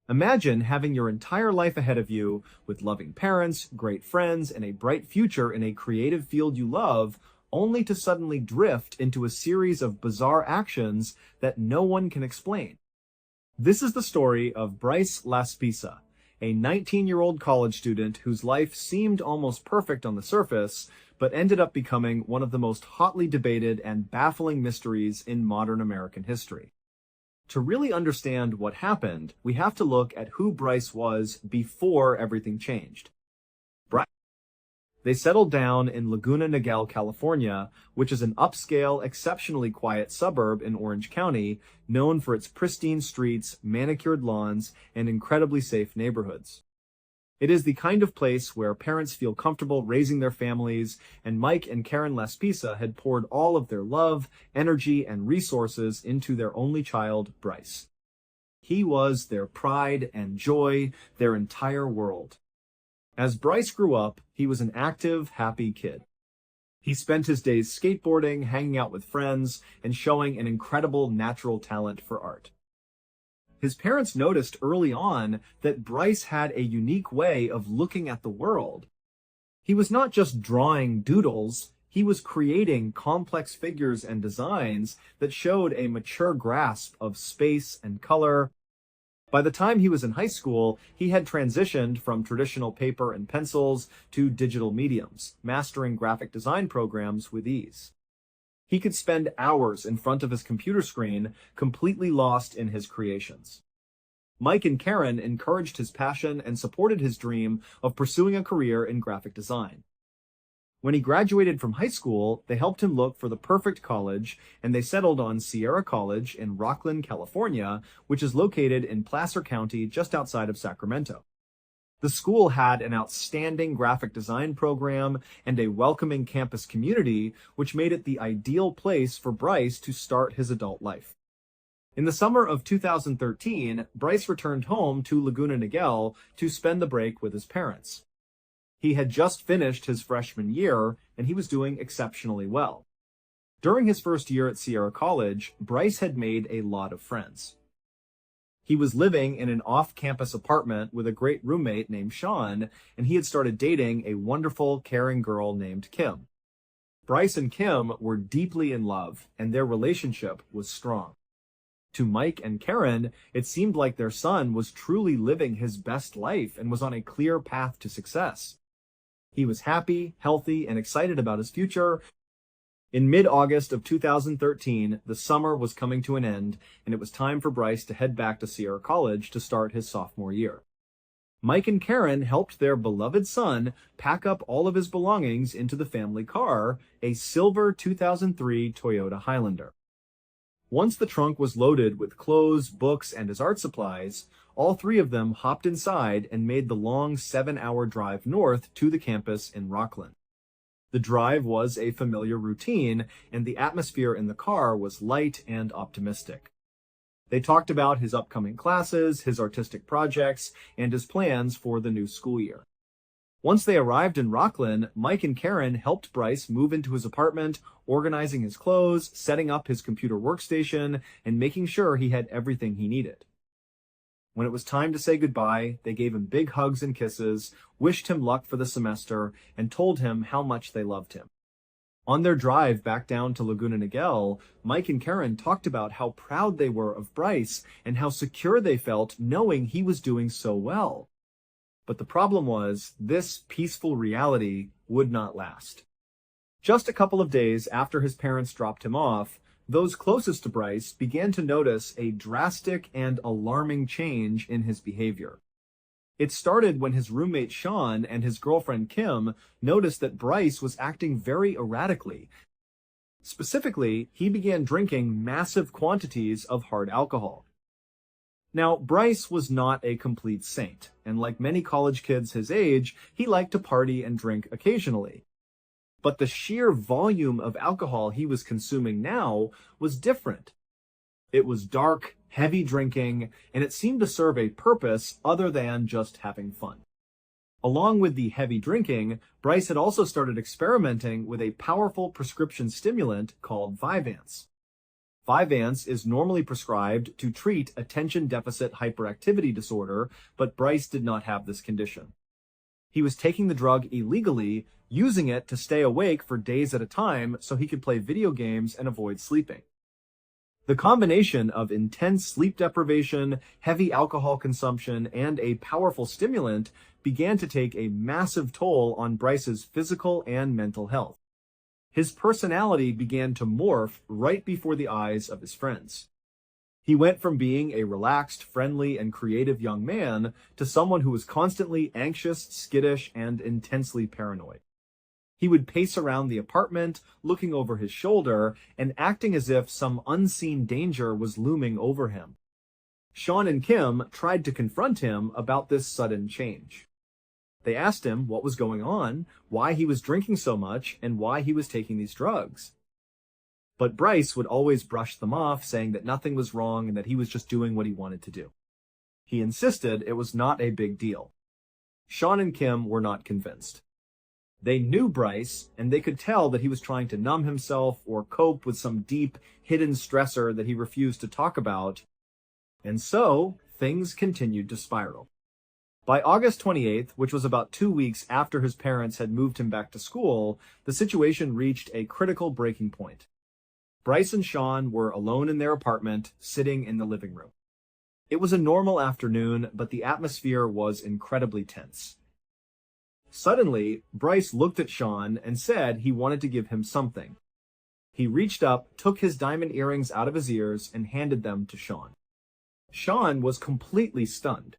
Imagine having your entire life ahead of you with loving parents, great friends, and a bright future in a creative field you love, only to suddenly drift into a series of bizarre actions that no one can explain. This is the story of Bryce Laspisa, a 19-year-old college student whose life seemed almost perfect on the surface, but ended up becoming one of the most hotly debated and baffling mysteries in modern American history. To really understand what happened, we have to look at who Bryce was before everything changed. They settled down in Laguna Niguel, California, which is an upscale, exceptionally quiet suburb in Orange County, known for its pristine streets, manicured lawns, and incredibly safe neighborhoods. It is the kind of place where parents feel comfortable raising their families, and Mike and Karen Laspisa had poured all of their love, energy, and resources into their only child, Bryce. He was their pride and joy, their entire world. As Bryce grew up, he was an active, happy kid. He spent his days skateboarding, hanging out with friends, and showing an incredible natural talent for art. His parents noticed early on that Bryce had a unique way of looking at the world. He was not just drawing doodles, he was creating complex figures and designs that showed a mature grasp of space and color. By the time he was in high school, he had transitioned from traditional paper and pencils to digital mediums, mastering graphic design programs with ease. He could spend hours in front of his computer screen, completely lost in his creations. Mike and Karen encouraged his passion and supported his dream of pursuing a career in graphic design. When he graduated from high school, they helped him look for the perfect college, and they settled on Sierra College in Rocklin, California, which is located in Placer County just outside of Sacramento. The school had an outstanding graphic design program and a welcoming campus community, which made it the ideal place for Bryce to start his adult life. In the summer of 2013, Bryce returned home to Laguna Niguel to spend the break with his parents. He had just finished his freshman year, and he was doing exceptionally well. During his first year at Sierra College, Bryce had made a lot of friends. He was living in an off-campus apartment with a great roommate named Sean, and he had started dating a wonderful, caring girl named Kim. Bryce and Kim were deeply in love, and their relationship was strong. To Mike and Karen, it seemed like their son was truly living his best life and was on a clear path to success. He was happy, healthy, and excited about his future. In mid-August of 2013, the summer was coming to an end, and it was time for Bryce to head back to Sierra College to start his sophomore year. Mike and Karen helped their beloved son pack up all of his belongings into the family car, a silver 2003 Toyota Highlander. Once the trunk was loaded with clothes, books, and his art supplies, all three of them hopped inside and made the long 7-hour drive north to the campus in Rocklin. The drive was a familiar routine, and the atmosphere in the car was light and optimistic. They talked about his upcoming classes, his artistic projects, and his plans for the new school year. Once they arrived in Rocklin, Mike and Karen helped Bryce move into his apartment, organizing his clothes, setting up his computer workstation, and making sure he had everything he needed. When it was time to say goodbye, they gave him big hugs and kisses, wished him luck for the semester, and told him how much they loved him. On their drive back down to Laguna Niguel, Mike and Karen talked about how proud they were of Bryce and how secure they felt knowing he was doing so well. But the problem was, this peaceful reality would not last. Just a couple of days after his parents dropped him off, those closest to Bryce began to notice a drastic and alarming change in his behavior. It started when his roommate Sean and his girlfriend Kim noticed that Bryce was acting very erratically. Specifically, he began drinking massive quantities of hard alcohol. Now, Bryce was not a complete saint, and like many college kids his age, he liked to party and drink occasionally. But the sheer volume of alcohol he was consuming now was different. It was dark, heavy drinking, and it seemed to serve a purpose other than just having fun. Along with the heavy drinking, Bryce had also started experimenting with a powerful prescription stimulant called Vyvanse. Vyvanse is normally prescribed to treat attention deficit hyperactivity disorder, but Bryce did not have this condition. He was taking the drug illegally, using it to stay awake for days at a time so he could play video games and avoid sleeping. The combination of intense sleep deprivation, heavy alcohol consumption, and a powerful stimulant began to take a massive toll on Bryce's physical and mental health. His personality began to morph right before the eyes of his friends. He went from being a relaxed, friendly, and creative young man to someone who was constantly anxious, skittish, and intensely paranoid. He would pace around the apartment, looking over his shoulder, and acting as if some unseen danger was looming over him. Sean and Kim tried to confront him about this sudden change. They asked him what was going on, why he was drinking so much, and why he was taking these drugs. But Bryce would always brush them off, saying that nothing was wrong and that he was just doing what he wanted to do. He insisted it was not a big deal. Sean and Kim were not convinced. They knew Bryce, and they could tell that he was trying to numb himself or cope with some deep, hidden stressor that he refused to talk about. And so, things continued to spiral. By August 28th, which was about 2 weeks after his parents had moved him back to school, the situation reached a critical breaking point. Bryce and Sean were alone in their apartment, sitting in the living room. It was a normal afternoon, but the atmosphere was incredibly tense. Suddenly, Bryce looked at Sean and said he wanted to give him something. He reached up, took his diamond earrings out of his ears, and handed them to Sean. Sean was completely stunned.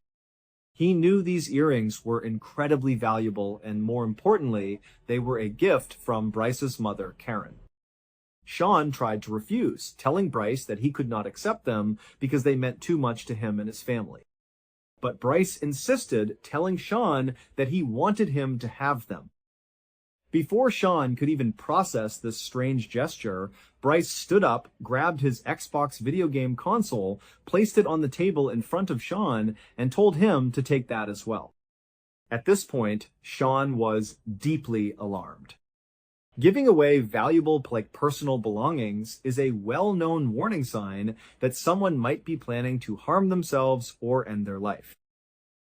He knew these earrings were incredibly valuable, and more importantly, they were a gift from Bryce's mother, Karen. Sean tried to refuse, telling Bryce that he could not accept them because they meant too much to him and his family. But Bryce insisted, telling Sean that he wanted him to have them. Before Sean could even process this strange gesture, Bryce stood up, grabbed his Xbox video game console, placed it on the table in front of Sean, and told him to take that as well. At this point, Sean was deeply alarmed. Giving away valuable, personal belongings is a well-known warning sign that someone might be planning to harm themselves or end their life.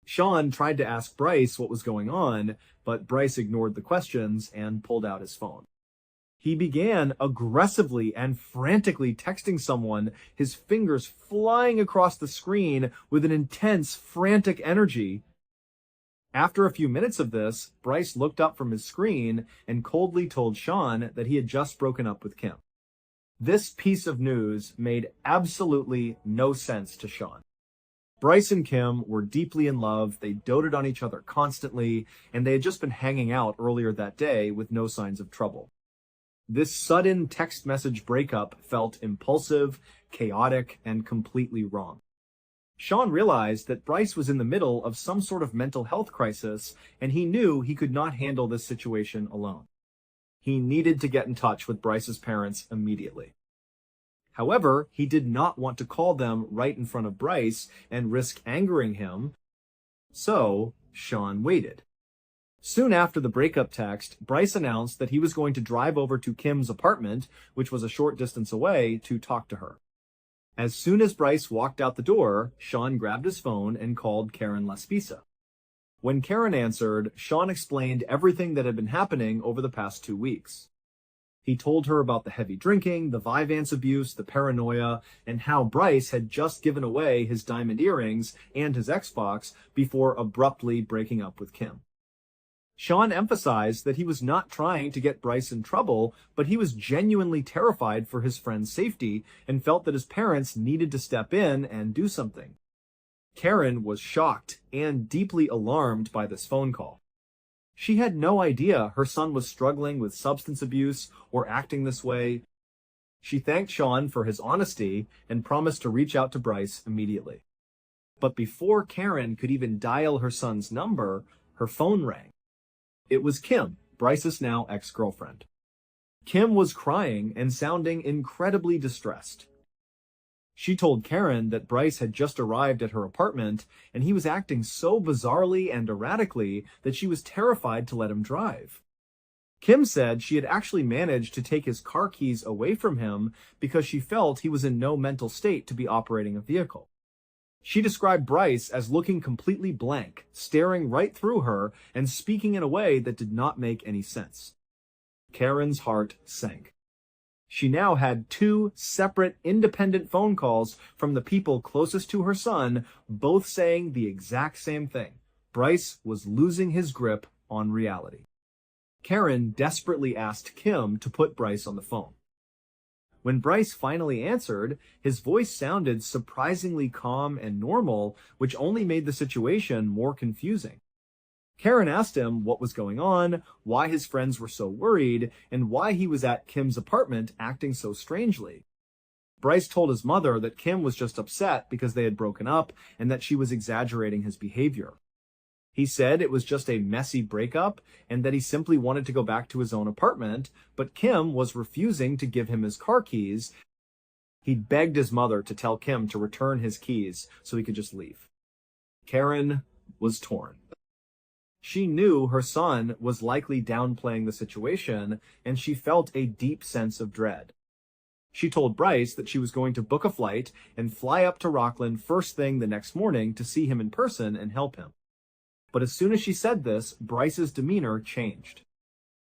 Sean tried to ask Bryce what was going on, but Bryce ignored the questions and pulled out his phone. He began aggressively and frantically texting someone, his fingers flying across the screen with an intense, frantic energy. After a few minutes of this, Bryce looked up from his screen and coldly told Sean that he had just broken up with Kim. This piece of news made absolutely no sense to Sean. Bryce and Kim were deeply in love, they doted on each other constantly, and they had just been hanging out earlier that day with no signs of trouble. This sudden text message breakup felt impulsive, chaotic, and completely wrong. Sean realized that Bryce was in the middle of some sort of mental health crisis, and he knew he could not handle this situation alone. He needed to get in touch with Bryce's parents immediately. However, he did not want to call them right in front of Bryce and risk angering him, so Sean waited. Soon after the breakup text, Bryce announced that he was going to drive over to Kim's apartment, which was a short distance away, to talk to her. As soon as Bryce walked out the door, Sean grabbed his phone and called Karen Laspisa. When Karen answered, Sean explained everything that had been happening over the past 2 weeks. He told her about the heavy drinking, the Vyvanse abuse, the paranoia, and how Bryce had just given away his diamond earrings and his Xbox before abruptly breaking up with Kim. Sean emphasized that he was not trying to get Bryce in trouble, but he was genuinely terrified for his friend's safety and felt that his parents needed to step in and do something. Karen was shocked and deeply alarmed by this phone call. She had no idea her son was struggling with substance abuse or acting this way. She thanked Sean for his honesty and promised to reach out to Bryce immediately. But before Karen could even dial her son's number, her phone rang. It was Kim, Bryce's now ex-girlfriend. Kim was crying and sounding incredibly distressed. She told Karen that Bryce had just arrived at her apartment and he was acting so bizarrely and erratically that she was terrified to let him drive. Kim said she had actually managed to take his car keys away from him because she felt he was in no mental state to be operating a vehicle. She described Bryce as looking completely blank, staring right through her, and speaking in a way that did not make any sense. Karen's heart sank. She now had two separate, independent phone calls from the people closest to her son, both saying the exact same thing. Bryce was losing his grip on reality. Karen desperately asked Kim to put Bryce on the phone. When Bryce finally answered, his voice sounded surprisingly calm and normal, which only made the situation more confusing. Karen asked him what was going on, why his friends were so worried, and why he was at Kim's apartment acting so strangely. Bryce told his mother that Kim was just upset because they had broken up and that she was exaggerating his behavior. He said it was just a messy breakup and that he simply wanted to go back to his own apartment, but Kim was refusing to give him his car keys. He begged his mother to tell Kim to return his keys so he could just leave. Karen was torn. She knew her son was likely downplaying the situation, and she felt a deep sense of dread. She told Bryce that she was going to book a flight and fly up to Rockland first thing the next morning to see him in person and help him. But as soon as she said this, Bryce's demeanor changed.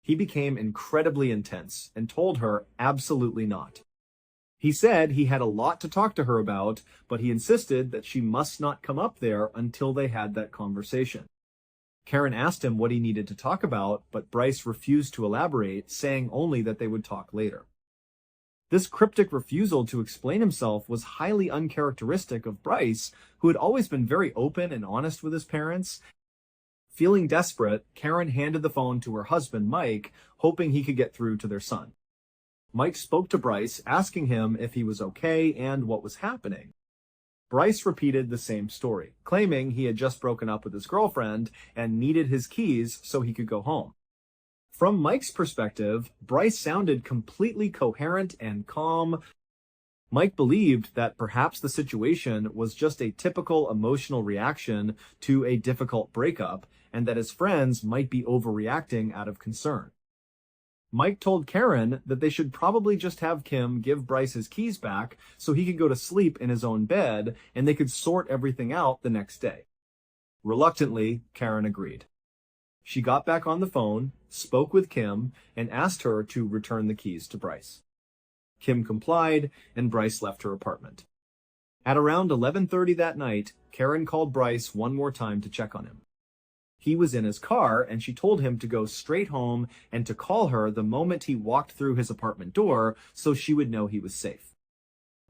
He became incredibly intense and told her absolutely not. He said he had a lot to talk to her about, but he insisted that she must not come up there until they had that conversation. Karen asked him what he needed to talk about, but Bryce refused to elaborate, saying only that they would talk later. This cryptic refusal to explain himself was highly uncharacteristic of Bryce, who had always been very open and honest with his parents. Feeling desperate, Karen handed the phone to her husband, Mike, hoping he could get through to their son. Mike spoke to Bryce, asking him if he was okay and what was happening. Bryce repeated the same story, claiming he had just broken up with his girlfriend and needed his keys so he could go home. From Mike's perspective, Bryce sounded completely coherent and calm. Mike believed that perhaps the situation was just a typical emotional reaction to a difficult breakup, and that his friends might be overreacting out of concern. Mike told Karen that they should probably just have Kim give Bryce his keys back so he could go to sleep in his own bed and they could sort everything out the next day. Reluctantly, Karen agreed. She got back on the phone, spoke with Kim, and asked her to return the keys to Bryce. Kim complied, and Bryce left her apartment. At around 11:30 that night, Karen called Bryce one more time to check on him. He was in his car, and she told him to go straight home and to call her the moment he walked through his apartment door so she would know he was safe.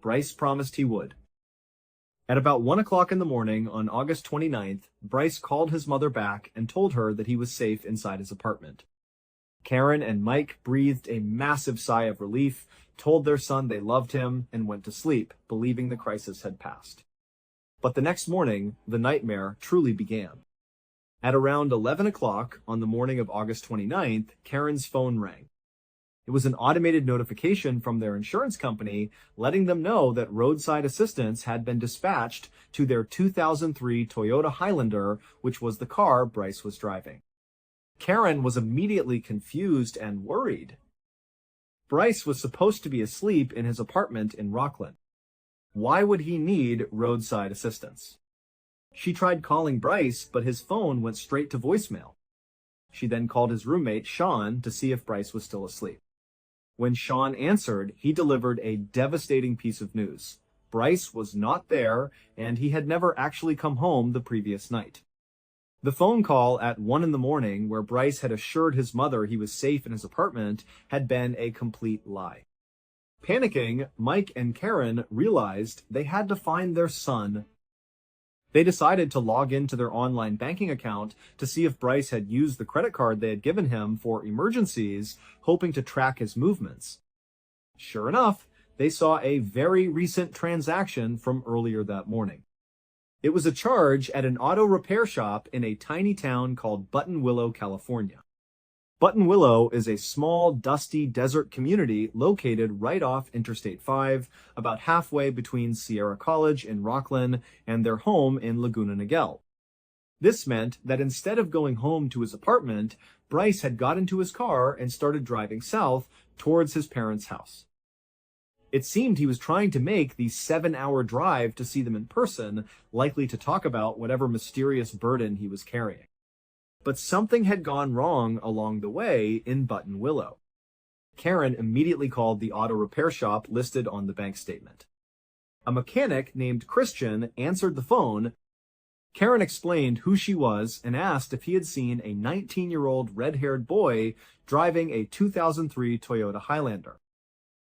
Bryce promised he would. At about 1 o'clock in the morning on August 29th, Bryce called his mother back and told her that he was safe inside his apartment. Karen and Mike breathed a massive sigh of relief, told their son they loved him, and went to sleep, believing the crisis had passed. But the next morning, the nightmare truly began. At around 11 o'clock on the morning of August 29th, Karen's phone rang. It was an automated notification from their insurance company letting them know that roadside assistance had been dispatched to their 2003 Toyota Highlander, which was the car Bryce was driving. Karen was immediately confused and worried. Bryce was supposed to be asleep in his apartment in Rockland. Why would he need roadside assistance? She tried calling Bryce, but his phone went straight to voicemail. She then called his roommate, Sean, to see if Bryce was still asleep. When Sean answered, he delivered a devastating piece of news. Bryce was not there, and he had never actually come home the previous night. The phone call at 1 in the morning, where Bryce had assured his mother he was safe in his apartment, had been a complete lie. Panicking, Mike and Karen realized they had to find their son. They decided to log into their online banking account to see if Bryce had used the credit card they had given him for emergencies, hoping to track his movements. Sure enough, they saw a very recent transaction from earlier that morning. It was a charge at an auto repair shop in a tiny town called Button Willow, California. Button Willow is a small, dusty desert community located right off Interstate 5, about halfway between Sierra College in Rockland and their home in Laguna Niguel. This meant that instead of going home to his apartment, Bryce had got into his car and started driving south towards his parents' house. It seemed he was trying to make the 7-hour drive to see them in person, likely to talk about whatever mysterious burden he was carrying. But something had gone wrong along the way in Button Willow. Karen immediately called the auto repair shop listed on the bank statement. A mechanic named Christian answered the phone. Karen explained who she was and asked if he had seen a 19-year-old red-haired boy driving a 2003 Toyota Highlander.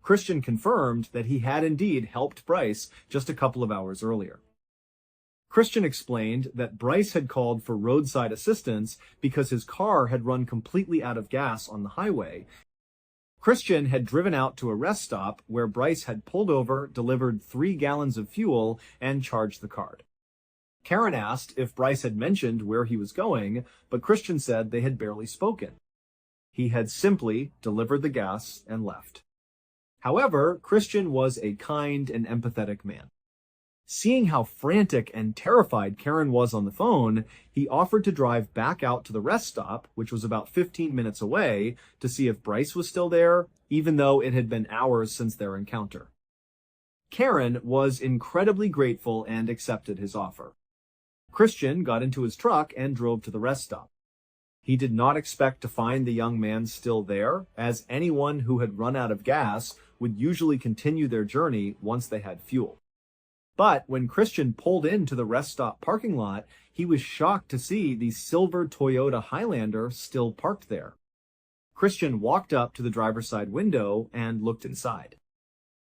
Christian confirmed that he had indeed helped Bryce just a couple of hours earlier. Christian explained that Bryce had called for roadside assistance because his car had run completely out of gas on the highway. Christian had driven out to a rest stop where Bryce had pulled over, delivered 3 gallons of fuel, and charged the card. Karen asked if Bryce had mentioned where he was going, but Christian said they had barely spoken. He had simply delivered the gas and left. However, Christian was a kind and empathetic man. Seeing how frantic and terrified Karen was on the phone, he offered to drive back out to the rest stop, which was about 15 minutes away, to see if Bryce was still there, even though it had been hours since their encounter. Karen was incredibly grateful and accepted his offer. Christian got into his truck and drove to the rest stop. He did not expect to find the young man still there, as anyone who had run out of gas would usually continue their journey once they had fuel. But when Christian pulled into the rest stop parking lot, he was shocked to see the silver Toyota Highlander still parked there. Christian walked up to the driver's side window and looked inside.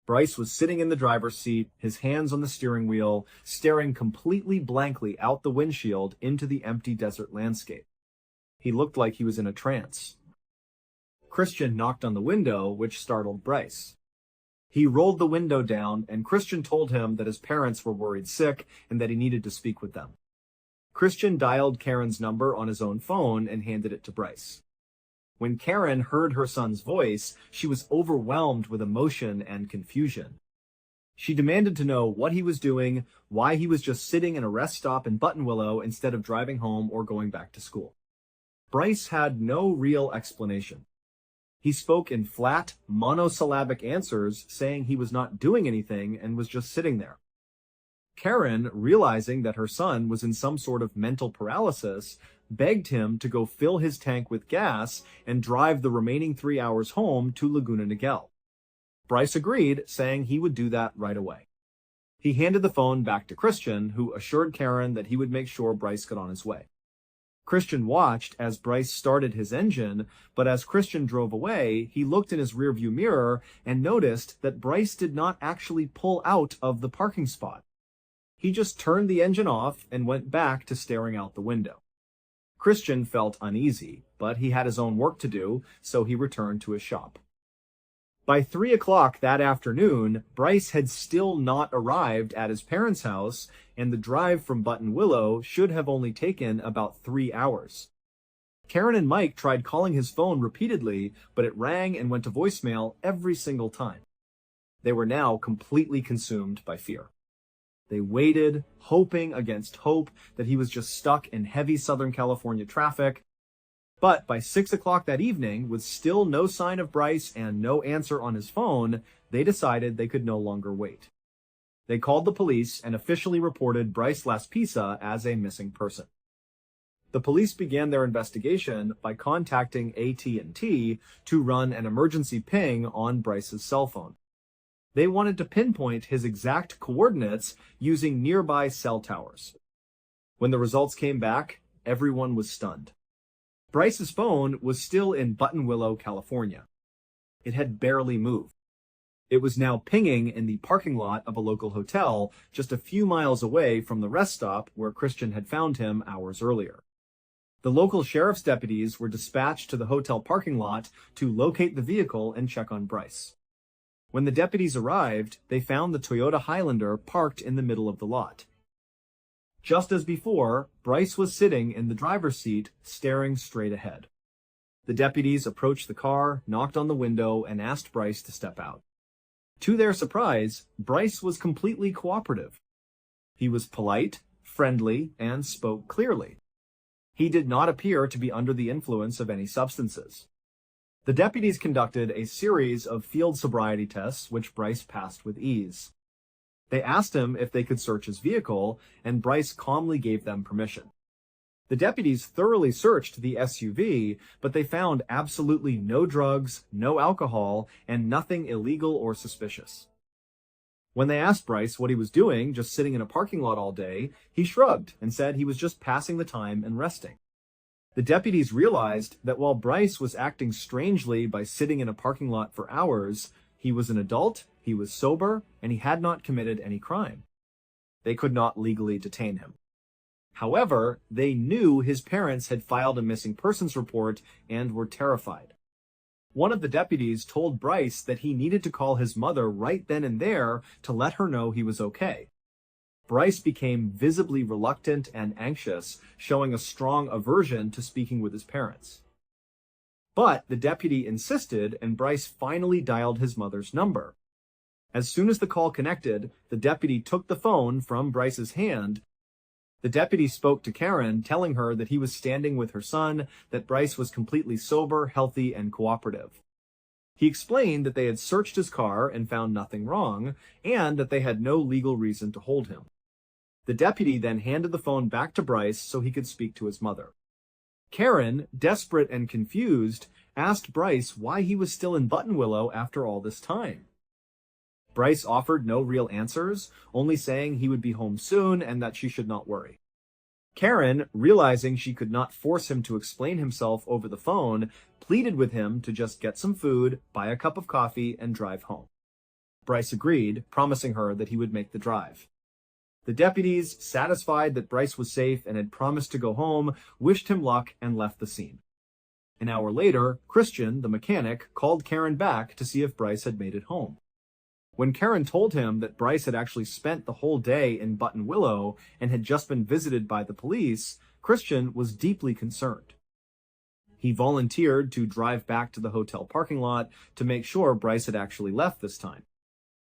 Bryce was sitting in the driver's seat, his hands on the steering wheel, staring completely blankly out the windshield into the empty desert landscape. He looked like he was in a trance. Christian knocked on the window, which startled Bryce. He rolled the window down, and Christian told him that his parents were worried sick and that he needed to speak with them. Christian dialed Karen's number on his own phone and handed it to Bryce. When Karen heard her son's voice, she was overwhelmed with emotion and confusion. She demanded to know what he was doing, why he was just sitting in a rest stop in Button Willow instead of driving home or going back to school. Bryce had no real explanation. He spoke in flat, monosyllabic answers, saying he was not doing anything and was just sitting there. Karen, realizing that her son was in some sort of mental paralysis, begged him to go fill his tank with gas and drive the remaining 3 hours home to Laguna Niguel. Bryce agreed, saying he would do that right away. He handed the phone back to Christian, who assured Karen that he would make sure Bryce got on his way. Christian watched as Bryce started his engine, but as Christian drove away, he looked in his rearview mirror and noticed that Bryce did not actually pull out of the parking spot. He just turned the engine off and went back to staring out the window. Christian felt uneasy, but he had his own work to do, so he returned to his shop. By 3 o'clock that afternoon, Bryce had still not arrived at his parents' house, and the drive from Button Willow should have only taken about 3 hours. Karen and Mike tried calling his phone repeatedly, but it rang and went to voicemail every single time. They were now completely consumed by fear. They waited, hoping against hope that he was just stuck in heavy Southern California traffic. But by 6 o'clock that evening, with still no sign of Bryce and no answer on his phone, they decided they could no longer wait. They called the police and officially reported Bryce Laspisa as a missing person. The police began their investigation by contacting AT&T to run an emergency ping on Bryce's cell phone. They wanted to pinpoint his exact coordinates using nearby cell towers. When the results came back, everyone was stunned. Bryce's phone was still in Button Willow, California. It had barely moved. It was now pinging in the parking lot of a local hotel just a few miles away from the rest stop where Christian had found him hours earlier. The local sheriff's deputies were dispatched to the hotel parking lot to locate the vehicle and check on Bryce. When the deputies arrived, they found the Toyota Highlander parked in the middle of the lot. Just as before, Bryce was sitting in the driver's seat, staring straight ahead. The deputies approached the car, knocked on the window, and asked Bryce to step out. To their surprise, Bryce was completely cooperative. He was polite, friendly, and spoke clearly. He did not appear to be under the influence of any substances. The deputies conducted a series of field sobriety tests, which Bryce passed with ease. They asked him if they could search his vehicle, and Bryce calmly gave them permission. The deputies thoroughly searched the SUV, but they found absolutely no drugs, no alcohol, and nothing illegal or suspicious. When they asked Bryce what he was doing, just sitting in a parking lot all day, he shrugged and said he was just passing the time and resting. The deputies realized that while Bryce was acting strangely by sitting in a parking lot for hours, he was an adult, he was sober, and he had not committed any crime. They could not legally detain him. However, they knew his parents had filed a missing persons report and were terrified. One of the deputies told Bryce that he needed to call his mother right then and there to let her know he was okay. Bryce became visibly reluctant and anxious, showing a strong aversion to speaking with his parents. But the deputy insisted, and Bryce finally dialed his mother's number. As soon as the call connected, the deputy took the phone from Bryce's hand. The deputy spoke to Karen, telling her that he was standing with her son, that Bryce was completely sober, healthy, and cooperative. He explained that they had searched his car and found nothing wrong, and that they had no legal reason to hold him. The deputy then handed the phone back to Bryce so he could speak to his mother. Karen, desperate and confused, asked Bryce why he was still in Buttonwillow after all this time. Bryce offered no real answers, only saying he would be home soon and that she should not worry. Karen, realizing she could not force him to explain himself over the phone, pleaded with him to just get some food, buy a cup of coffee, and drive home. Bryce agreed, promising her that he would make the drive. The deputies, satisfied that Bryce was safe and had promised to go home, wished him luck and left the scene. An hour later, Christian, the mechanic, called Karen back to see if Bryce had made it home. When Karen told him that Bryce had actually spent the whole day in Buttonwillow and had just been visited by the police, Christian was deeply concerned. He volunteered to drive back to the hotel parking lot to make sure Bryce had actually left this time.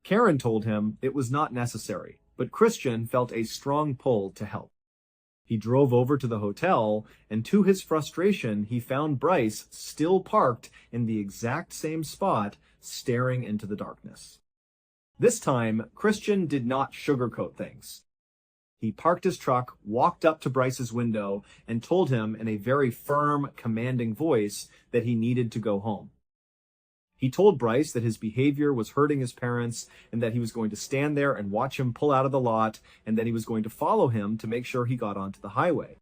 Karen told him it was not necessary, but Christian felt a strong pull to help. He drove over to the hotel, and to his frustration, he found Bryce still parked in the exact same spot, staring into the darkness. This time, Christian did not sugarcoat things. He parked his truck, walked up to Bryce's window, and told him in a very firm, commanding voice that he needed to go home. He told Bryce that his behavior was hurting his parents and that he was going to stand there and watch him pull out of the lot, and that he was going to follow him to make sure he got onto the highway.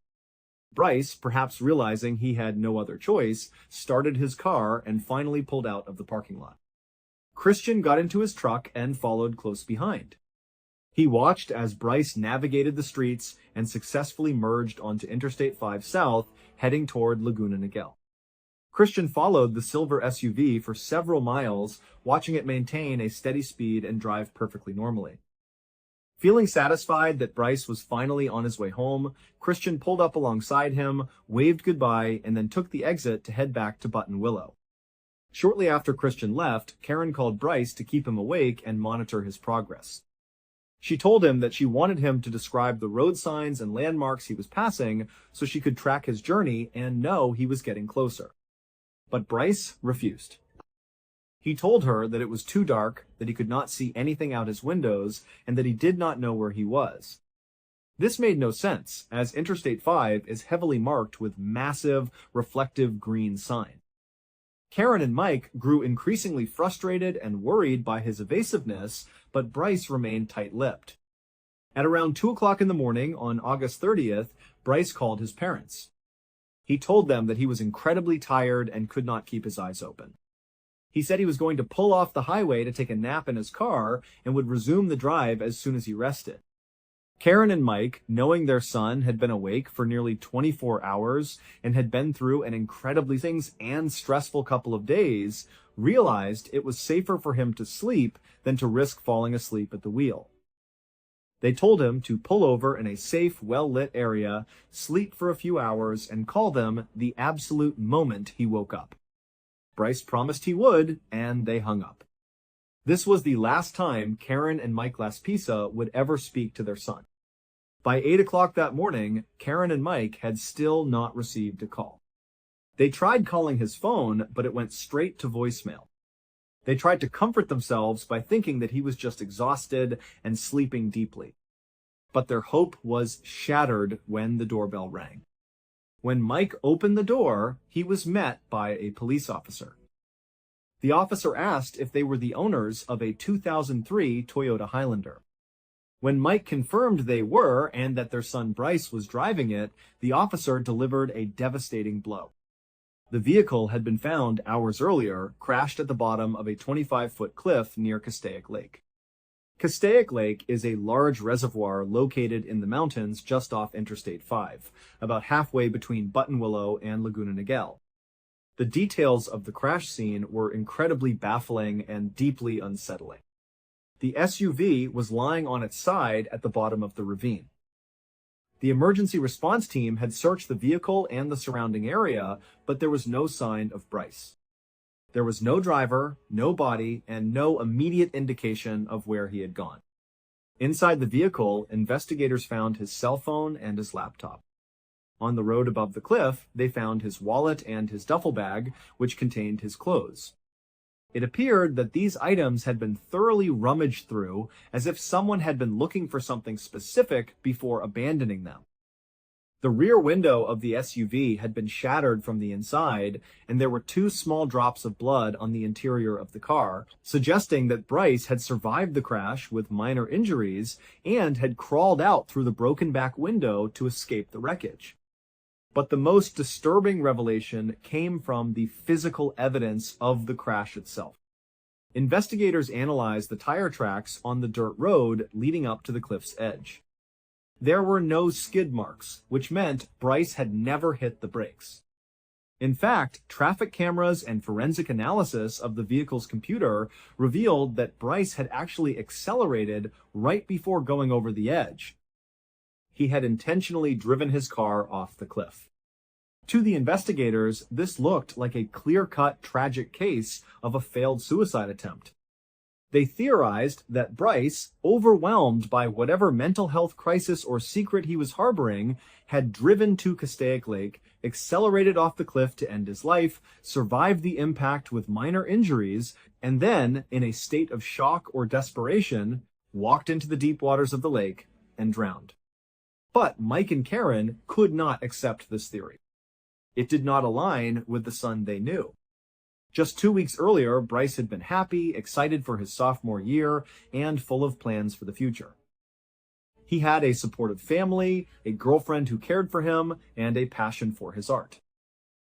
Bryce, perhaps realizing he had no other choice, started his car and finally pulled out of the parking lot. Christian got into his truck and followed close behind. He watched as Bryce navigated the streets and successfully merged onto Interstate 5 South, heading toward Laguna Niguel. Christian followed the silver SUV for several miles, watching it maintain a steady speed and drive perfectly normally. Feeling satisfied that Bryce was finally on his way home, Christian pulled up alongside him, waved goodbye, and then took the exit to head back to Buttonwillow. Shortly after Christian left, Karen called Bryce to keep him awake and monitor his progress. She told him that she wanted him to describe the road signs and landmarks he was passing so she could track his journey and know he was getting closer. But Bryce refused. He told her that it was too dark, that he could not see anything out his windows, and that he did not know where he was. This made no sense, as Interstate 5 is heavily marked with massive, reflective green signs. Karen and Mike grew increasingly frustrated and worried by his evasiveness, but Bryce remained tight-lipped. At around 2 o'clock in the morning on August 30th, Bryce called his parents. He told them that he was incredibly tired and could not keep his eyes open. He said he was going to pull off the highway to take a nap in his car and would resume the drive as soon as he rested. Karen and Mike, knowing their son had been awake for nearly 24 hours and had been through an incredibly and stressful couple of days, realized it was safer for him to sleep than to risk falling asleep at the wheel. They told him to pull over in a safe, well-lit area, sleep for a few hours, and call them the absolute moment he woke up. Bryce promised he would, and they hung up. This was the last time Karen and Mike Laspisa would ever speak to their son. By 8 o'clock that morning, Karen and Mike had still not received a call. They tried calling his phone, but it went straight to voicemail. They tried to comfort themselves by thinking that he was just exhausted and sleeping deeply. But their hope was shattered when the doorbell rang. When Mike opened the door, he was met by a police officer. The officer asked if they were the owners of a 2003 Toyota Highlander. When Mike confirmed they were and that their son Bryce was driving it, the officer delivered a devastating blow. The vehicle had been found hours earlier, crashed at the bottom of a 25-foot cliff near Castaic Lake. Castaic Lake is a large reservoir located in the mountains just off Interstate 5, about halfway between Buttonwillow and Laguna Niguel. The details of the crash scene were incredibly baffling and deeply unsettling. The SUV was lying on its side at the bottom of the ravine. The emergency response team had searched the vehicle and the surrounding area, but there was no sign of Bryce. There was no driver, no body, and no immediate indication of where he had gone. Inside the vehicle, investigators found his cell phone and his laptop. On the road above the cliff, they found his wallet and his duffel bag, which contained his clothes. It appeared that these items had been thoroughly rummaged through, as if someone had been looking for something specific before abandoning them. The rear window of the SUV had been shattered from the inside, and there were 2 small drops of blood on the interior of the car, suggesting that Bryce had survived the crash with minor injuries and had crawled out through the broken back window to escape the wreckage. But the most disturbing revelation came from the physical evidence of the crash itself. Investigators analyzed the tire tracks on the dirt road leading up to the cliff's edge. There were no skid marks, which meant Bryce had never hit the brakes. In fact, traffic cameras and forensic analysis of the vehicle's computer revealed that Bryce had actually accelerated right before going over the edge. He had intentionally driven his car off the cliff. To the investigators, this looked like a clear-cut tragic case of a failed suicide attempt. They theorized that Bryce, overwhelmed by whatever mental health crisis or secret he was harboring, had driven to Castaic Lake, accelerated off the cliff to end his life, survived the impact with minor injuries, and then, in a state of shock or desperation, walked into the deep waters of the lake and drowned. But Mike and Karen could not accept this theory. It did not align with the son they knew. Just 2 weeks earlier, Bryce had been happy, excited for his sophomore year, and full of plans for the future. He had a supportive family, a girlfriend who cared for him, and a passion for his art.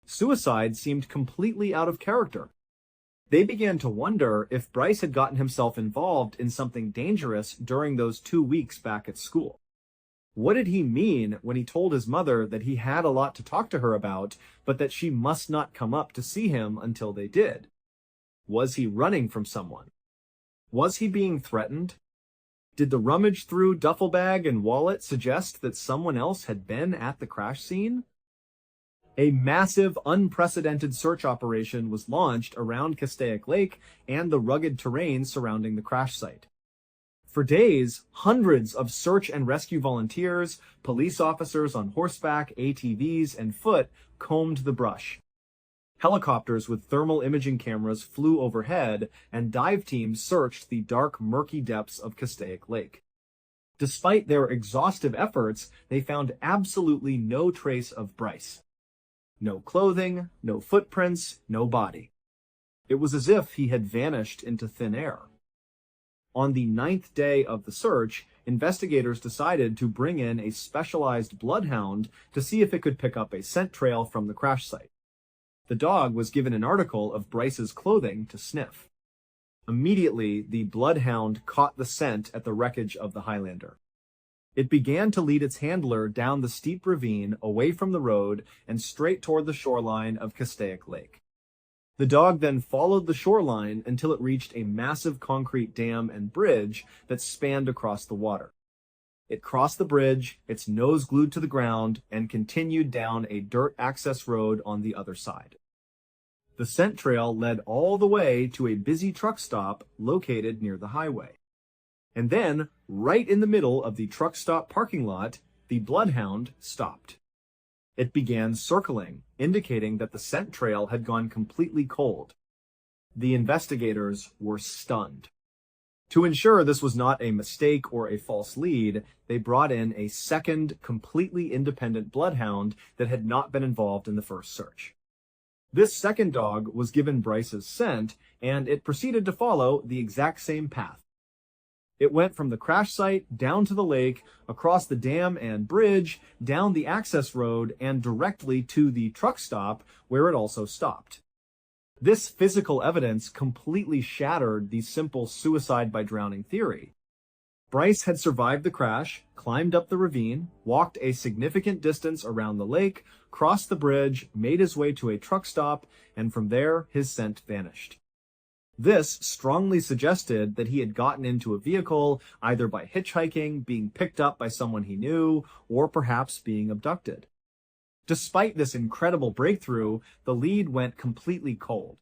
Suicide seemed completely out of character. They began to wonder if Bryce had gotten himself involved in something dangerous during those 2 weeks back at school. What did he mean when he told his mother that he had a lot to talk to her about, but that she must not come up to see him until they did? Was he running from someone? Was he being threatened? Did the rummage through duffel bag and wallet suggest that someone else had been at the crash scene? A massive, unprecedented search operation was launched around Castaic Lake and the rugged terrain surrounding the crash site. For days, hundreds of search and rescue volunteers, police officers on horseback, ATVs, and foot combed the brush. Helicopters with thermal imaging cameras flew overhead, and dive teams searched the dark, murky depths of Castaic Lake. Despite their exhaustive efforts, they found absolutely no trace of Bryce. No clothing, no footprints, no body. It was as if he had vanished into thin air. On the 9th day of the search, investigators decided to bring in a specialized bloodhound to see if it could pick up a scent trail from the crash site. The dog was given an article of Bryce's clothing to sniff. Immediately, the bloodhound caught the scent at the wreckage of the Highlander. It began to lead its handler down the steep ravine away from the road and straight toward the shoreline of Castaic Lake. The dog then followed the shoreline until it reached a massive concrete dam and bridge that spanned across the water. It crossed the bridge, its nose glued to the ground, and continued down a dirt access road on the other side. The scent trail led all the way to a busy truck stop located near the highway. And then, right in the middle of the truck stop parking lot, the bloodhound stopped. It began circling, indicating that the scent trail had gone completely cold. The investigators were stunned. To ensure this was not a mistake or a false lead, they brought in a second, completely independent bloodhound that had not been involved in the first search. This second dog was given Bryce's scent, and it proceeded to follow the exact same path. It went from the crash site down to the lake, across the dam and bridge, down the access road, and directly to the truck stop, where it also stopped. This physical evidence completely shattered the simple suicide by drowning theory. Bryce had survived the crash, climbed up the ravine, walked a significant distance around the lake, crossed the bridge, made his way to a truck stop, and from there his scent vanished. This strongly suggested that he had gotten into a vehicle either by hitchhiking, being picked up by someone he knew, or perhaps being abducted. Despite this incredible breakthrough, the lead went completely cold.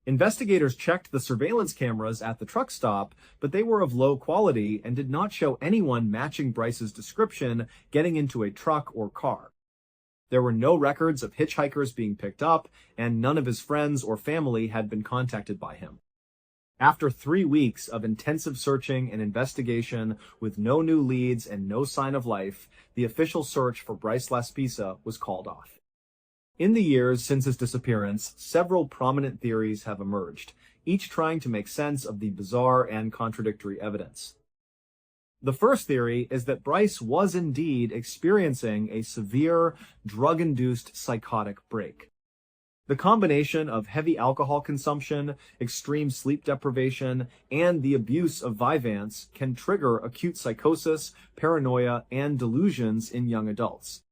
Investigators checked the surveillance cameras at the truck stop, but they were of low quality and did not show anyone matching Bryce's description getting into a truck or car. There were no records of hitchhikers being picked up, and none of his friends or family had been contacted by him. After 3 weeks of intensive searching and investigation with no new leads and no sign of life, the official search for Bryce Laspisa was called off. In the years since his disappearance, several prominent theories have emerged, each trying to make sense of the bizarre and contradictory evidence. The first theory is that Bryce was indeed experiencing a severe, drug-induced psychotic break. The combination of heavy alcohol consumption, extreme sleep deprivation, and the abuse of Vyvanse can trigger acute psychosis, paranoia, and delusions in young adults.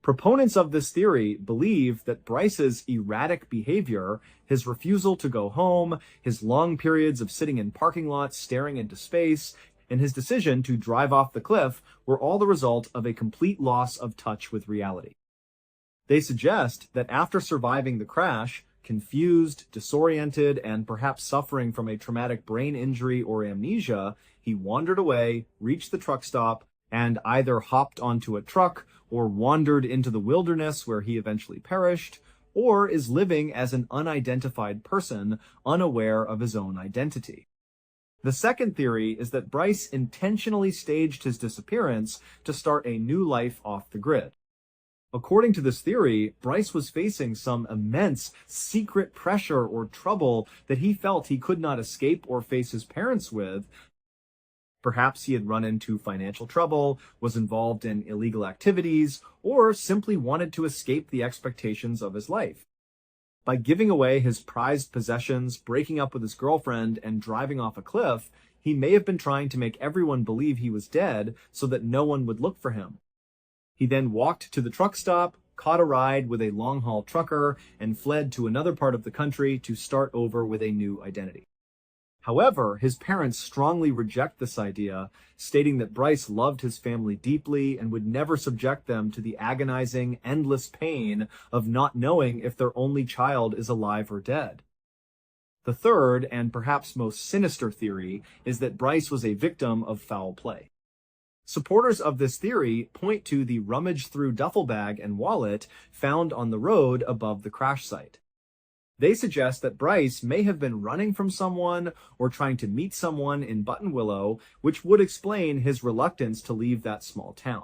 Proponents of this theory believe that Bryce's erratic behavior, his refusal to go home, his long periods of sitting in parking lots staring into space, and his decision to drive off the cliff were all the result of a complete loss of touch with reality. They suggest that after surviving the crash, confused, disoriented, and perhaps suffering from a traumatic brain injury or amnesia, he wandered away, reached the truck stop, and either hopped onto a truck or wandered into the wilderness where he eventually perished, or is living as an unidentified person, unaware of his own identity. The second theory is that Bryce intentionally staged his disappearance to start a new life off the grid. According to this theory, Bryce was facing some immense secret pressure or trouble that he felt he could not escape or face his parents with. Perhaps he had run into financial trouble, was involved in illegal activities, or simply wanted to escape the expectations of his life. By giving away his prized possessions, breaking up with his girlfriend, and driving off a cliff, he may have been trying to make everyone believe he was dead so that no one would look for him. He then walked to the truck stop, caught a ride with a long-haul trucker, and fled to another part of the country to start over with a new identity. However, his parents strongly reject this idea, stating that Bryce loved his family deeply and would never subject them to the agonizing, endless pain of not knowing if their only child is alive or dead. The third, and perhaps most sinister theory, is that Bryce was a victim of foul play. Supporters of this theory point to the rummaged-through duffel bag and wallet found on the road above the crash site. They suggest that Bryce may have been running from someone or trying to meet someone in Buttonwillow, which would explain his reluctance to leave that small town.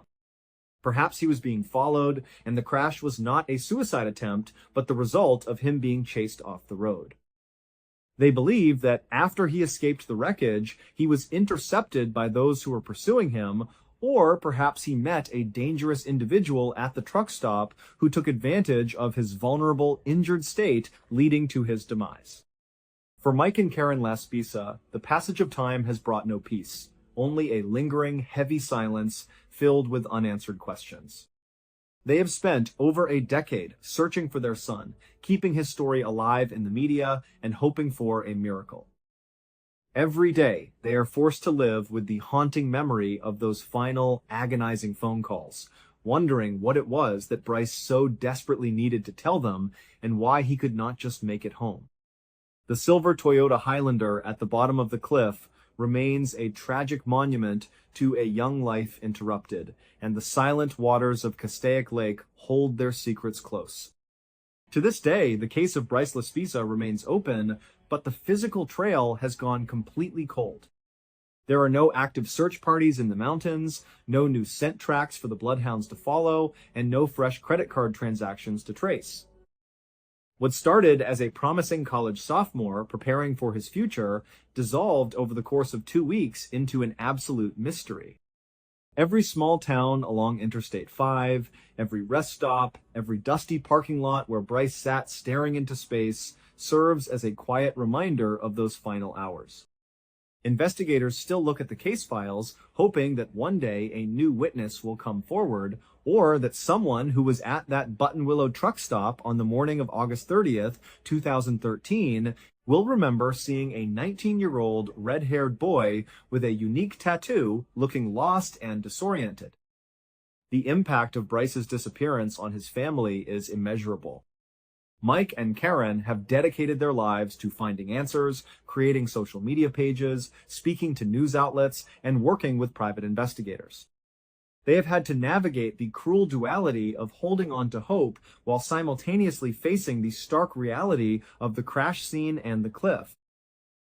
Perhaps he was being followed, and the crash was not a suicide attempt, but the result of him being chased off the road. They believe that after he escaped the wreckage, he was intercepted by those who were pursuing him, or perhaps he met a dangerous individual at the truck stop who took advantage of his vulnerable, injured state, leading to his demise. For Mike and Karen Laspisa, the passage of time has brought no peace, only a lingering, heavy silence filled with unanswered questions. They have spent over a decade searching for their son, keeping his story alive in the media and hoping for a miracle. Every day, they are forced to live with the haunting memory of those final, agonizing phone calls, wondering what it was that Bryce so desperately needed to tell them and why he could not just make it home. The silver Toyota Highlander at the bottom of the cliff remains a tragic monument to a young life interrupted, and the silent waters of Castaic Lake hold their secrets close. To this day, the case of Bryce Laspisa remains open, but the physical trail has gone completely cold. There are no active search parties in the mountains, no new scent tracks for the bloodhounds to follow, and no fresh credit card transactions to trace. What started as a promising college sophomore preparing for his future dissolved over the course of 2 weeks into an absolute mystery. Every small town along Interstate 5, every rest stop, every dusty parking lot where Bryce sat staring into space serves as a quiet reminder of those final hours. Investigators still look at the case files, hoping that one day a new witness will come forward, or that someone who was at that Buttonwillow truck stop on the morning of August 30th, 2013, will remember seeing a 19-year-old red-haired boy with a unique tattoo looking lost and disoriented. The impact of Bryce's disappearance on his family is immeasurable. Mike and Karen have dedicated their lives to finding answers, creating social media pages, speaking to news outlets, and working with private investigators. They have had to navigate the cruel duality of holding on to hope while simultaneously facing the stark reality of the crash scene and the cliff.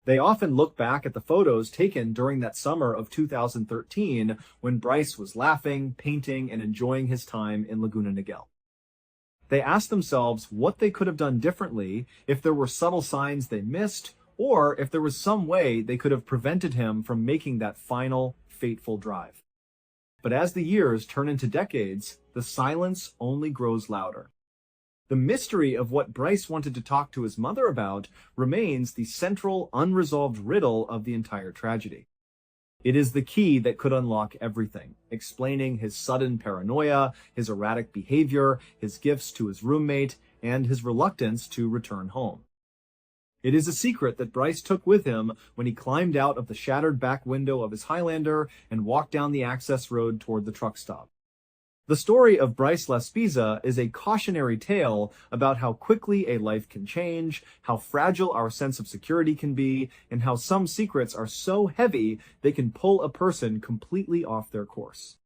They often look back at the photos taken during that summer of 2013 when Bryce was laughing, painting, and enjoying his time in Laguna Niguel. They ask themselves what they could have done differently, if there were subtle signs they missed, or if there was some way they could have prevented him from making that final, fateful drive. But as the years turn into decades, the silence only grows louder. The mystery of what Bryce wanted to talk to his mother about remains the central, unresolved riddle of the entire tragedy. It is the key that could unlock everything, explaining his sudden paranoia, his erratic behavior, his gifts to his roommate, and his reluctance to return home. It is a secret that Bryce took with him when he climbed out of the shattered back window of his Highlander and walked down the access road toward the truck stop. The story of Bryce Laspisa is a cautionary tale about how quickly a life can change, how fragile our sense of security can be, and how some secrets are so heavy they can pull a person completely off their course.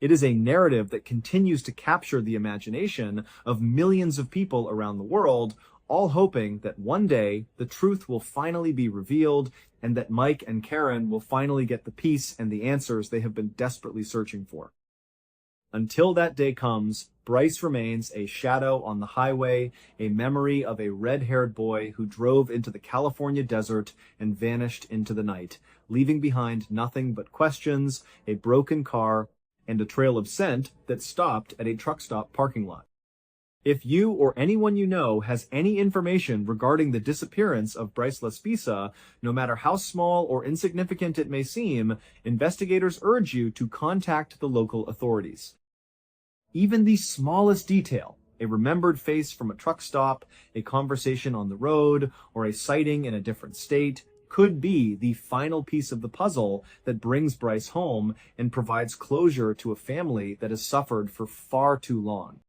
It is a narrative that continues to capture the imagination of millions of people around the world, all hoping that one day the truth will finally be revealed and that Mike and Karen will finally get the peace and the answers they have been desperately searching for. Until that day comes, Bryce remains a shadow on the highway, a memory of a red-haired boy who drove into the California desert and vanished into the night, leaving behind nothing but questions, a broken car, and a trail of scent that stopped at a truck stop parking lot. If you or anyone you know has any information regarding the disappearance of Bryce Laspisa, no matter how small or insignificant it may seem, investigators urge you to contact the local authorities. Even the smallest detail, a remembered face from a truck stop, a conversation on the road, or a sighting in a different state, could be the final piece of the puzzle that brings Bryce home and provides closure to a family that has suffered for far too long.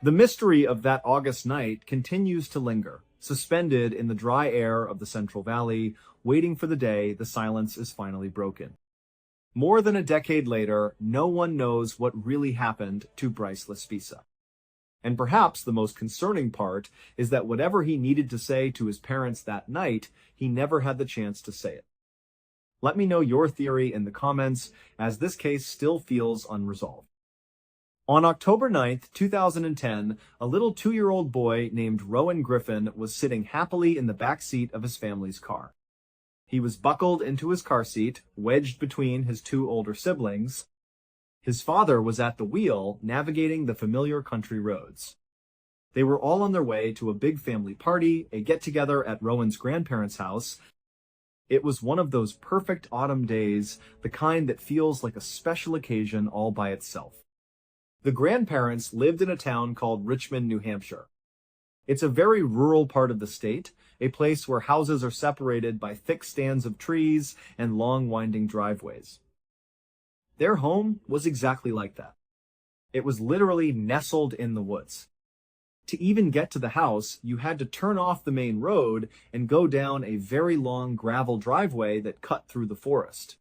The mystery of that August night continues to linger, suspended in the dry air of the Central Valley, waiting for the day the silence is finally broken. More than a decade later, no one knows what really happened to Bryce Laspisa. And perhaps the most concerning part is that whatever he needed to say to his parents that night, he never had the chance to say it. Let me know your theory in the comments, as this case still feels unresolved. On October 9th, 2010, a little 2-year-old boy named Rowan Griffin was sitting happily in the back seat of his family's car. He was buckled into his car seat, wedged between his 2 older siblings. His father was at the wheel, navigating the familiar country roads. They were all on their way to a big family party, a get-together at Rowan's grandparents' house. It was one of those perfect autumn days, the kind that feels like a special occasion all by itself. The grandparents lived in a town called Richmond, New Hampshire. It's a very rural part of the state, a place where houses are separated by thick stands of trees and long winding driveways. Their home was exactly like that. It was literally nestled in the woods. To even get to the house, you had to turn off the main road and go down a very long gravel driveway that cut through the forest.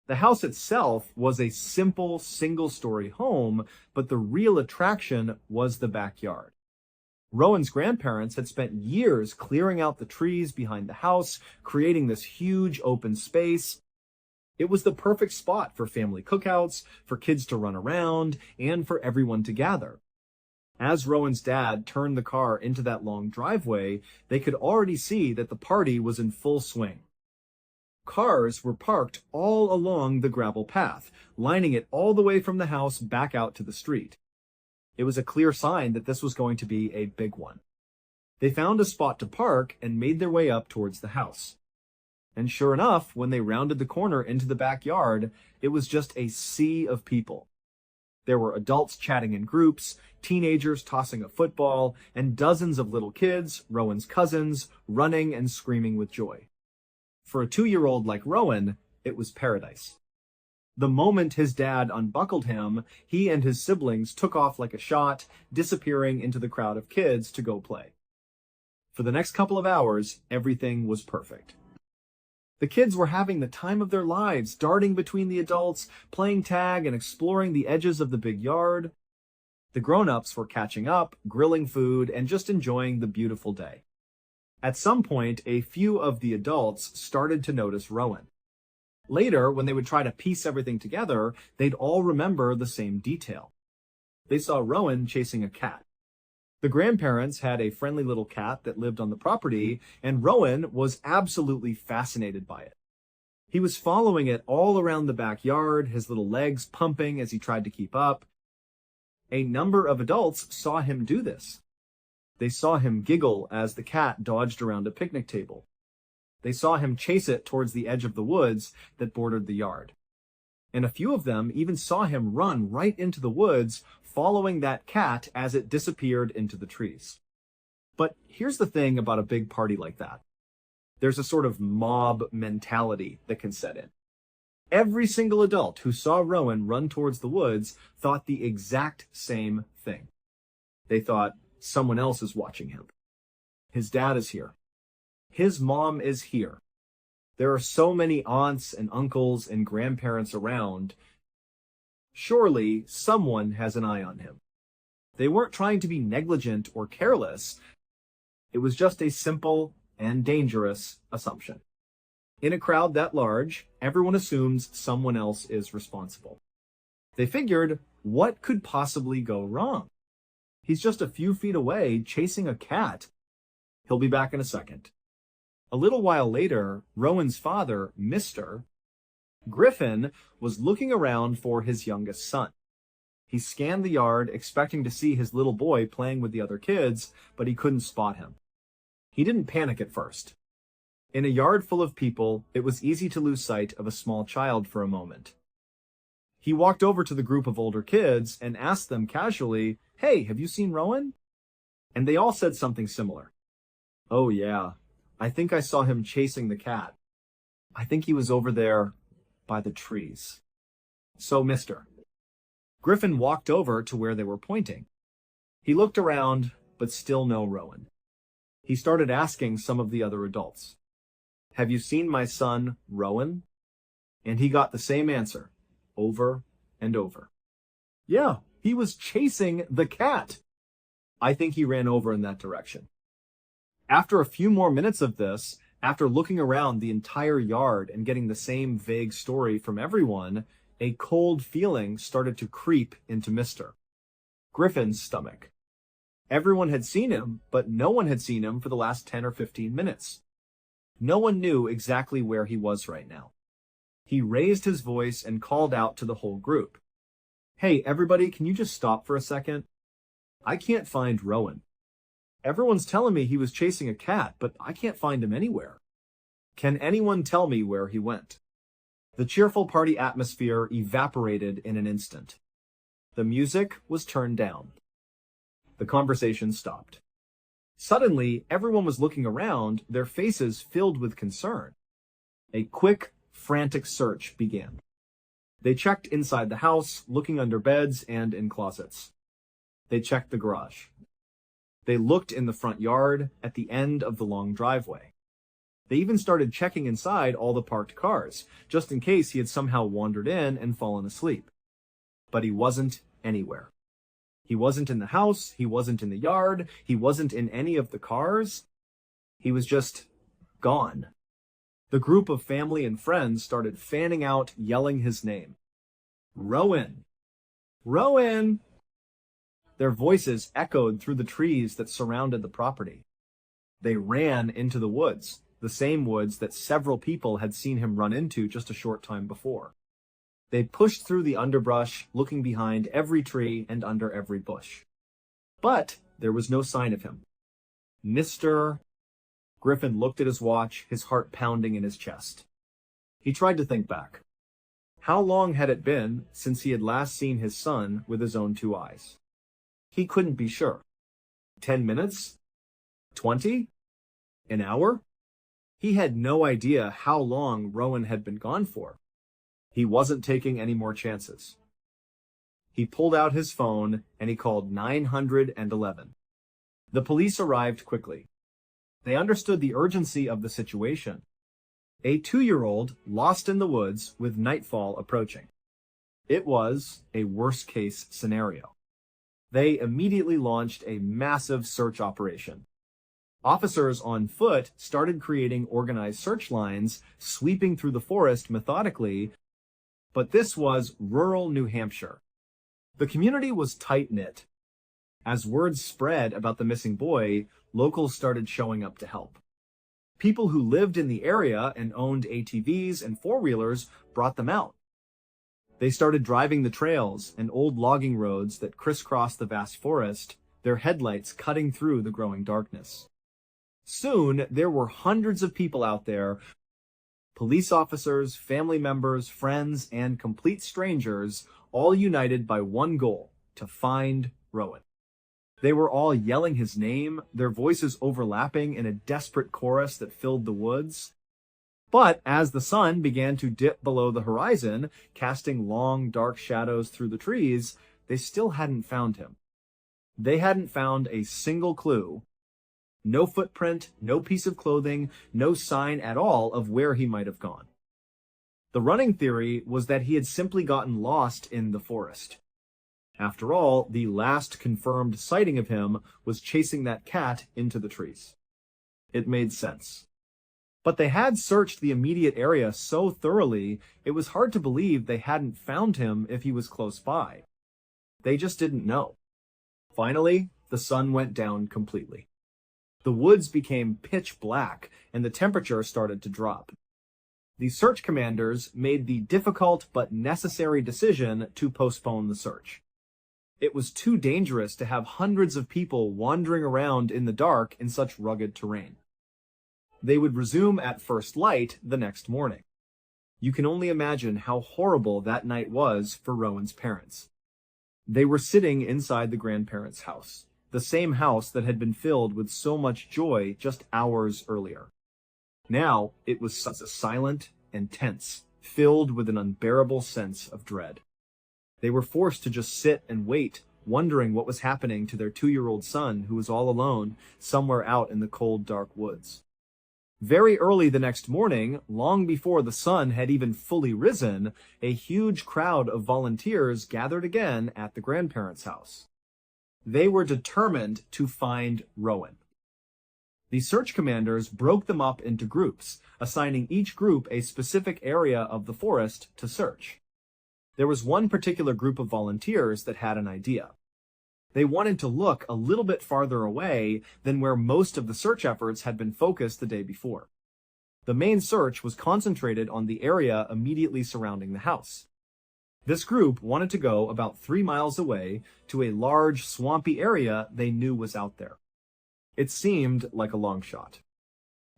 The house itself was a simple single-story home, but the real attraction was the backyard. Rowan's grandparents had spent years clearing out the trees behind the house, creating this huge open space. It was the perfect spot for family cookouts, for kids to run around, and for everyone to gather. As Rowan's dad turned the car into that long driveway, they could already see that the party was in full swing. Cars were parked all along the gravel path, lining it all the way from the house back out to the street. It was a clear sign that this was going to be a big one. They found a spot to park and made their way up towards the house. And sure enough, when they rounded the corner into the backyard, it was just a sea of people. There were adults chatting in groups, teenagers tossing a football, and dozens of little kids, Rowan's cousins, running and screaming with joy. For a 2-year-old like Rowan, it was paradise. The moment his dad unbuckled him, he and his siblings took off like a shot, disappearing into the crowd of kids to go play. For the next couple of hours, everything was perfect. The kids were having the time of their lives, darting between the adults, playing tag, and exploring the edges of the big yard. The grown-ups were catching up, grilling food, and just enjoying the beautiful day. At some point, a few of the adults started to notice Rowan. Later, when they would try to piece everything together, they'd all remember the same detail. They saw Rowan chasing a cat. The grandparents had a friendly little cat that lived on the property, and Rowan was absolutely fascinated by it. He was following it all around the backyard, his little legs pumping as he tried to keep up. A number of adults saw him do this. They saw him giggle as the cat dodged around a picnic table. They saw him chase it towards the edge of the woods that bordered the yard. And a few of them even saw him run right into the woods, following that cat as it disappeared into the trees. But here's the thing about a big party like that. There's a sort of mob mentality that can set in. Every single adult who saw Rowan run towards the woods thought the exact same thing. They thought, someone else is watching him. His dad is here. His mom is here. There are so many aunts and uncles and grandparents around. Surely someone has an eye on him. They weren't trying to be negligent or careless. It was just a simple and dangerous assumption. In a crowd that large, everyone assumes someone else is responsible. They figured, what could possibly go wrong? He's just a few feet away chasing a cat. He'll be back in a second. A little while later, Rowan's father, Mr. Griffin, was looking around for his youngest son. He scanned the yard, expecting to see his little boy playing with the other kids, but he couldn't spot him. He didn't panic at first. In a yard full of people, it was easy to lose sight of a small child for a moment. He walked over to the group of older kids and asked them casually, "Hey, have you seen Rowan?" And they all said something similar. "Oh yeah, I think I saw him chasing the cat. I think he was over there by the trees." So, Mr. Griffin walked over to where they were pointing. He looked around, but still no Rowan. He started asking some of the other adults, "Have you seen my son, Rowan?" And he got the same answer, over and over. "Yeah, he was chasing the cat." I think he ran over in that direction. After a few more minutes of this, after looking around the entire yard and getting the same vague story from everyone, a cold feeling started to creep into Mr. Griffin's stomach. Everyone had seen him, but no one had seen him for the last 10 or 15 minutes. No one knew exactly where he was right now. He raised his voice and called out to the whole group. "Hey, everybody, can you just stop for a second? I can't find Rowan. Everyone's telling me he was chasing a cat, but I can't find him anywhere. Can anyone tell me where he went?" The cheerful party atmosphere evaporated in an instant. The music was turned down. The conversation stopped. Suddenly, everyone was looking around, their faces filled with concern. A quick, frantic search began. They checked inside the house, looking under beds and in closets. They checked the garage. They looked in the front yard, at the end of the long driveway. They even started checking inside all the parked cars, just in case he had somehow wandered in and fallen asleep. But he wasn't anywhere. He wasn't in the house, he wasn't in the yard, he wasn't in any of the cars. He was just gone. The group of family and friends started fanning out, yelling his name. Rowan! Rowan! Their voices echoed through the trees that surrounded the property. They ran into the woods, the same woods that several people had seen him run into just a short time before. They pushed through the underbrush, looking behind every tree and under every bush. But there was no sign of him. Mr. Griffin looked at his watch, his heart pounding in his chest. He tried to think back. How long had it been since he had last seen his son with his own 2 eyes? He couldn't be sure. 10 minutes? 20? An hour? He had no idea how long Rowan had been gone for. He wasn't taking any more chances. He pulled out his phone and he called 911. The police arrived quickly. They understood the urgency of the situation. A 2-year-old lost in the woods with nightfall approaching. It was a worst-case scenario. They immediately launched a massive search operation. Officers on foot started creating organized search lines, sweeping through the forest methodically, but this was rural New Hampshire. The community was tight-knit. As word spread about the missing boy, locals started showing up to help. People who lived in the area and owned ATVs and four-wheelers brought them out. They started driving the trails and old logging roads that crisscrossed the vast forest, their headlights cutting through the growing darkness. Soon, there were hundreds of people out there, police officers, family members, friends, and complete strangers, all united by one goal: to find Rowan. They were all yelling his name, their voices overlapping in a desperate chorus that filled the woods. But as the sun began to dip below the horizon, casting long, dark shadows through the trees, they still hadn't found him. They hadn't found a single clue. No footprint, no piece of clothing, no sign at all of where he might have gone. The running theory was that he had simply gotten lost in the forest. After all, the last confirmed sighting of him was chasing that cat into the trees. It made sense. But they had searched the immediate area so thoroughly, it was hard to believe they hadn't found him if he was close by. They just didn't know. Finally, the sun went down completely. The woods became pitch black, and the temperature started to drop. The search commanders made the difficult but necessary decision to postpone the search. It was too dangerous to have hundreds of people wandering around in the dark in such rugged terrain. They would resume at first light the next morning. You can only imagine how horrible that night was for Rowan's parents. They were sitting inside the grandparents' house, the same house that had been filled with so much joy just hours earlier. Now it was such a silent and tense, filled with an unbearable sense of dread. They were forced to just sit and wait, wondering what was happening to their 2-year-old son who was all alone somewhere out in the cold, dark woods. Very early the next morning, long before the sun had even fully risen, a huge crowd of volunteers gathered again at the grandparents' house. They were determined to find Rowan. The search commanders broke them up into groups, assigning each group a specific area of the forest to search. There was one particular group of volunteers that had an idea. They wanted to look a little bit farther away than where most of the search efforts had been focused the day before. The main search was concentrated on the area immediately surrounding the house. This group wanted to go about 3 miles away to a large, swampy area they knew was out there. It seemed like a long shot.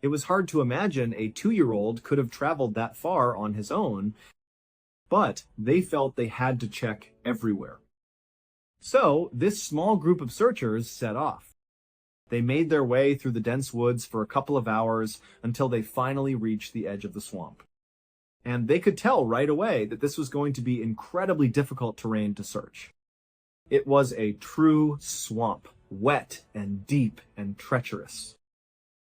It was hard to imagine a 2-year-old could have traveled that far on his own, but they felt they had to check everywhere. So, this small group of searchers set off. They made their way through the dense woods for a couple of hours until they finally reached the edge of the swamp. And they could tell right away that this was going to be incredibly difficult terrain to search. It was a true swamp, wet and deep and treacherous.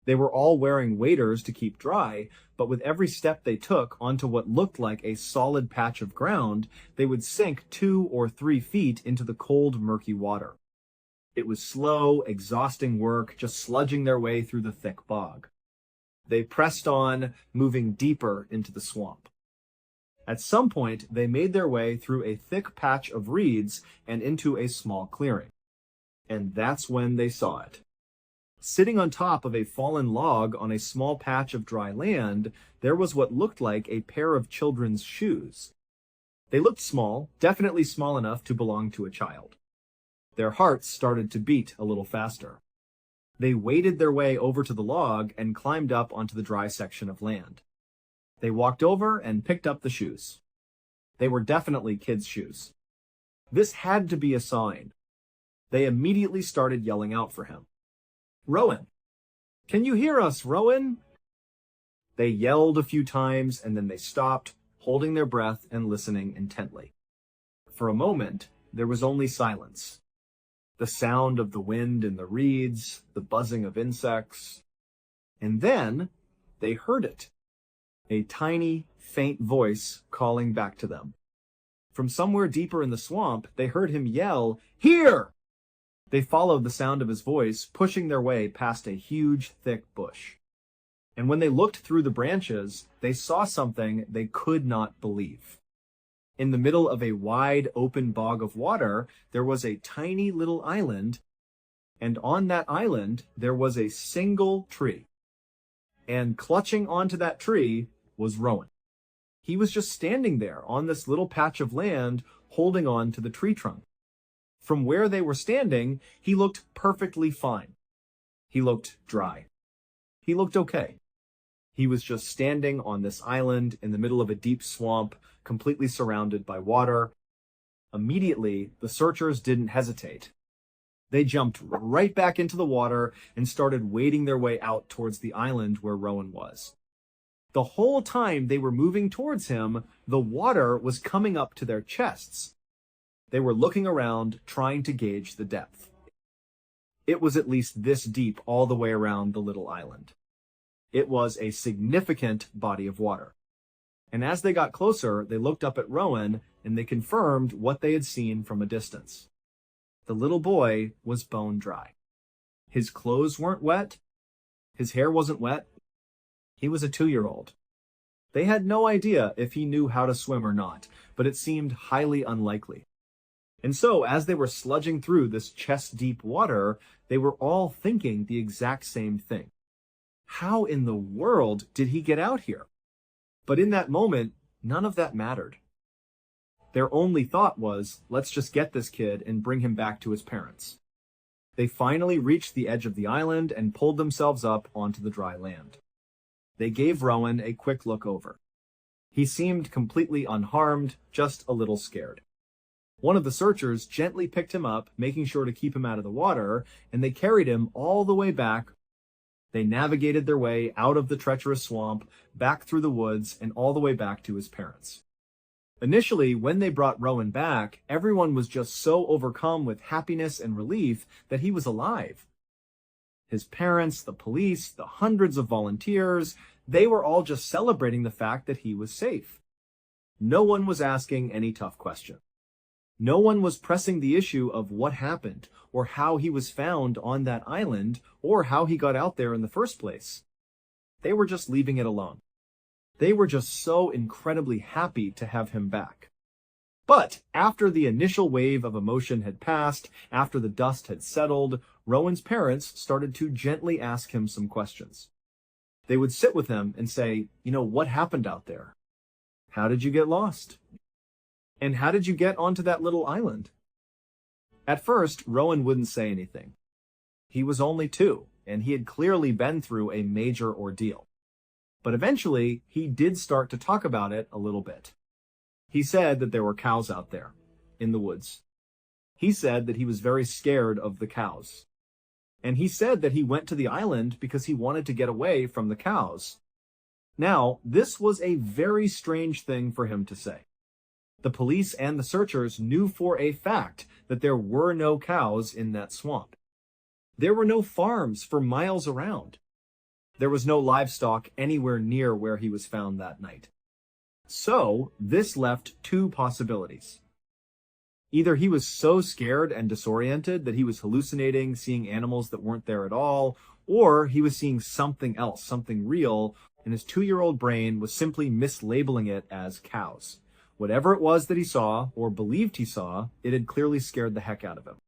They were all wearing waders to keep dry, but with every step they took onto what looked like a solid patch of ground, they would sink 2 or 3 feet into the cold, murky water. It was slow, exhausting work, just sludging their way through the thick bog. They pressed on, moving deeper into the swamp. At some point, they made their way through a thick patch of reeds and into a small clearing. And that's when they saw it. Sitting on top of a fallen log on a small patch of dry land, there was what looked like a pair of children's shoes. They looked small, definitely small enough to belong to a child. Their hearts started to beat a little faster. They waded their way over to the log and climbed up onto the dry section of land. They walked over and picked up the shoes. They were definitely kids' shoes. This had to be a sign. They immediately started yelling out for him. "Rowan! Can you hear us, Rowan?" They yelled a few times and then they stopped, holding their breath and listening intently. For a moment, there was only silence. The sound of the wind in the reeds, the buzzing of insects. And then they heard it. A tiny, faint voice calling back to them. From somewhere deeper in the swamp, they heard him yell, "Here!" They followed the sound of his voice, pushing their way past a huge, thick bush. And when they looked through the branches, they saw something they could not believe. In the middle of a wide, open bog of water, there was a tiny little island, and on that island, there was a single tree. And clutching onto that tree was Rowan. He was just standing there on this little patch of land, holding on to the tree trunk. From where they were standing, he looked perfectly fine. He looked dry. He looked okay. He was just standing on this island in the middle of a deep swamp, completely surrounded by water. Immediately, the searchers didn't hesitate. They jumped right back into the water and started wading their way out towards the island where Rowan was. The whole time they were moving towards him, the water was coming up to their chests. They were looking around, trying to gauge the depth. It was at least this deep all the way around the little island. It was a significant body of water. And as they got closer, they looked up at Rowan, and they confirmed what they had seen from a distance. The little boy was bone dry. His clothes weren't wet. His hair wasn't wet. He was a 2-year-old. They had no idea if he knew how to swim or not, but it seemed highly unlikely. And so, as they were sludging through this chest-deep water, they were all thinking the exact same thing. How in the world did he get out here? But in that moment, none of that mattered. Their only thought was, let's just get this kid and bring him back to his parents. They finally reached the edge of the island and pulled themselves up onto the dry land. They gave Rowan a quick look over. He seemed completely unharmed, just a little scared. One of the searchers gently picked him up, making sure to keep him out of the water, and they carried him all the way back. They navigated their way out of the treacherous swamp, back through the woods, and all the way back to his parents. Initially, when they brought Rowan back, everyone was just so overcome with happiness and relief that he was alive. His parents, the police, the hundreds of volunteers, they were all just celebrating the fact that he was safe. No one was asking any tough questions. No one was pressing the issue of what happened, or how he was found on that island, or how he got out there in the first place. They were just leaving it alone. They were just so incredibly happy to have him back. But after the initial wave of emotion had passed, after the dust had settled, Rowan's parents started to gently ask him some questions. They would sit with him and say, what happened out there? How did you get lost? And how did you get onto that little island? At first, Rowan wouldn't say anything. He was only 2, and he had clearly been through a major ordeal. But eventually, he did start to talk about it a little bit. He said that there were cows out there, in the woods. He said that he was very scared of the cows. And he said that he went to the island because he wanted to get away from the cows. Now, this was a very strange thing for him to say. The police and the searchers knew for a fact that there were no cows in that swamp. There were no farms for miles around. There was no livestock anywhere near where he was found that night. So, this left two possibilities. Either he was so scared and disoriented that he was hallucinating, seeing animals that weren't there at all, or he was seeing something else, something real, and his 2-year-old brain was simply mislabeling it as cows. Whatever it was that he saw, or believed he saw, it had clearly scared the heck out of him.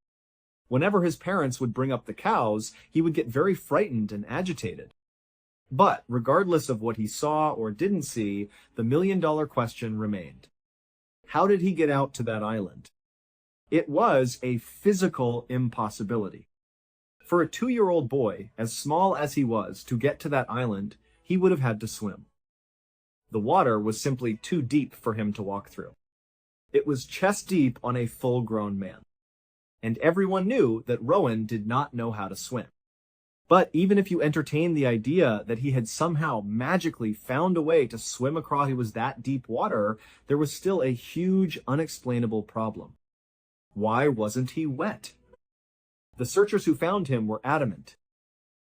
Whenever his parents would bring up the cows, he would get very frightened and agitated. But, regardless of what he saw or didn't see, the million-dollar question remained. How did he get out to that island? It was a physical impossibility. For a 2-year-old boy, as small as he was, to get to that island, he would have had to swim. The water was simply too deep for him to walk through. It was chest deep on a full-grown man. And everyone knew that Rowan did not know how to swim. But even if you entertained the idea that he had somehow magically found a way to swim across it was that deep water, there was still a huge unexplainable problem. Why wasn't he wet? The searchers who found him were adamant.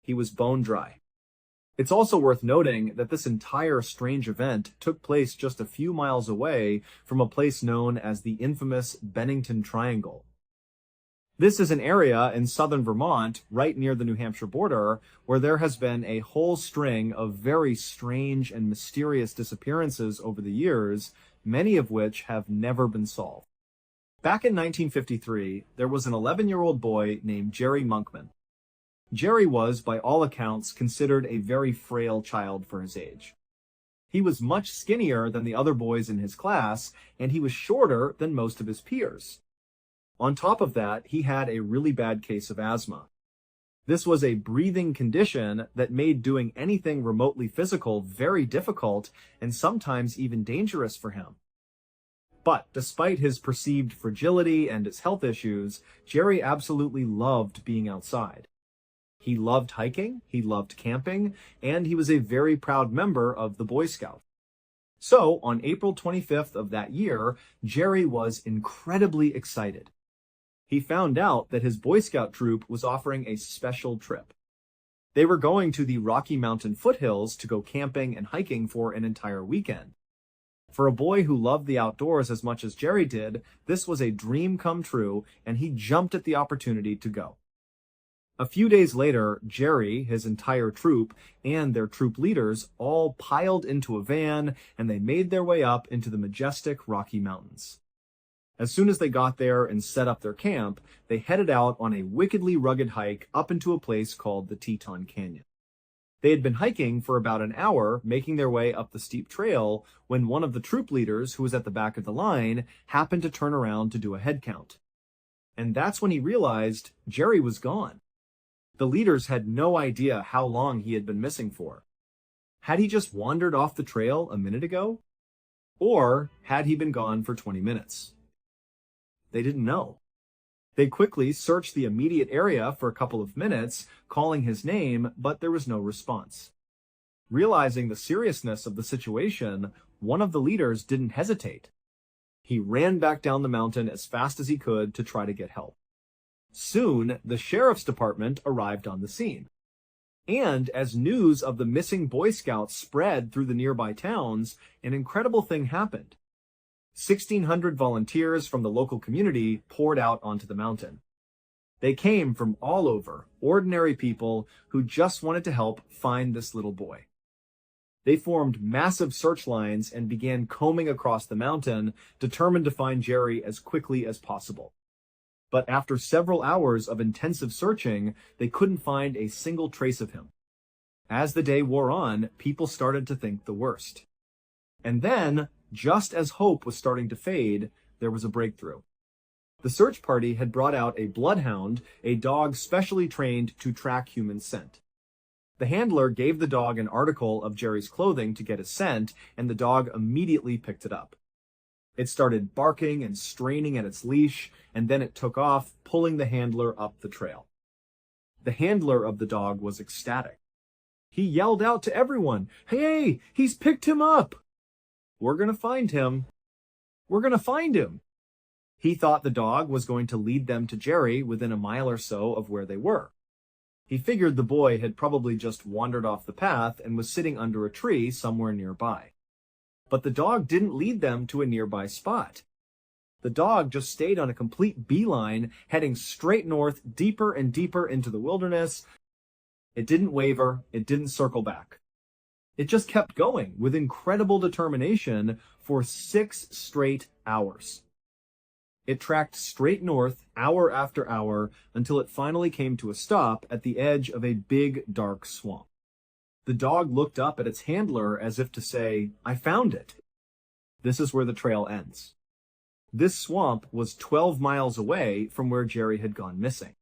He was bone dry. It's also worth noting that this entire strange event took place just a few miles away from a place known as the infamous Bennington Triangle. This is an area in southern Vermont, right near the New Hampshire border, where there has been a whole string of very strange and mysterious disappearances over the years, many of which have never been solved. Back in 1953, there was an 11-year-old boy named Jerry Monkman. Jerry was, by all accounts, considered a very frail child for his age. He was much skinnier than the other boys in his class, and he was shorter than most of his peers. On top of that, he had a really bad case of asthma. This was a breathing condition that made doing anything remotely physical very difficult and sometimes even dangerous for him. But despite his perceived fragility and his health issues, Jerry absolutely loved being outside. He loved hiking, he loved camping, and he was a very proud member of the Boy Scouts. So, on April 25th of that year, Jerry was incredibly excited. He found out that his Boy Scout troop was offering a special trip. They were going to the Rocky Mountain foothills to go camping and hiking for an entire weekend. For a boy who loved the outdoors as much as Jerry did, this was a dream come true, and he jumped at the opportunity to go. A few days later, Jerry, his entire troop, and their troop leaders all piled into a van, and they made their way up into the majestic Rocky Mountains. As soon as they got there and set up their camp, they headed out on a wickedly rugged hike up into a place called the Teton Canyon. They had been hiking for about an hour, making their way up the steep trail, when one of the troop leaders, who was at the back of the line, happened to turn around to do a head count. And that's when he realized Jerry was gone. The leaders had no idea how long he had been missing for. Had he just wandered off the trail a minute ago? Or had he been gone for 20 minutes? They didn't know. They quickly searched the immediate area for a couple of minutes, calling his name, but there was no response. Realizing the seriousness of the situation, one of the leaders didn't hesitate. He ran back down the mountain as fast as he could to try to get help. Soon, the sheriff's department arrived on the scene. And as news of the missing Boy Scouts spread through the nearby towns, an incredible thing happened. 1,600 volunteers from the local community poured out onto the mountain. They came from all over, ordinary people who just wanted to help find this little boy. They formed massive search lines and began combing across the mountain, determined to find Jerry as quickly as possible. But after several hours of intensive searching, they couldn't find a single trace of him. As the day wore on, people started to think the worst. And then, just as hope was starting to fade, there was a breakthrough. The search party had brought out a bloodhound, a dog specially trained to track human scent. The handler gave the dog an article of Jerry's clothing to get a scent, and the dog immediately picked it up. It started barking and straining at its leash, and then it took off, pulling the handler up the trail. The handler of the dog was ecstatic. He yelled out to everyone, "Hey, he's picked him up! We're gonna find him. We're gonna find him." He thought the dog was going to lead them to Jerry within a mile or so of where they were. He figured the boy had probably just wandered off the path and was sitting under a tree somewhere nearby. But the dog didn't lead them to a nearby spot. The dog just stayed on a complete beeline, heading straight north, deeper and deeper into the wilderness. It didn't waver, it didn't circle back. It just kept going with incredible determination for 6 straight hours. It tracked straight north, hour after hour, until it finally came to a stop at the edge of a big, dark swamp. The dog looked up at its handler as if to say, "I found it." This is where the trail ends. This swamp was 12 miles away from where Jerry had gone missing.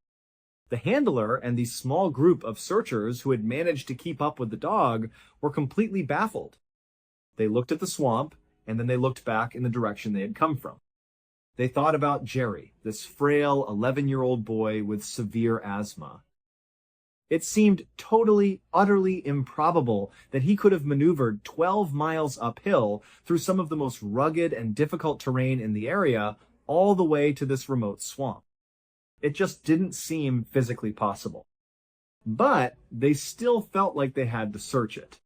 The handler and the small group of searchers who had managed to keep up with the dog were completely baffled. They looked at the swamp, and then they looked back in the direction they had come from. They thought about Jerry, this frail 11-year-old boy with severe asthma. It seemed totally, utterly improbable that he could have maneuvered 12 miles uphill through some of the most rugged and difficult terrain in the area, all the way to this remote swamp. It just didn't seem physically possible. But they still felt like they had to search it.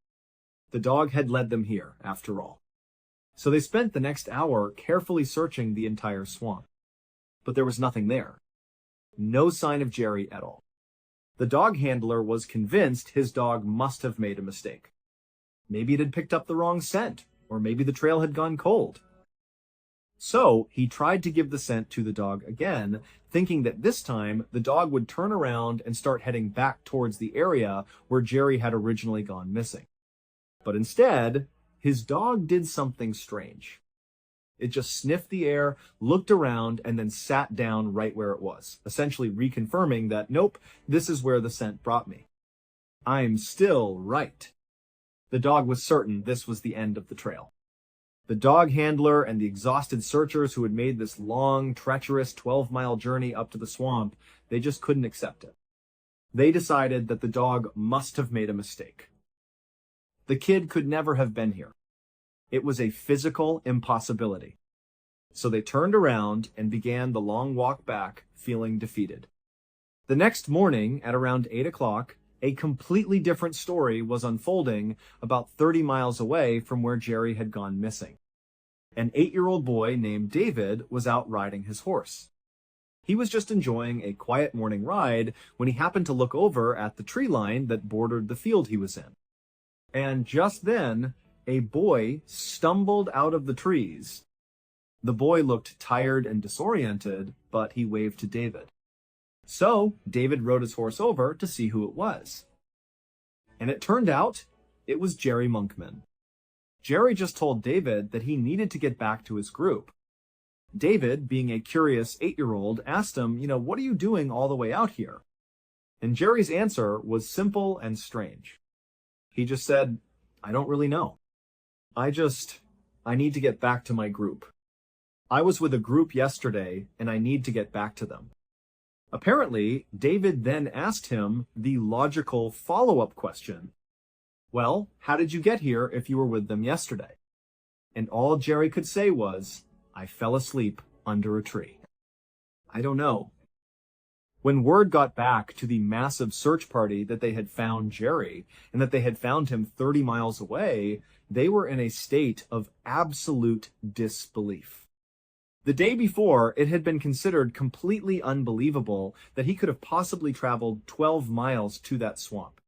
The dog had led them here, after all. So they spent the next hour carefully searching the entire swamp. But there was nothing there. No sign of Jerry at all. The dog handler was convinced his dog must have made a mistake. Maybe it had picked up the wrong scent, or maybe the trail had gone cold. So he tried to give the scent to the dog again, thinking that this time the dog would turn around and start heading back towards the area where Jerry had originally gone missing. But instead, his dog did something strange. It just sniffed the air, looked around, and then sat down right where it was, essentially reconfirming that, nope, this is where the scent brought me. I'm still right. The dog was certain this was the end of the trail. The dog handler and the exhausted searchers who had made this long, treacherous 12-mile journey up to the swamp, they just couldn't accept it. They decided that the dog must have made a mistake. The kid could never have been here. It was a physical impossibility. So they turned around and began the long walk back, feeling defeated. The next morning, at around 8 o'clock, a completely different story was unfolding about 30 miles away from where Jerry had gone missing. An 8-year-old boy named David was out riding his horse. He was just enjoying a quiet morning ride when he happened to look over at the tree line that bordered the field he was in. And just then, a boy stumbled out of the trees. The boy looked tired and disoriented, but he waved to David. So David rode his horse over to see who it was. And it turned out it was Jerry Monkman. Jerry just told David that he needed to get back to his group. David, being a curious 8-year-old, asked him, what are you doing all the way out here? And Jerry's answer was simple and strange. He just said, I don't really know. I need to get back to my group. I was with a group yesterday, and I need to get back to them. Apparently, David then asked him the logical follow-up question. Well, how did you get here if you were with them yesterday? And all Jerry could say was, I fell asleep under a tree. I don't know. When word got back to the massive search party that they had found Jerry and that they had found him 30 miles away, they were in a state of absolute disbelief. The day before, it had been considered completely unbelievable that he could have possibly traveled 12 miles to that swamp.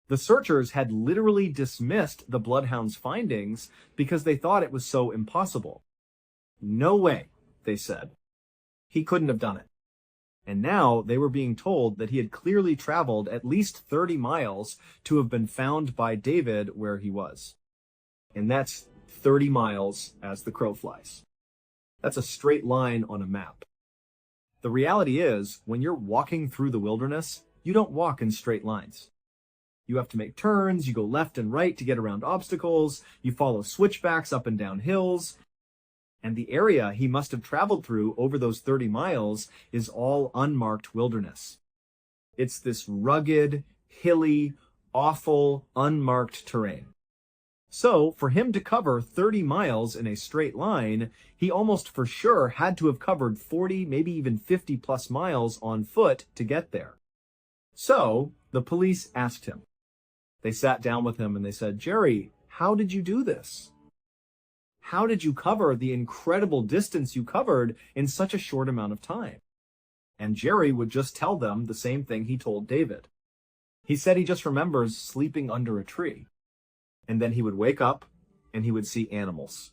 The searchers had literally dismissed the bloodhound's findings because they thought it was so impossible. No way, they said. He couldn't have done it. And now they were being told that he had clearly traveled at least 30 miles to have been found by David where he was. And that's 30 miles as the crow flies. That's a straight line on a map. The reality is, when you're walking through the wilderness, you don't walk in straight lines. You have to make turns, you go left and right to get around obstacles, you follow switchbacks up and down hills, and the area he must have traveled through over those 30 miles is all unmarked wilderness. It's this rugged, hilly, awful, unmarked terrain. So, for him to cover 30 miles in a straight line, he almost for sure had to have covered 40, maybe even 50 plus miles on foot to get there. So the police asked him. They sat down with him and they said, "Jerry, how did you do this? How did you cover the incredible distance you covered in such a short amount of time?" And Jerry would just tell them the same thing he told David. He said he just remembers sleeping under a tree. And then he would wake up and he would see animals.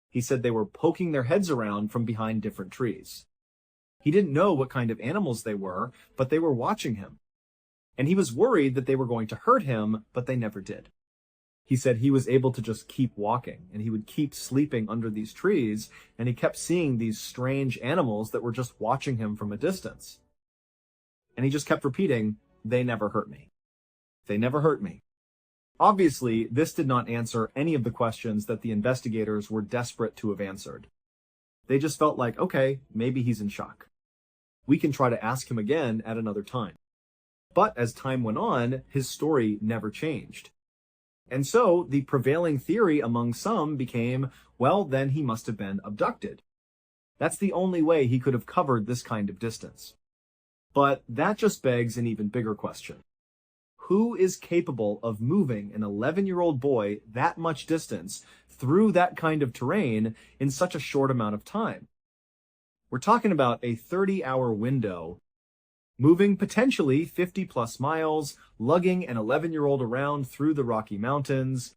He said they were poking their heads around from behind different trees. He didn't know what kind of animals they were, but they were watching him. And he was worried that they were going to hurt him, but they never did. He said he was able to just keep walking, and he would keep sleeping under these trees, and he kept seeing these strange animals that were just watching him from a distance. And he just kept repeating, "They never hurt me. They never hurt me." Obviously, this did not answer any of the questions that the investigators were desperate to have answered. They just felt like, okay, maybe he's in shock. We can try to ask him again at another time. But as time went on, his story never changed. And so the prevailing theory among some became, well, then he must have been abducted. That's the only way he could have covered this kind of distance. But that just begs an even bigger question. Who is capable of moving an 11-year-old boy that much distance through that kind of terrain in such a short amount of time? We're talking about a 30-hour window, moving potentially 50 plus miles, lugging an 11-year-old around through the Rocky Mountains.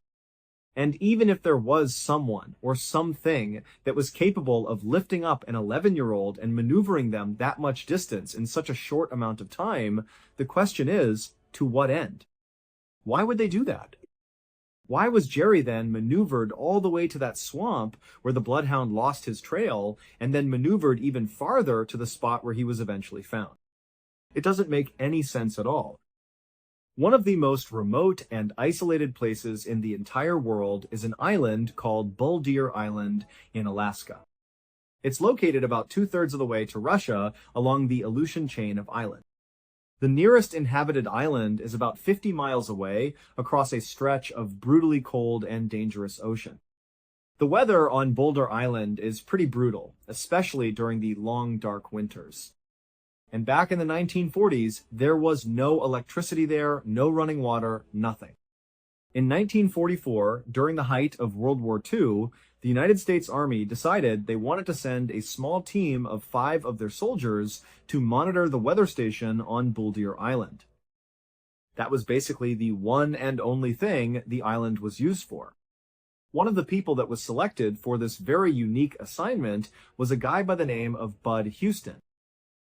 And even if there was someone or something that was capable of lifting up an 11-year-old and maneuvering them that much distance in such a short amount of time, the question is, to what end? Why would they do that? Why was Jerry then maneuvered all the way to that swamp where the bloodhound lost his trail and then maneuvered even farther to the spot where he was eventually found? It doesn't make any sense at all. One of the most remote and isolated places in the entire world is an island called Bull Deer Island in Alaska. It's located about 2/3 of the way to Russia along the Aleutian chain of islands. The nearest inhabited island is about 50 miles away across a stretch of brutally cold and dangerous ocean. The weather on Boulder Island is pretty brutal, especially during the long, dark winters. And back in the 1940s, there was no electricity there, no running water, nothing. In 1944, during the height of World War II, the United States Army decided they wanted to send a small team of 5 of their soldiers to monitor the weather station on Bull Deer Island. That was basically the one and only thing the island was used for. One of the people that was selected for this very unique assignment was a guy by the name of Bud Houston.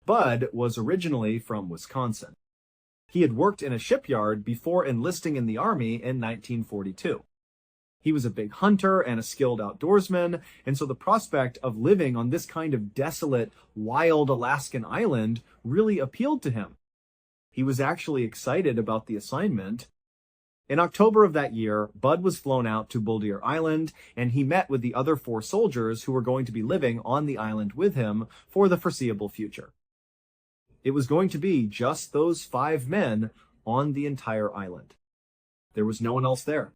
Bud was originally from Wisconsin. He had worked in a shipyard before enlisting in the Army in 1942. He was a big hunter and a skilled outdoorsman, and so the prospect of living on this kind of desolate, wild Alaskan island really appealed to him. He was actually excited about the assignment. In October of that year, Bud was flown out to Bull Deer Island, and he met with the other 4 soldiers who were going to be living on the island with him for the foreseeable future. It was going to be just those 5 men on the entire island. There was no one else there.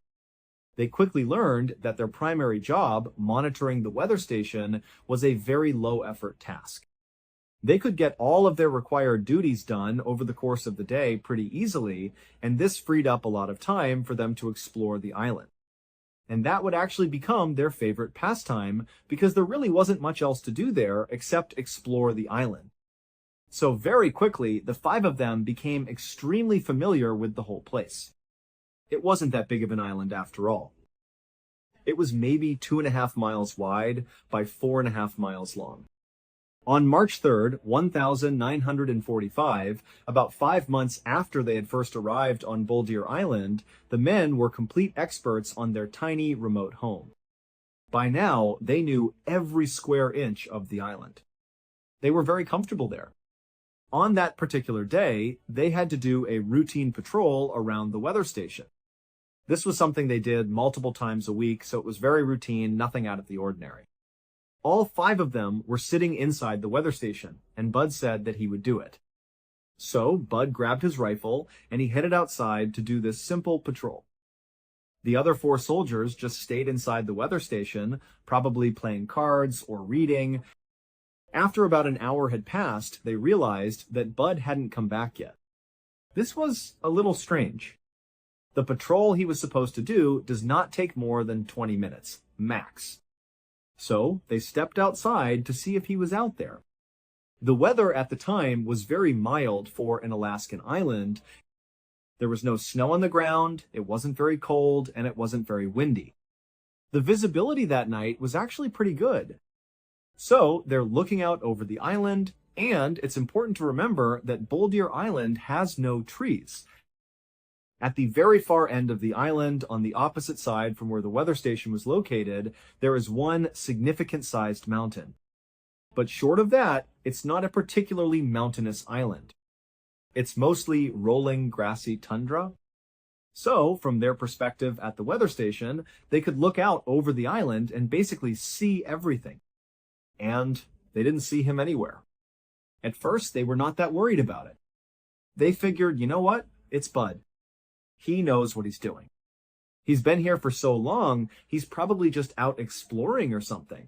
They quickly learned that their primary job, monitoring the weather station, was a very low-effort task. They could get all of their required duties done over the course of the day pretty easily, and this freed up a lot of time for them to explore the island. And that would actually become their favorite pastime because there really wasn't much else to do there except explore the island. So very quickly, the 5 of them became extremely familiar with the whole place. It wasn't that big of an island after all. It was maybe 2.5 miles wide by 4.5 miles long. On March 3rd, 1945, about 5 months after they had first arrived on Bull Deer Island, the men were complete experts on their tiny remote home. By now, they knew every square inch of the island. They were very comfortable there. On that particular day, they had to do a routine patrol around the weather station. This was something they did multiple times a week, so it was very routine, nothing out of the ordinary. All 5 of them were sitting inside the weather station, and Bud said that he would do it. So Bud grabbed his rifle, and he headed outside to do this simple patrol. The other 4 soldiers just stayed inside the weather station, probably playing cards or reading. After about an hour had passed, they realized that Bud hadn't come back yet. This was a little strange. The patrol he was supposed to do does not take more than 20 minutes, max. So they stepped outside to see if he was out there. The weather at the time was very mild for an Alaskan island. There was no snow on the ground, it wasn't very cold, and it wasn't very windy. The visibility that night was actually pretty good. So they're looking out over the island, and it's important to remember that Bull Deer Island has no trees. At the very far end of the island, on the opposite side from where the weather station was located, there is one significant-sized mountain. But short of that, it's not a particularly mountainous island. It's mostly rolling, grassy tundra. So, from their perspective at the weather station, they could look out over the island and basically see everything. And they didn't see him anywhere. At first, they were not that worried about it. They figured, you know what? It's Bud. He knows what he's doing. He's been here for so long, he's probably just out exploring or something.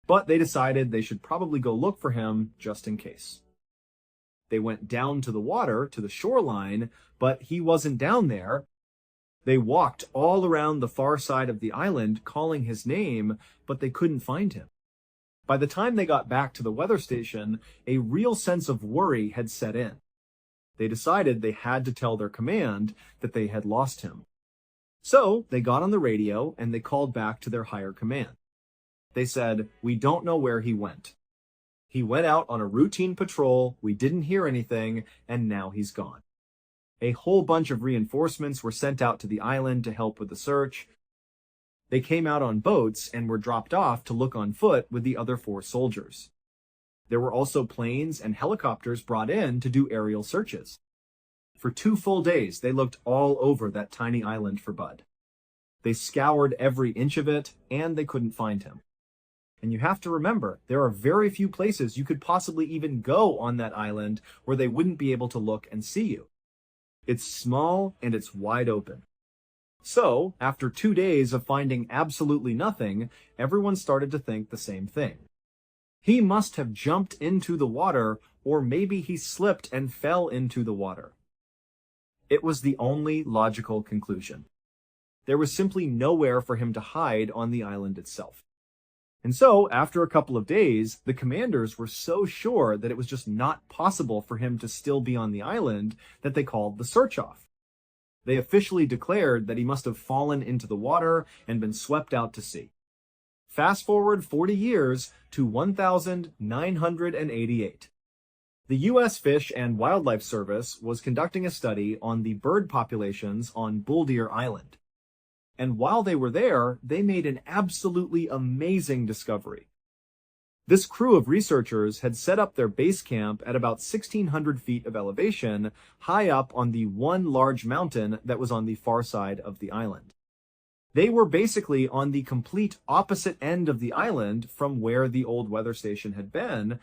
But they decided they should probably go look for him just in case. They went down to the water, to the shoreline, but he wasn't down there. They walked all around the far side of the island calling his name, but they couldn't find him. By the time they got back to the weather station, a real sense of worry had set in. They decided they had to tell their command that they had lost him. So they got on the radio and they called back to their higher command. They said, "We don't know where he went. He went out on a routine patrol, we didn't hear anything, and now he's gone." A whole bunch of reinforcements were sent out to the island to help with the search. They came out on boats and were dropped off to look on foot with the other 4 soldiers. There were also planes and helicopters brought in to do aerial searches. For 2 full days, they looked all over that tiny island for Bud. They scoured every inch of it, and they couldn't find him. And you have to remember, there are very few places you could possibly even go on that island where they wouldn't be able to look and see you. It's small and it's wide open. So, after 2 days of finding absolutely nothing, everyone started to think the same thing. He must have jumped into the water, or maybe he slipped and fell into the water. It was the only logical conclusion. There was simply nowhere for him to hide on the island itself. And so, after a couple of days, the commanders were so sure that it was just not possible for him to still be on the island that they called the search off. They officially declared that he must have fallen into the water and been swept out to sea. Fast forward 40 years to 1988. The U.S. Fish and Wildlife Service was conducting a study on the bird populations on Bull Deer Island. And while they were there, they made an absolutely amazing discovery. This crew of researchers had set up their base camp at about 1,600 feet of elevation, high up on the one large mountain that was on the far side of the island. They were basically on the complete opposite end of the island from where the old weather station had been.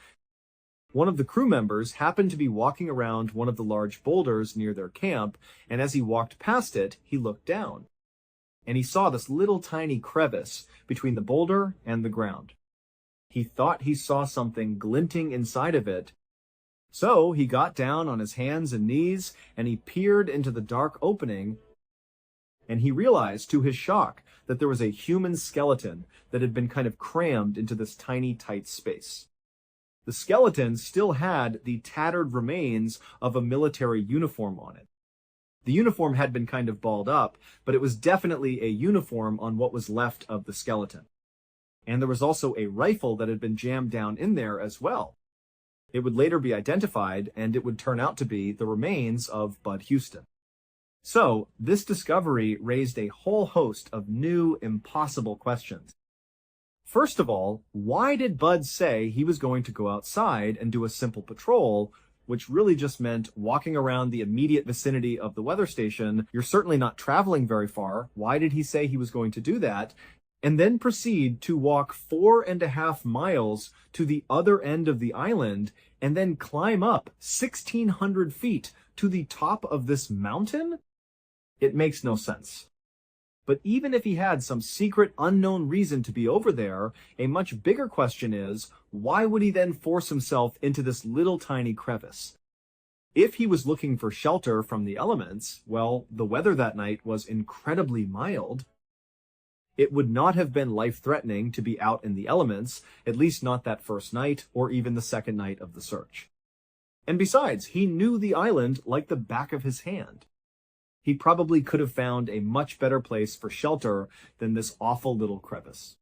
One of the crew members happened to be walking around one of the large boulders near their camp, and as he walked past it, he looked down. And he saw this little tiny crevice between the boulder and the ground. He thought he saw something glinting inside of it. So he got down on his hands and knees and he peered into the dark opening, and he realized to his shock that there was a human skeleton that had been kind of crammed into this tiny, tight space. The skeleton still had the tattered remains of a military uniform on it. The uniform had been kind of balled up, but it was definitely a uniform on what was left of the skeleton. And there was also a rifle that had been jammed down in there as well. It would later be identified, and it would turn out to be the remains of Bud Houston. So, this discovery raised a whole host of new, impossible questions. First of all, why did Bud say he was going to go outside and do a simple patrol, which really just meant walking around the immediate vicinity of the weather station? You're certainly not traveling very far. Why did he say he was going to do that? And then proceed to walk 4.5 miles to the other end of the island and then climb up 1,600 feet to the top of this mountain? It makes no sense. But even if he had some secret unknown reason to be over there, a much bigger question is, why would he then force himself into this little tiny crevice? If he was looking for shelter from the elements, well, the weather that night was incredibly mild. It would not have been life-threatening to be out in the elements, at least not that first night or even the second night of the search. And besides, he knew the island like the back of his hand. He probably could have found a much better place for shelter than this awful little crevice.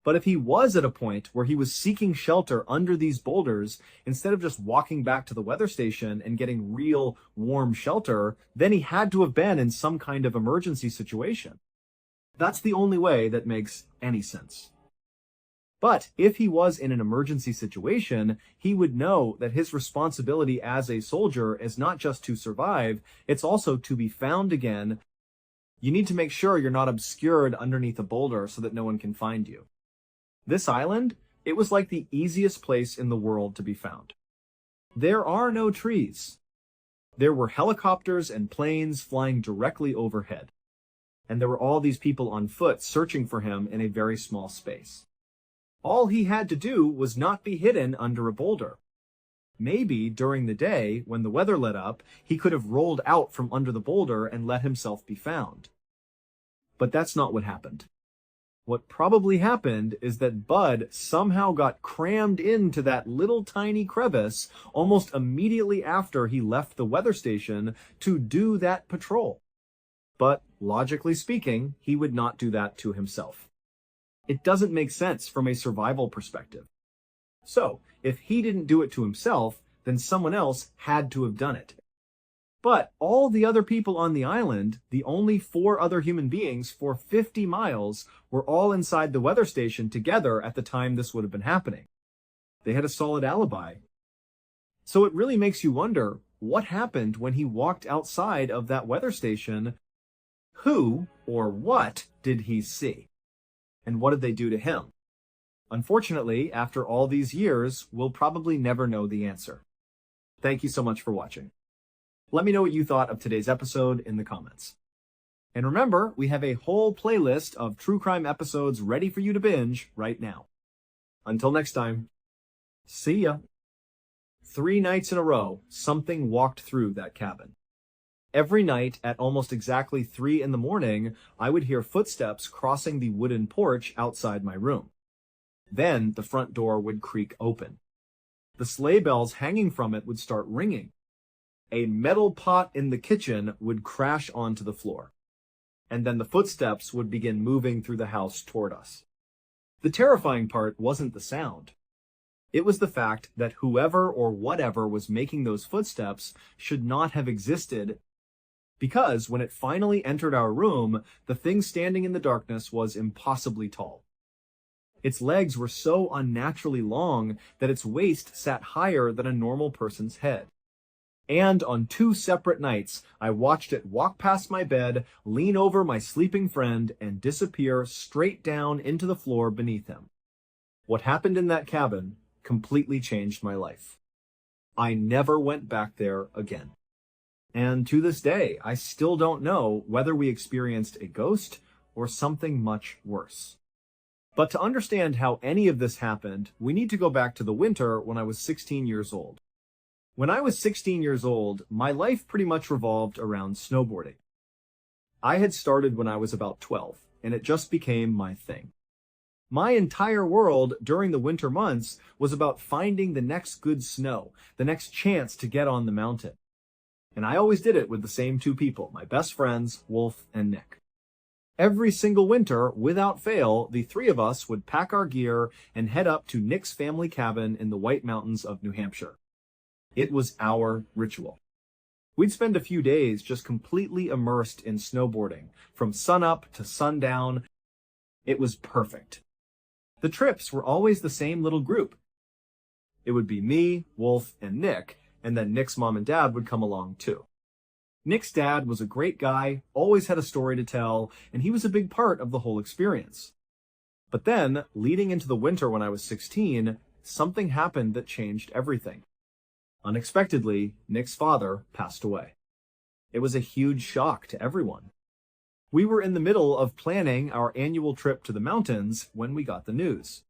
But if he was at a point where he was seeking shelter under these boulders, instead of just walking back to the weather station and getting real warm shelter, then he had to have been in some kind of emergency situation. That's the only way that makes any sense. But if he was in an emergency situation, he would know that his responsibility as a soldier is not just to survive, it's also to be found again. You need to make sure you're not obscured underneath a boulder so that no one can find you. This island, it was like the easiest place in the world to be found. There are no trees. There were helicopters and planes flying directly overhead. And there were all these people on foot searching for him in a very small space. All he had to do was not be hidden under a boulder. Maybe during the day, when the weather let up, he could have rolled out from under the boulder and let himself be found. But that's not what happened. What probably happened is that Bud somehow got crammed into that little tiny crevice almost immediately after he left the weather station to do that patrol. But logically speaking, he would not do that to himself. It doesn't make sense from a survival perspective. So, if he didn't do it to himself, then someone else had to have done it. But all the other people on the island, the only 4 other human beings for 50 miles, were all inside the weather station together at the time this would have been happening. They had a solid alibi. So it really makes you wonder, what happened when he walked outside of that weather station? Who or what did he see? And what did they do to him? Unfortunately, after all these years, we'll probably never know the answer. Thank you so much for watching. Let me know what you thought of today's episode in the comments. And remember, we have a whole playlist of true crime episodes ready for you to binge right now. Until next time, see ya. 3 nights in a row, something walked through that cabin. Every night at almost exactly 3 in the morning, I would hear footsteps crossing the wooden porch outside my room. Then the front door would creak open. The sleigh bells hanging from it would start ringing. A metal pot in the kitchen would crash onto the floor. And then the footsteps would begin moving through the house toward us. The terrifying part wasn't the sound. It was the fact that whoever or whatever was making those footsteps should not have existed, because when it finally entered our room, the thing standing in the darkness was impossibly tall. Its legs were so unnaturally long that its waist sat higher than a normal person's head. And on 2 separate nights, I watched it walk past my bed, lean over my sleeping friend, and disappear straight down into the floor beneath him. What happened in that cabin completely changed my life. I never went back there again. And to this day, I still don't know whether we experienced a ghost or something much worse. But to understand how any of this happened, we need to go back to the winter when I was 16 years old. When I was 16 years old, my life pretty much revolved around snowboarding. I had started when I was about 12, and it just became my thing. My entire world during the winter months was about finding the next good snow, the next chance to get on the mountain. And I always did it with the same 2 people, my best friends, Wolf and Nick. Every single winter, without fail, the 3 of us would pack our gear and head up to Nick's family cabin in the White Mountains of New Hampshire. It was our ritual. We'd spend a few days just completely immersed in snowboarding, from sunup to sundown. It was perfect. The trips were always the same little group. It would be me, Wolf, and Nick, and then Nick's mom and dad would come along too. Nick's dad was a great guy, always had a story to tell, and he was a big part of the whole experience. But then, leading into the winter when I was 16, something happened that changed everything. Unexpectedly, Nick's father passed away. It was a huge shock to everyone. We were in the middle of planning our annual trip to the mountains when we got the news.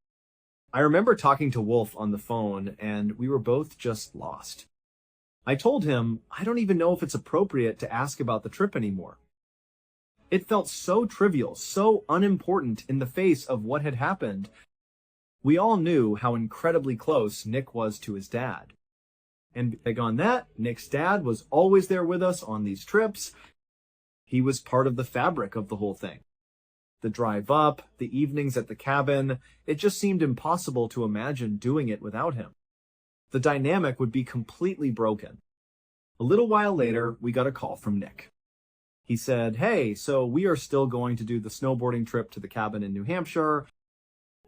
I remember talking to Wolf on the phone, and we were both just lost. I told him I don't even know if it's appropriate to ask about the trip anymore. It felt so trivial, so unimportant in the face of what had happened. We all knew how incredibly close Nick was to his dad. And big on that, Nick's dad was always there with us on these trips. He was part of the fabric of the whole thing. The drive up, the evenings at the cabin, it just seemed impossible to imagine doing it without him. The dynamic would be completely broken. A little while later, we got a call from Nick. He said, "Hey, so we are still going to do the snowboarding trip to the cabin in New Hampshire."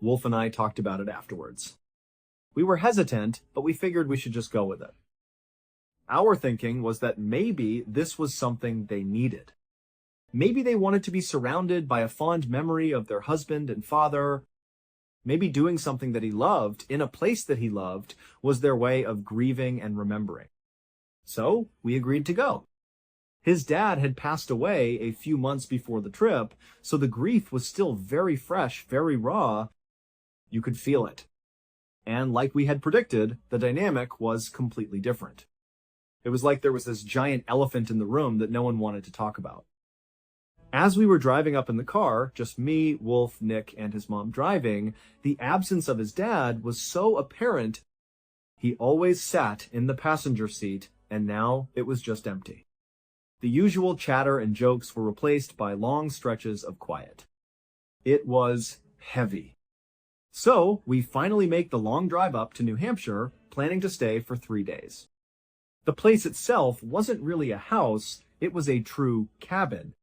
Wolf and I talked about it afterwards. We were hesitant, but we figured we should just go with it. Our thinking was that maybe this was something they needed. Maybe they wanted to be surrounded by a fond memory of their husband and father. Maybe doing something that he loved in a place that he loved was their way of grieving and remembering. So we agreed to go. His dad had passed away a few months before the trip, so the grief was still very fresh, very raw. You could feel it. And like we had predicted, the dynamic was completely different. It was like there was this giant elephant in the room that no one wanted to talk about. As we were driving up in the car, just me, Wolf, Nick, and his mom driving, the absence of his dad was so apparent. He always sat in the passenger seat, and now it was just empty. The usual chatter and jokes were replaced by long stretches of quiet. It was heavy. So we finally make the long drive up to New Hampshire, planning to stay for 3 days. The place itself wasn't really a house, it was a true cabin.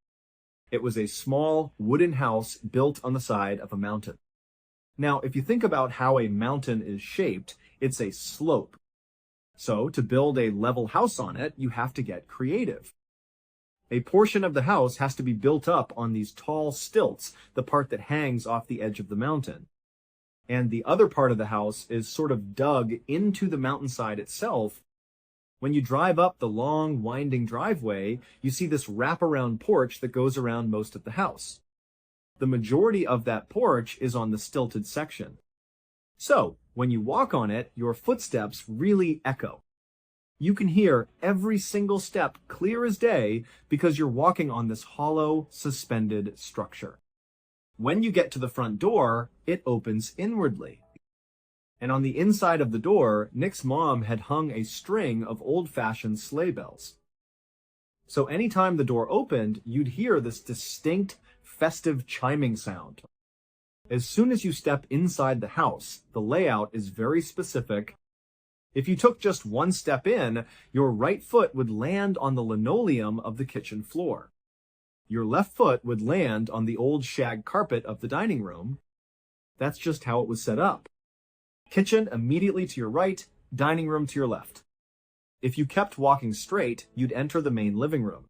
It was a small wooden house built on the side of a mountain. Now, if you think about how a mountain is shaped, it's a slope. So to build a level house on it, you have to get creative. A portion of the house has to be built up on these tall stilts, the part that hangs off the edge of the mountain. And the other part of the house is sort of dug into the mountainside itself. When you drive up the long, winding driveway, you see this wraparound porch that goes around most of the house. The majority of that porch is on the stilted section. So, when you walk on it, your footsteps really echo. You can hear every single step clear as day because you're walking on this hollow, suspended structure. When you get to the front door, it opens inwardly. And on the inside of the door, Nick's mom had hung a string of old-fashioned sleigh bells. So anytime the door opened, you'd hear this distinct, festive chiming sound. As soon as you step inside the house, the layout is very specific. If you took just one step in, your right foot would land on the linoleum of the kitchen floor. Your left foot would land on the old shag carpet of the dining room. That's just how it was set up. Kitchen immediately to your right, dining room to your left. If you kept walking straight, you'd enter the main living room.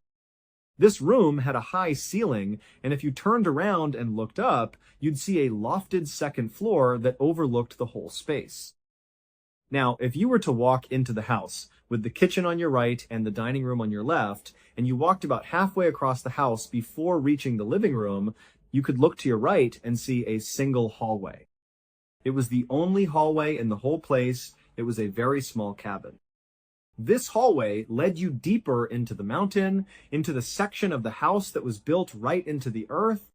This room had a high ceiling, and if you turned around and looked up, you'd see a lofted second floor that overlooked the whole space. Now, if you were to walk into the house with the kitchen on your right and the dining room on your left, and you walked about halfway across the house before reaching the living room, you could look to your right and see a single hallway. It was the only hallway in the whole place. It was a very small cabin. This hallway led you deeper into the mountain, into the section of the house that was built right into the earth.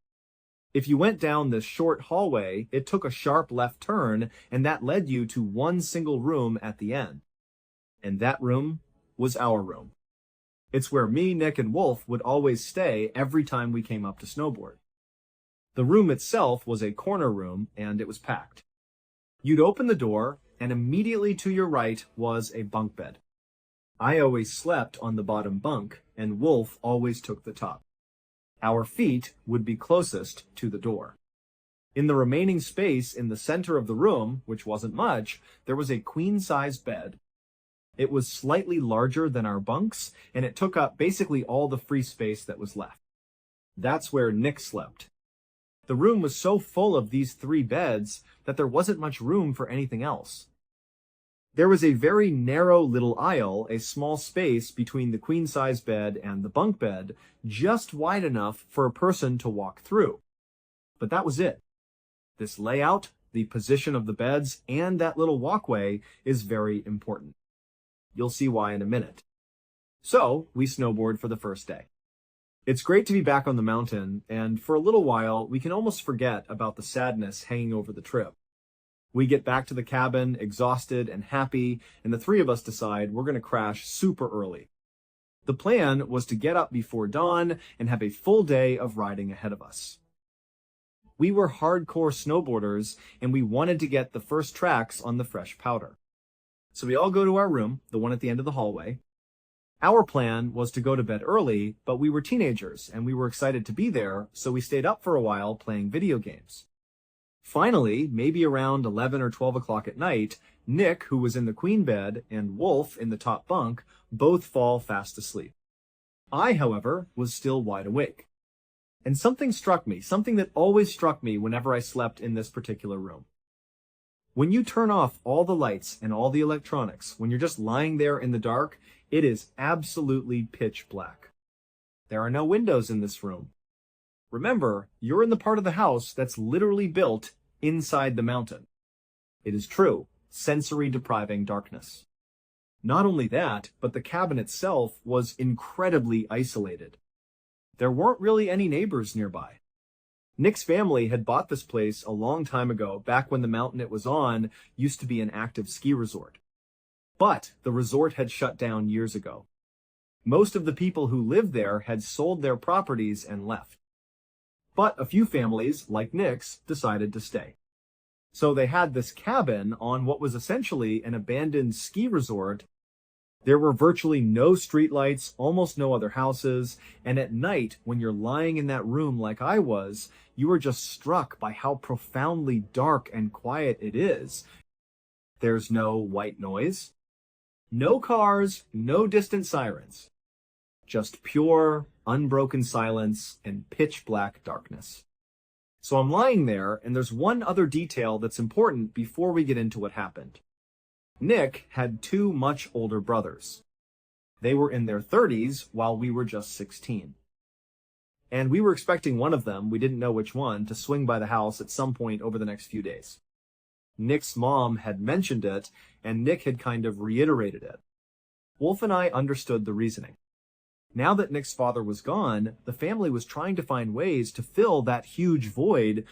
If you went down this short hallway, it took a sharp left turn, and that led you to one single room at the end. And that room was our room. It's where me, Nick, and Wolf would always stay every time we came up to snowboard. The room itself was a corner room, and it was packed. You'd open the door, and immediately to your right was a bunk bed. I always slept on the bottom bunk, and Wolf always took the top. Our feet would be closest to the door. In the remaining space in the center of the room, which wasn't much, there was a queen-size bed. It was slightly larger than our bunks, and it took up basically all the free space that was left. That's where Nick slept. The room was so full of these 3 beds that there wasn't much room for anything else. There was a very narrow little aisle, a small space between the queen-size bed and the bunk bed, just wide enough for a person to walk through. But that was it. This layout, the position of the beds, and that little walkway is very important. You'll see why in a minute. So, we snowboard for the first day. It's great to be back on the mountain, and for a little while, we can almost forget about the sadness hanging over the trip. We get back to the cabin, exhausted and happy, and the three of us decide we're going to crash super early. The plan was to get up before dawn and have a full day of riding ahead of us. We were hardcore snowboarders, and we wanted to get the first tracks on the fresh powder. So we all go to our room, the one at the end of the hallway. Our plan was to go to bed early, but we were teenagers and we were excited to be there, so we stayed up for a while playing video games. Finally, maybe around 11 or 12 o'clock at night, Nick, who was in the queen bed, and Wolf in the top bunk, both fall fast asleep. I, however, was still wide awake. And something struck me, something that always struck me whenever I slept in this particular room. When you turn off all the lights and all the electronics, when you're just lying there in the dark, it is absolutely pitch black. There are no windows in this room. Remember, you're in the part of the house that's literally built inside the mountain. It is true, sensory depriving darkness. Not only that, but the cabin itself was incredibly isolated. There weren't really any neighbors nearby. Nick's family had bought this place a long time ago, back when the mountain it was on used to be an active ski resort. But the resort had shut down years ago. Most of the people who lived there had sold their properties and left. But a few families, like Nick's, decided to stay. So they had this cabin on what was essentially an abandoned ski resort. There were virtually no streetlights, almost no other houses, and at night, when you're lying in that room like I was, you are just struck by how profoundly dark and quiet it is. There's no white noise, no cars, no distant sirens, just pure, unbroken silence and pitch black darkness. So I'm lying there, and there's one other detail that's important before we get into what happened. Nick had two much older brothers. They were in their 30s while we were just 16. And we were expecting one of them, we didn't know which one, to swing by the house at some point over the next few days. Nick's mom had mentioned it, and Nick had kind of reiterated it. Wolf and I understood the reasoning. Now that Nick's father was gone, the family was trying to find ways to fill that huge void.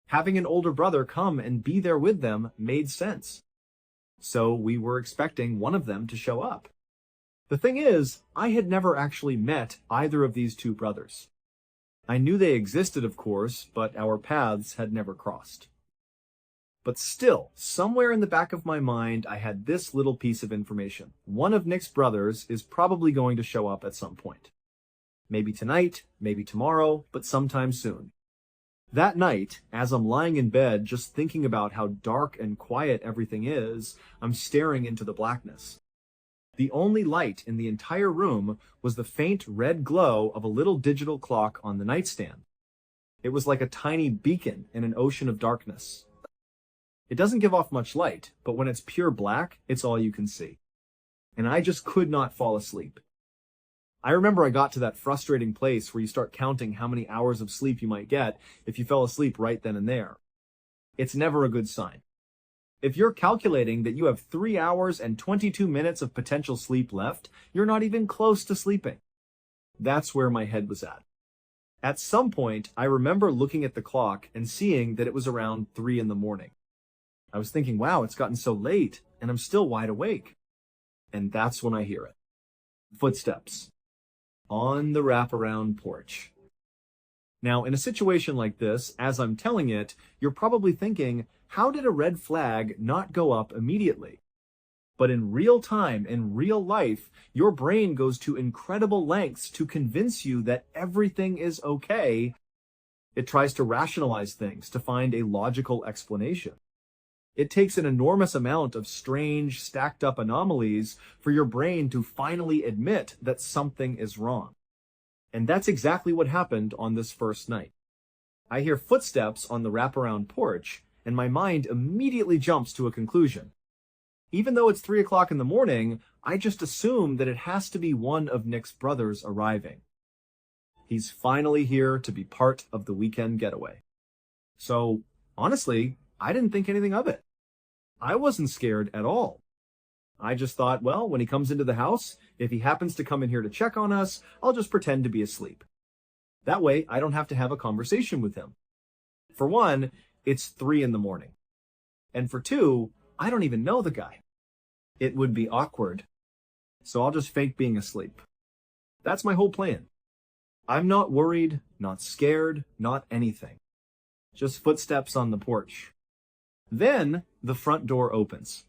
Having an older brother come and be there with them made sense. So we were expecting one of them to show up. The thing is, I had never actually met either of these two brothers. I knew they existed, of course, but our paths had never crossed. But still, somewhere in the back of my mind, I had this little piece of information. One of Nick's brothers is probably going to show up at some point. Maybe tonight, maybe tomorrow, but sometime soon. That night, as I'm lying in bed just thinking about how dark and quiet everything is, I'm staring into the blackness. The only light in the entire room was the faint red glow of a little digital clock on the nightstand. It was like a tiny beacon in an ocean of darkness. It doesn't give off much light, but when it's pure black, it's all you can see. And I just could not fall asleep. I remember I got to that frustrating place where you start counting how many hours of sleep you might get if you fell asleep right then and there. It's never a good sign. If you're calculating that you have 3 hours and 22 minutes of potential sleep left, you're not even close to sleeping. That's where my head was at. At some point, I remember looking at the clock and seeing that it was around 3 in the morning. I was thinking, wow, it's gotten so late, and I'm still wide awake. And that's when I hear it. Footsteps. On the wraparound porch. Now, in a situation like this, as I'm telling it, you're probably thinking, how did a red flag not go up immediately? But in real time, in real life, your brain goes to incredible lengths to convince you that everything is okay. It tries to rationalize things, to find a logical explanation. It takes an enormous amount of strange, stacked up anomalies for your brain to finally admit that something is wrong. And that's exactly what happened on this first night. I hear footsteps on the wraparound porch, and my mind immediately jumps to a conclusion. Even though it's 3 o'clock in the morning, I just assume that it has to be one of Nick's brothers arriving. He's finally here to be part of the weekend getaway. So, honestly, I didn't think anything of it. I wasn't scared at all. I just thought, well, when he comes into the house, if he happens to come in here to check on us, I'll just pretend to be asleep. That way, I don't have to have a conversation with him. For one, it's 3 in the morning. And for two, I don't even know the guy. It would be awkward. So I'll just fake being asleep. That's my whole plan. I'm not worried, not scared, not anything. Just footsteps on the porch. Then the front door opens.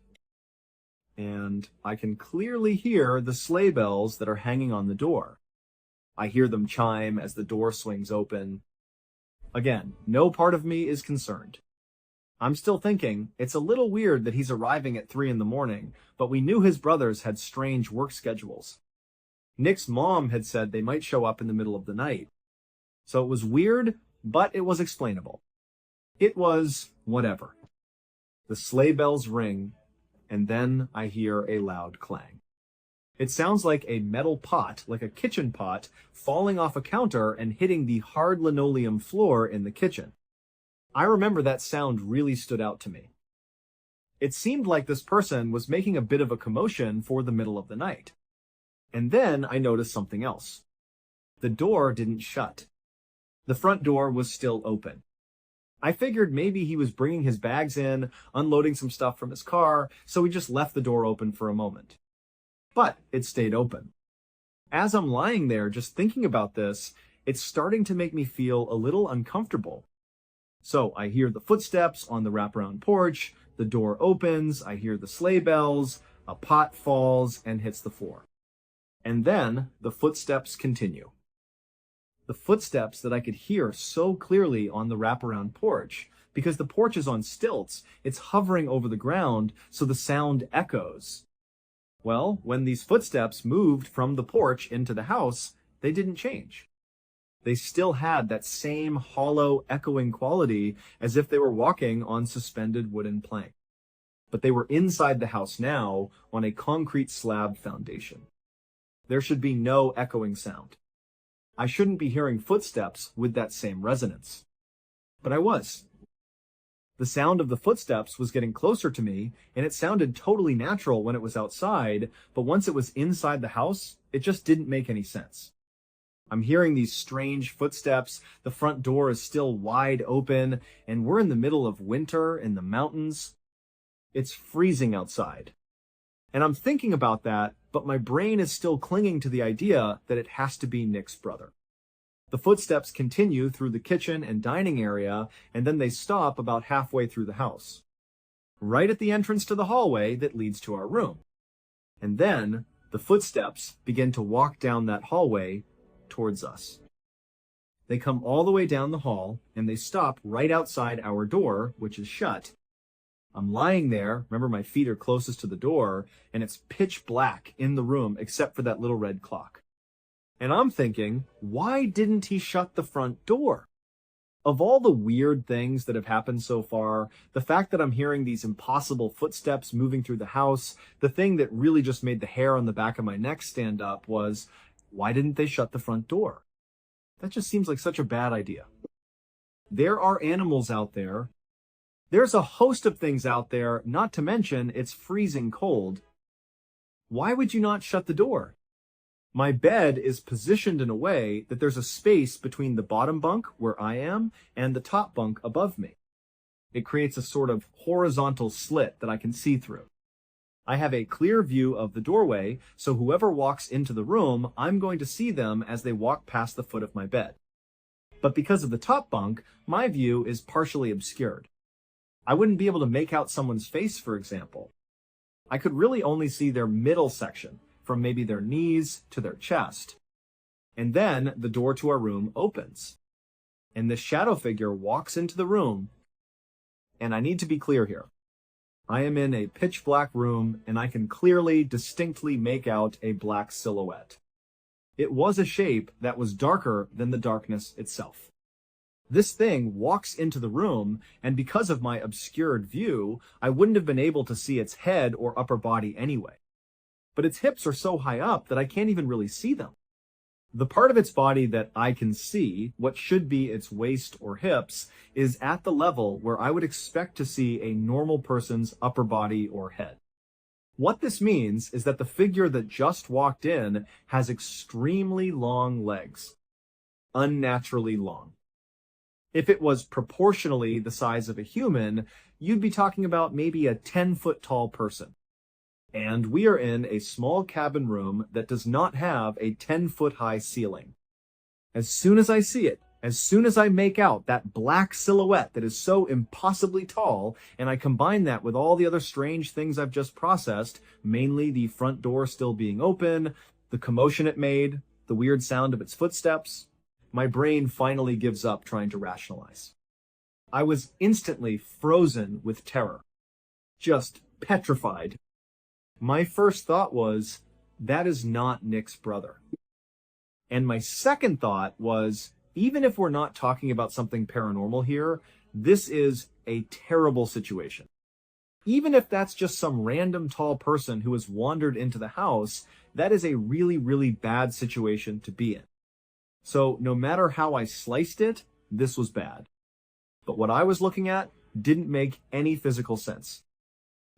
And I can clearly hear the sleigh bells that are hanging on the door. I hear them chime as the door swings open. Again, no part of me is concerned. I'm still thinking, it's a little weird that he's arriving at 3 in the morning, but we knew his brothers had strange work schedules. Nick's mom had said they might show up in the middle of the night. So it was weird, but it was explainable. It was whatever. The sleigh bells ring, and then I hear a loud clang. It sounds like a metal pot, like a kitchen pot, falling off a counter and hitting the hard linoleum floor in the kitchen. I remember that sound really stood out to me. It seemed like this person was making a bit of a commotion for the middle of the night. And then I noticed something else. The door didn't shut. The front door was still open. I figured maybe he was bringing his bags in, unloading some stuff from his car, so he just left the door open for a moment. But it stayed open. As I'm lying there just thinking about this, it's starting to make me feel a little uncomfortable. So I hear the footsteps on the wraparound porch, the door opens, I hear the sleigh bells, a pot falls and hits the floor. And then the footsteps continue. The footsteps that I could hear so clearly on the wraparound porch, because the porch is on stilts, it's hovering over the ground, so the sound echoes. Well, when these footsteps moved from the porch into the house, they didn't change. They still had that same hollow, echoing quality as if they were walking on suspended wooden plank. But they were inside the house now on a concrete slab foundation. There should be no echoing sound. I shouldn't be hearing footsteps with that same resonance. But I was. The sound of the footsteps was getting closer to me, and it sounded totally natural when it was outside, but once it was inside the house, it just didn't make any sense. I'm hearing these strange footsteps, the front door is still wide open, and we're in the middle of winter in the mountains. It's freezing outside. And I'm thinking about that, but my brain is still clinging to the idea that it has to be Nick's brother. The footsteps continue through the kitchen and dining area, and then they stop about halfway through the house, right at the entrance to the hallway that leads to our room. And then the footsteps begin to walk down that hallway towards us. They come all the way down the hall, and they stop right outside our door, which is shut. I'm lying there, remember my feet are closest to the door, and it's pitch black in the room except for that little red clock. And I'm thinking, why didn't he shut the front door? Of all the weird things that have happened so far, the fact that I'm hearing these impossible footsteps moving through the house, the thing that really just made the hair on the back of my neck stand up was, why didn't they shut the front door? That just seems like such a bad idea. There are animals out there. There's a host of things out there, not to mention it's freezing cold. Why would you not shut the door? My bed is positioned in a way that there's a space between the bottom bunk, where I am, and the top bunk above me. It creates a sort of horizontal slit that I can see through. I have a clear view of the doorway, so whoever walks into the room, I'm going to see them as they walk past the foot of my bed. But because of the top bunk, my view is partially obscured. I wouldn't be able to make out someone's face, for example. I could really only see their middle section, from maybe their knees to their chest. And then the door to our room opens. And the shadow figure walks into the room. And I need to be clear here. I am in a pitch black room, and I can clearly, distinctly make out a black silhouette. It was a shape that was darker than the darkness itself. This thing walks into the room, and because of my obscured view, I wouldn't have been able to see its head or upper body anyway. But its hips are so high up that I can't even really see them. The part of its body that I can see, what should be its waist or hips, is at the level where I would expect to see a normal person's upper body or head. What this means is that the figure that just walked in has extremely long legs. Unnaturally long. If it was proportionally the size of a human, you'd be talking about maybe a 10-foot tall person. And we are in a small cabin room that does not have a 10-foot high ceiling. As soon as I see it, as soon as I make out that black silhouette that is so impossibly tall, and I combine that with all the other strange things I've just processed, mainly the front door still being open, the commotion it made, the weird sound of its footsteps, my brain finally gives up trying to rationalize. I was instantly frozen with terror. Just petrified. My first thought was, that is not Nick's brother. And my second thought was, even if we're not talking about something paranormal here, this is a terrible situation. Even if that's just some random tall person who has wandered into the house, that is a really, really bad situation to be in. So no matter how I sliced it, this was bad. But what I was looking at didn't make any physical sense.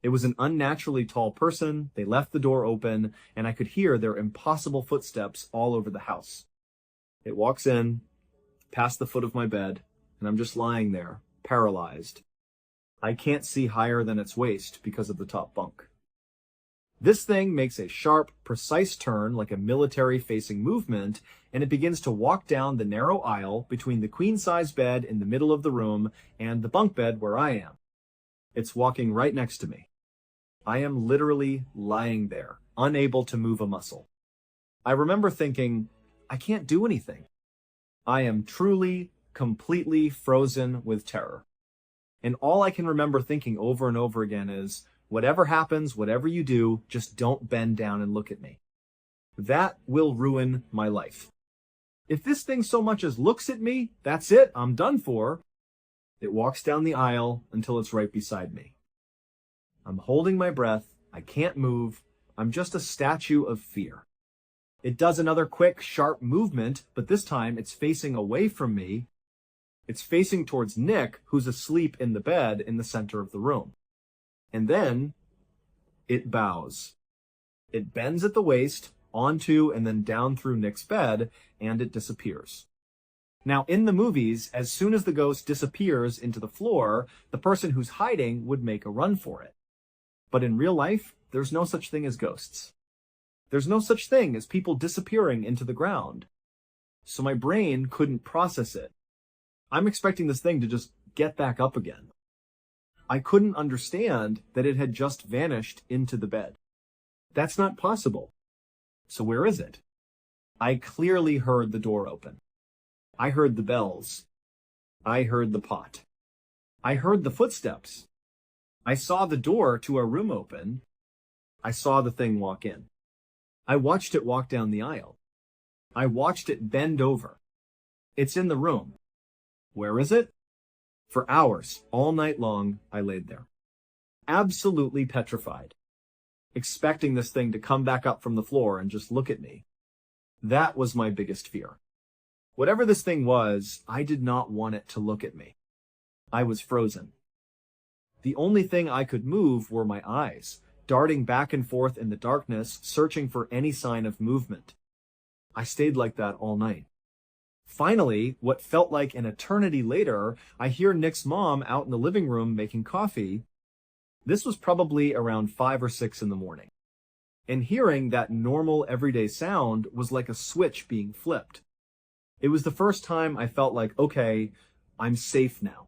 It was an unnaturally tall person, they left the door open, and I could hear their impossible footsteps all over the house. It walks in, past the foot of my bed, and I'm just lying there, paralyzed. I can't see higher than its waist because of the top bunk. This thing makes a sharp, precise turn like a military-facing movement, and it begins to walk down the narrow aisle between the queen-size bed in the middle of the room and the bunk bed where I am. It's walking right next to me. I am literally lying there, unable to move a muscle. I remember thinking, I can't do anything. I am truly, completely frozen with terror. And all I can remember thinking over and over again is, whatever happens, whatever you do, just don't bend down and look at me. That will ruin my life. If this thing so much as looks at me, that's it, I'm done for. It walks down the aisle until it's right beside me. I'm holding my breath, I can't move, I'm just a statue of fear. It does another quick, sharp movement, but this time it's facing away from me. It's facing towards Nick, who's asleep in the bed in the center of the room. And then it bows. It bends at the waist, onto and then down through Nick's bed, and it disappears. Now, in the movies, as soon as the ghost disappears into the floor, the person who's hiding would make a run for it. But in real life, there's no such thing as ghosts. There's no such thing as people disappearing into the ground. So my brain couldn't process it. I'm expecting this thing to just get back up again. I couldn't understand that it had just vanished into the bed. That's not possible. So where is it? I clearly heard the door open. I heard the bells. I heard the pot. I heard the footsteps. I saw the door to our room open. I saw the thing walk in. I watched it walk down the aisle. I watched it bend over. It's in the room. Where is it? For hours, all night long, I laid there. Absolutely petrified. Expecting this thing to come back up from the floor and just look at me. That was my biggest fear. Whatever this thing was, I did not want it to look at me. I was frozen. The only thing I could move were my eyes, darting back and forth in the darkness, searching for any sign of movement. I stayed like that all night. Finally, what felt like an eternity later, I hear Nick's mom out in the living room making coffee. This was probably around 5 or 6 in the morning. And hearing that normal everyday sound was like a switch being flipped. It was the first time I felt like, okay, I'm safe now.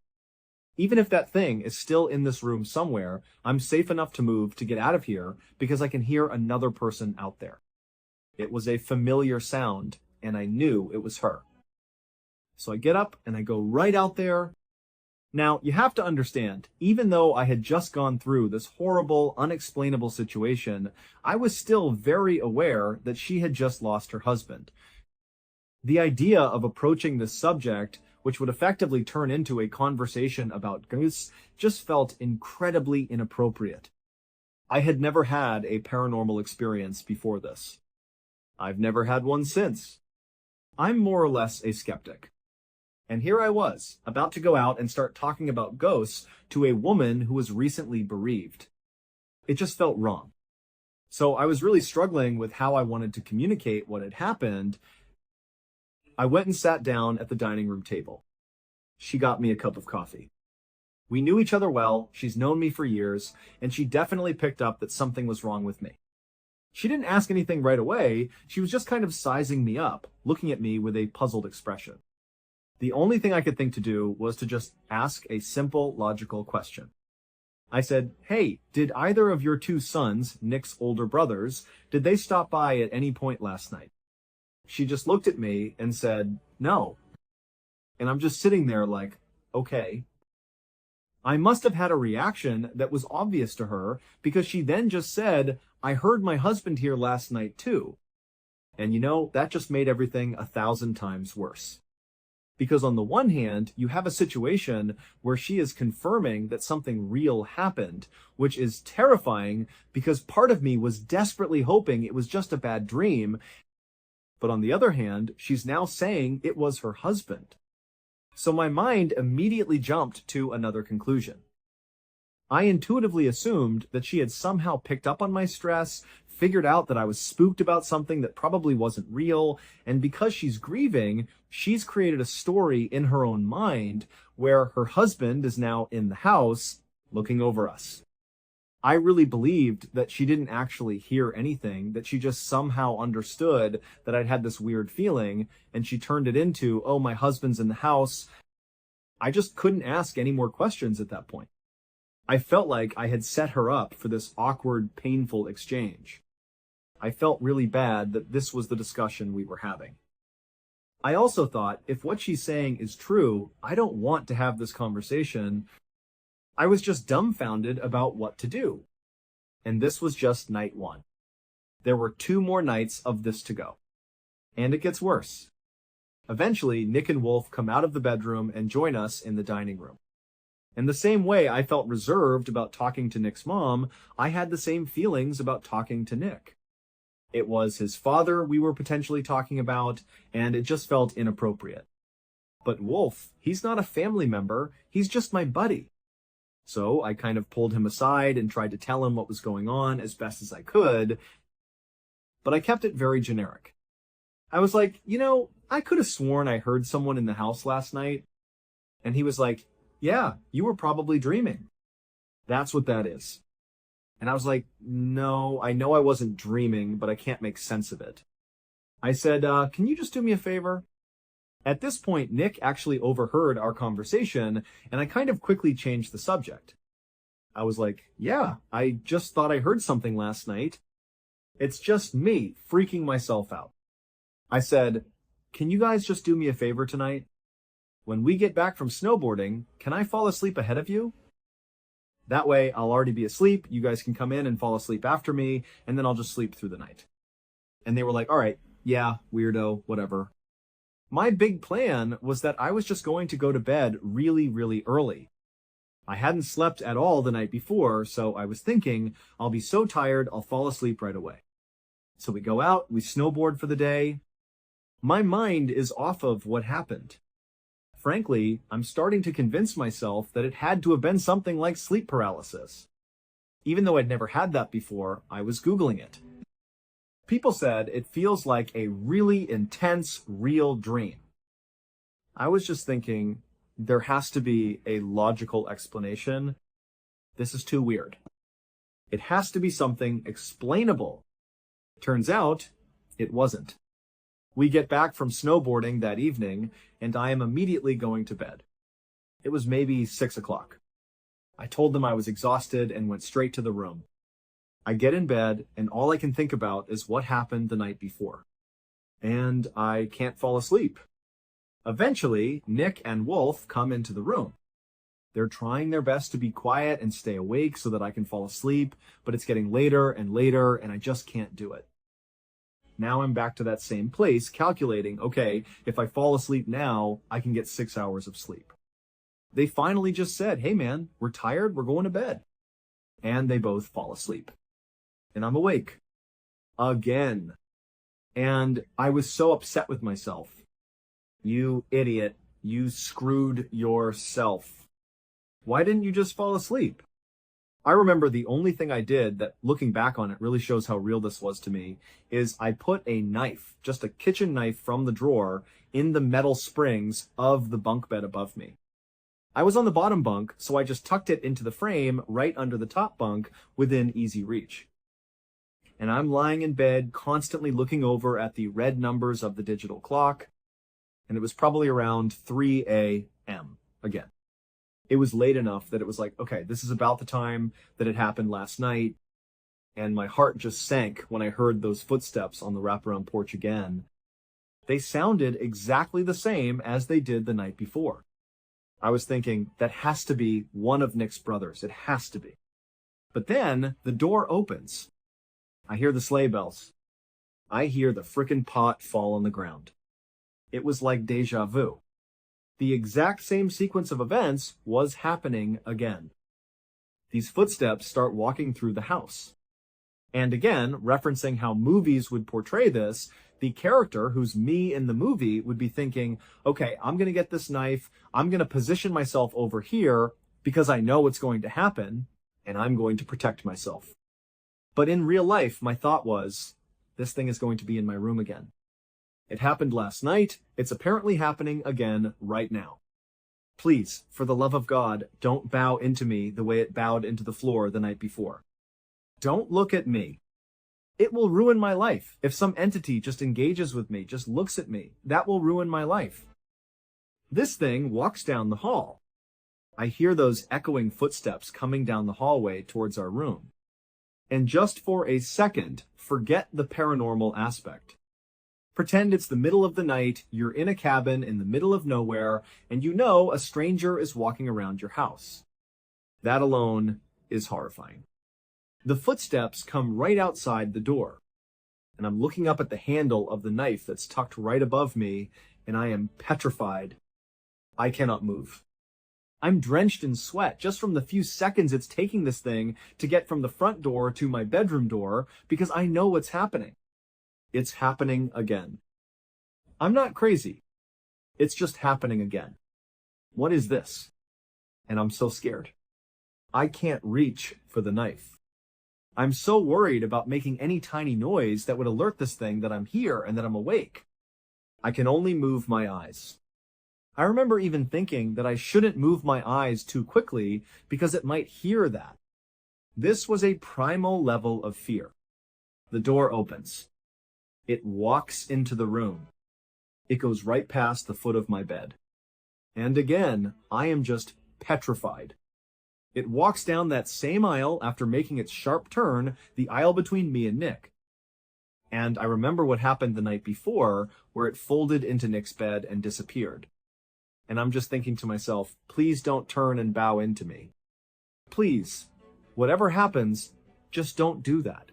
Even if that thing is still in this room somewhere, I'm safe enough to move to get out of here because I can hear another person out there. It was a familiar sound, and I knew it was her. So I get up and I go right out there. Now, you have to understand, even though I had just gone through this horrible, unexplainable situation, I was still very aware that she had just lost her husband. The idea of approaching this subject, which would effectively turn into a conversation about ghosts, just felt incredibly inappropriate. I had never had a paranormal experience before this. I've never had one since. I'm more or less a skeptic. And here I was, about to go out and start talking about ghosts to a woman who was recently bereaved. It just felt wrong. So I was really struggling with how I wanted to communicate what had happened. I went and sat down at the dining room table. She got me a cup of coffee. We knew each other well, she's known me for years, and she definitely picked up that something was wrong with me. She didn't ask anything right away, she was just kind of sizing me up, looking at me with a puzzled expression. The only thing I could think to do was to just ask a simple, logical question. I said, "Hey, did either of your two sons, Nick's older brothers, did they stop by at any point last night?" She just looked at me and said, "No." And I'm just sitting there like, okay. I must have had a reaction that was obvious to her because she then just said, "I heard my husband here last night too." And that just made everything 1,000 times worse. Because on the one hand, you have a situation where she is confirming that something real happened, which is terrifying because part of me was desperately hoping it was just a bad dream. But on the other hand, she's now saying it was her husband. So my mind immediately jumped to another conclusion. I intuitively assumed that she had somehow picked up on my stress, figured out that I was spooked about something that probably wasn't real, and because she's grieving, she's created a story in her own mind where her husband is now in the house looking over us. I really believed that she didn't actually hear anything, that she just somehow understood that I'd had this weird feeling, and she turned it into, "Oh, my husband's in the house." I just couldn't ask any more questions at that point. I felt like I had set her up for this awkward, painful exchange. I felt really bad that this was the discussion we were having. I also thought, if what she's saying is true, I don't want to have this conversation. I was just dumbfounded about what to do. And this was just night one. There were 2 more nights of this to go. And it gets worse. Eventually, Nick and Wolf come out of the bedroom and join us in the dining room. In the same way I felt reserved about talking to Nick's mom, I had the same feelings about talking to Nick. It was his father we were potentially talking about, and it just felt inappropriate. But Wolf, he's not a family member, he's just my buddy. So I kind of pulled him aside and tried to tell him what was going on as best as I could, but I kept it very generic. I was like, I could have sworn I heard someone in the house last night. And he was like, "Yeah, you were probably dreaming." That's what that is. And I was like, "No, I know I wasn't dreaming, but I can't make sense of it." I said, "Can you just do me a favor?" At this point, Nick actually overheard our conversation, and I kind of quickly changed the subject. I was like, "Yeah, I just thought I heard something last night. It's just me freaking myself out." I said, "Can you guys just do me a favor tonight? When we get back from snowboarding, can I fall asleep ahead of you? That way, I'll already be asleep, you guys can come in and fall asleep after me, and then I'll just sleep through the night." And they were like, "All right, yeah, weirdo, whatever." My big plan was that I was just going to go to bed really, really early. I hadn't slept at all the night before, so I was thinking, I'll be so tired, I'll fall asleep right away. So we go out, we snowboard for the day. My mind is off of what happened. Frankly, I'm starting to convince myself that it had to have been something like sleep paralysis. Even though I'd never had that before, I was Googling it. People said it feels like a really intense, real dream. I was just thinking, there has to be a logical explanation. This is too weird. It has to be something explainable. Turns out, it wasn't. We get back from snowboarding that evening, and I am immediately going to bed. It was maybe 6 o'clock. I told them I was exhausted and went straight to the room. I get in bed, and all I can think about is what happened the night before. And I can't fall asleep. Eventually, Nick and Wolf come into the room. They're trying their best to be quiet and stay awake so that I can fall asleep, but it's getting later and later, and I just can't do it. Now I'm back to that same place, calculating, okay, if I fall asleep now, I can get 6 hours of sleep. They finally just said, "Hey man, we're tired, we're going to bed." And they both fall asleep. And I'm awake. Again. And I was so upset with myself. You idiot. You screwed yourself. Why didn't you just fall asleep? I remember the only thing I did that, looking back on it, really shows how real this was to me, is I put a knife, just a kitchen knife from the drawer, in the metal springs of the bunk bed above me. I was on the bottom bunk, so I just tucked it into the frame right under the top bunk within easy reach. And I'm lying in bed, constantly looking over at the red numbers of the digital clock, and it was probably around 3 a.m. again. It was late enough that it was like, okay, this is about the time that it happened last night, and my heart just sank when I heard those footsteps on the wraparound porch again. They sounded exactly the same as they did the night before. I was thinking, that has to be one of Nick's brothers. It has to be. But then the door opens. I hear the sleigh bells. I hear the frickin' pot fall on the ground. It was like deja vu. The exact same sequence of events was happening again. These footsteps start walking through the house. And again, referencing how movies would portray this, the character, who's me in the movie, would be thinking, okay, I'm going to get this knife, I'm going to position myself over here because I know what's going to happen, and I'm going to protect myself. But in real life, my thought was, this thing is going to be in my room again. It happened last night, it's apparently happening again right now. Please, for the love of God, don't bow into me the way it bowed into the floor the night before. Don't look at me. It will ruin my life. If some entity just engages with me, just looks at me, that will ruin my life. This thing walks down the hall. I hear those echoing footsteps coming down the hallway towards our room. And just for a second, forget the paranormal aspect. Pretend it's the middle of the night, you're in a cabin in the middle of nowhere, and you know a stranger is walking around your house. That alone is horrifying. The footsteps come right outside the door, and I'm looking up at the handle of the knife that's tucked right above me, and I am petrified. I cannot move. I'm drenched in sweat just from the few seconds it's taking this thing to get from the front door to my bedroom door, because I know what's happening. It's happening again. I'm not crazy. It's just happening again. What is this? And I'm so scared. I can't reach for the knife. I'm so worried about making any tiny noise that would alert this thing that I'm here and that I'm awake. I can only move my eyes. I remember even thinking that I shouldn't move my eyes too quickly because it might hear that. This was a primal level of fear. The door opens. It walks into the room. It goes right past the foot of my bed. And again, I am just petrified. It walks down that same aisle after making its sharp turn, the aisle between me and Nick. And I remember what happened the night before, where it folded into Nick's bed and disappeared. And I'm just thinking to myself, please don't turn and bow into me. Please, whatever happens, just don't do that.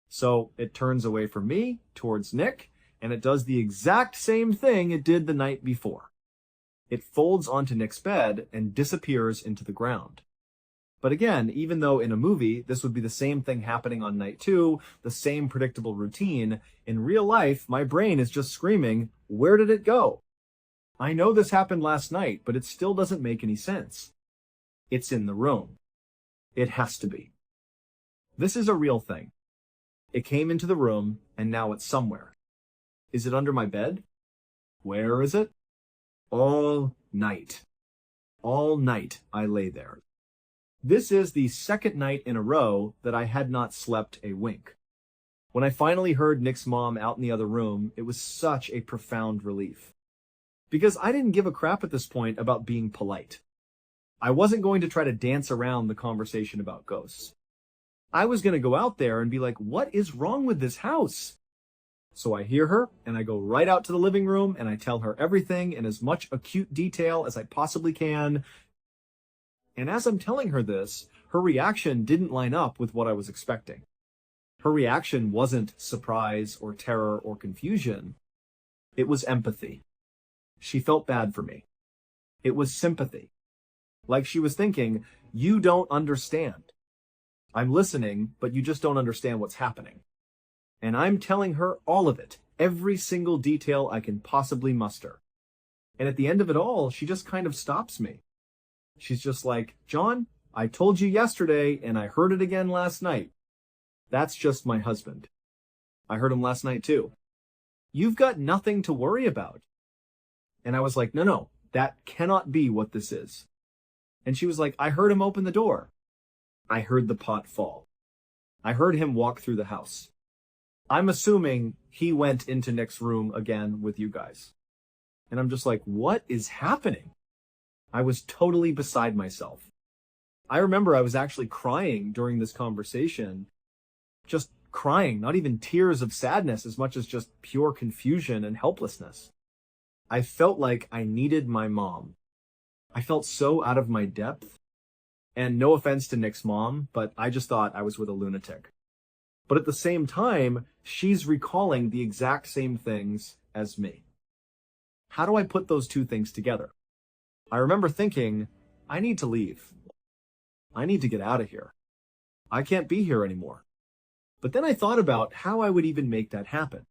So it turns away from me, towards Nick, and it does the exact same thing it did the night before. It folds onto Nick's bed and disappears into the ground. But again, even though in a movie, this would be the same thing happening on night 2, the same predictable routine, in real life, my brain is just screaming, where did it go? I know this happened last night, but it still doesn't make any sense. It's in the room. It has to be. This is a real thing. It came into the room, and now it's somewhere. Is it under my bed? Where is it? All night. All night I lay there. This is the second night in a row that I had not slept a wink. When I finally heard Nick's mom out in the other room, it was such a profound relief. Because I didn't give a crap at this point about being polite. I wasn't going to try to dance around the conversation about ghosts. I was going to go out there and be like, what is wrong with this house? So I hear her, and I go right out to the living room, and I tell her everything in as much acute detail as I possibly can. And as I'm telling her this, her reaction didn't line up with what I was expecting. Her reaction wasn't surprise or terror or confusion. It was empathy. She felt bad for me. It was sympathy. Like she was thinking, you don't understand. I'm listening, but you just don't understand what's happening. And I'm telling her all of it, every single detail I can possibly muster. And at the end of it all, she just kind of stops me. She's just like, John, I told you yesterday, and I heard it again last night. That's just my husband. I heard him last night too. You've got nothing to worry about. And I was like, no, no, that cannot be what this is. And she was like, I heard him open the door. I heard the pot fall. I heard him walk through the house. I'm assuming he went into Nick's room again with you guys. And I'm just like, what is happening? I was totally beside myself. I remember I was actually crying during this conversation. Just crying, not even tears of sadness as much as just pure confusion and helplessness. I felt like I needed my mom. I felt so out of my depth. And no offense to Nick's mom, but I just thought I was with a lunatic. But at the same time, she's recalling the exact same things as me. How do I put those two things together? I remember thinking, I need to leave. I need to get out of here. I can't be here anymore. But then I thought about how I would even make that happen.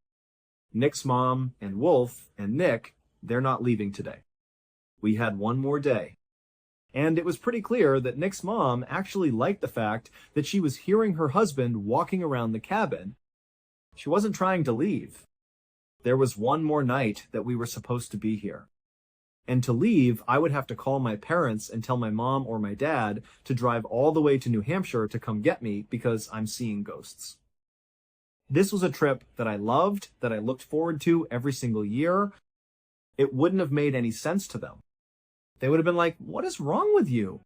Nick's mom and Wolf and Nick, they're not leaving today. We had one more day. And it was pretty clear that Nick's mom actually liked the fact that she was hearing her husband walking around the cabin. She wasn't trying to leave. There was one more night that we were supposed to be here. And to leave, I would have to call my parents and tell my mom or my dad to drive all the way to New Hampshire to come get me because I'm seeing ghosts. This was a trip that I loved, that I looked forward to every single year. It wouldn't have made any sense to them. They would have been like, what is wrong with you?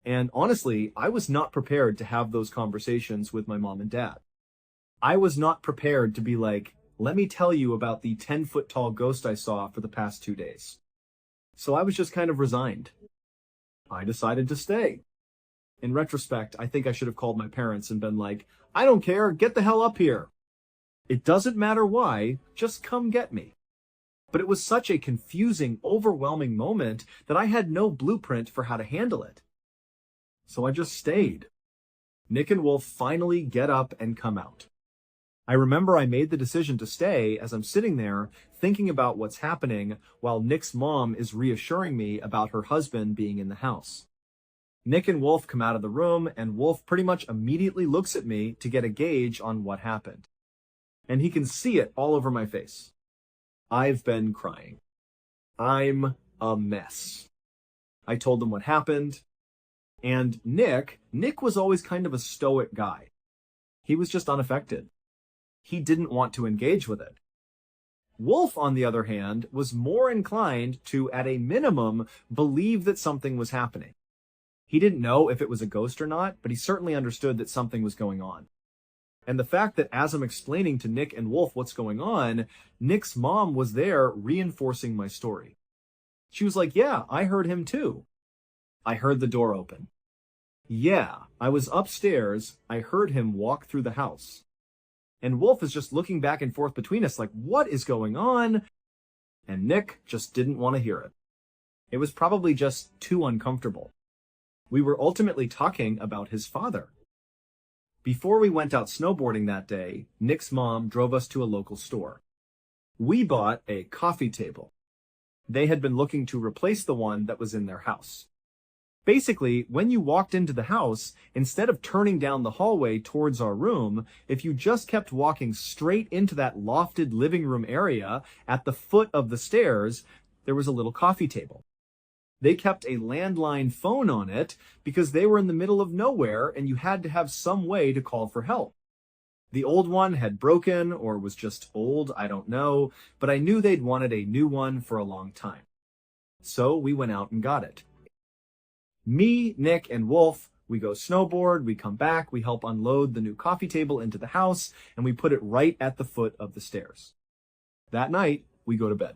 And honestly, I was not prepared to have those conversations with my mom and dad. I was not prepared to be like, let me tell you about the 10-foot tall ghost I saw for the past 2 days. So I was just kind of resigned. I decided to stay. In retrospect, I think I should have called my parents and been like, I don't care, get the hell up here. It doesn't matter why, just come get me. But it was such a confusing, overwhelming moment that I had no blueprint for how to handle it. So I just stayed. Nick and Wolf finally get up and come out. I remember I made the decision to stay as I'm sitting there thinking about what's happening while Nick's mom is reassuring me about her husband being in the house. Nick and Wolf come out of the room, and Wolf pretty much immediately looks at me to get a gauge on what happened. And he can see it all over my face. I've been crying. I'm a mess. I told them what happened. And Nick was always kind of a stoic guy. He was just unaffected. He didn't want to engage with it. Wolf, on the other hand, was more inclined to, at a minimum, believe that something was happening. He didn't know if it was a ghost or not, but he certainly understood that something was going on. And the fact that as I'm explaining to Nick and Wolf what's going on, Nick's mom was there reinforcing my story. She was like, yeah, I heard him too. I heard the door open. Yeah, I was upstairs. I heard him walk through the house. And Wolf is just looking back and forth between us like, what is going on? And Nick just didn't want to hear it. It was probably just too uncomfortable. We were ultimately talking about his father. Before we went out snowboarding that day, Nick's mom drove us to a local store. We bought a coffee table. They had been looking to replace the one that was in their house. Basically, when you walked into the house, instead of turning down the hallway towards our room, if you just kept walking straight into that lofted living room area, at the foot of the stairs, there was a little coffee table. They kept a landline phone on it because they were in the middle of nowhere and you had to have some way to call for help. The old one had broken or was just old, I don't know, but I knew they'd wanted a new one for a long time. So we went out and got it. Me, Nick, and Wolf, we go snowboard, we come back, we help unload the new coffee table into the house, and we put it right at the foot of the stairs. That night, we go to bed.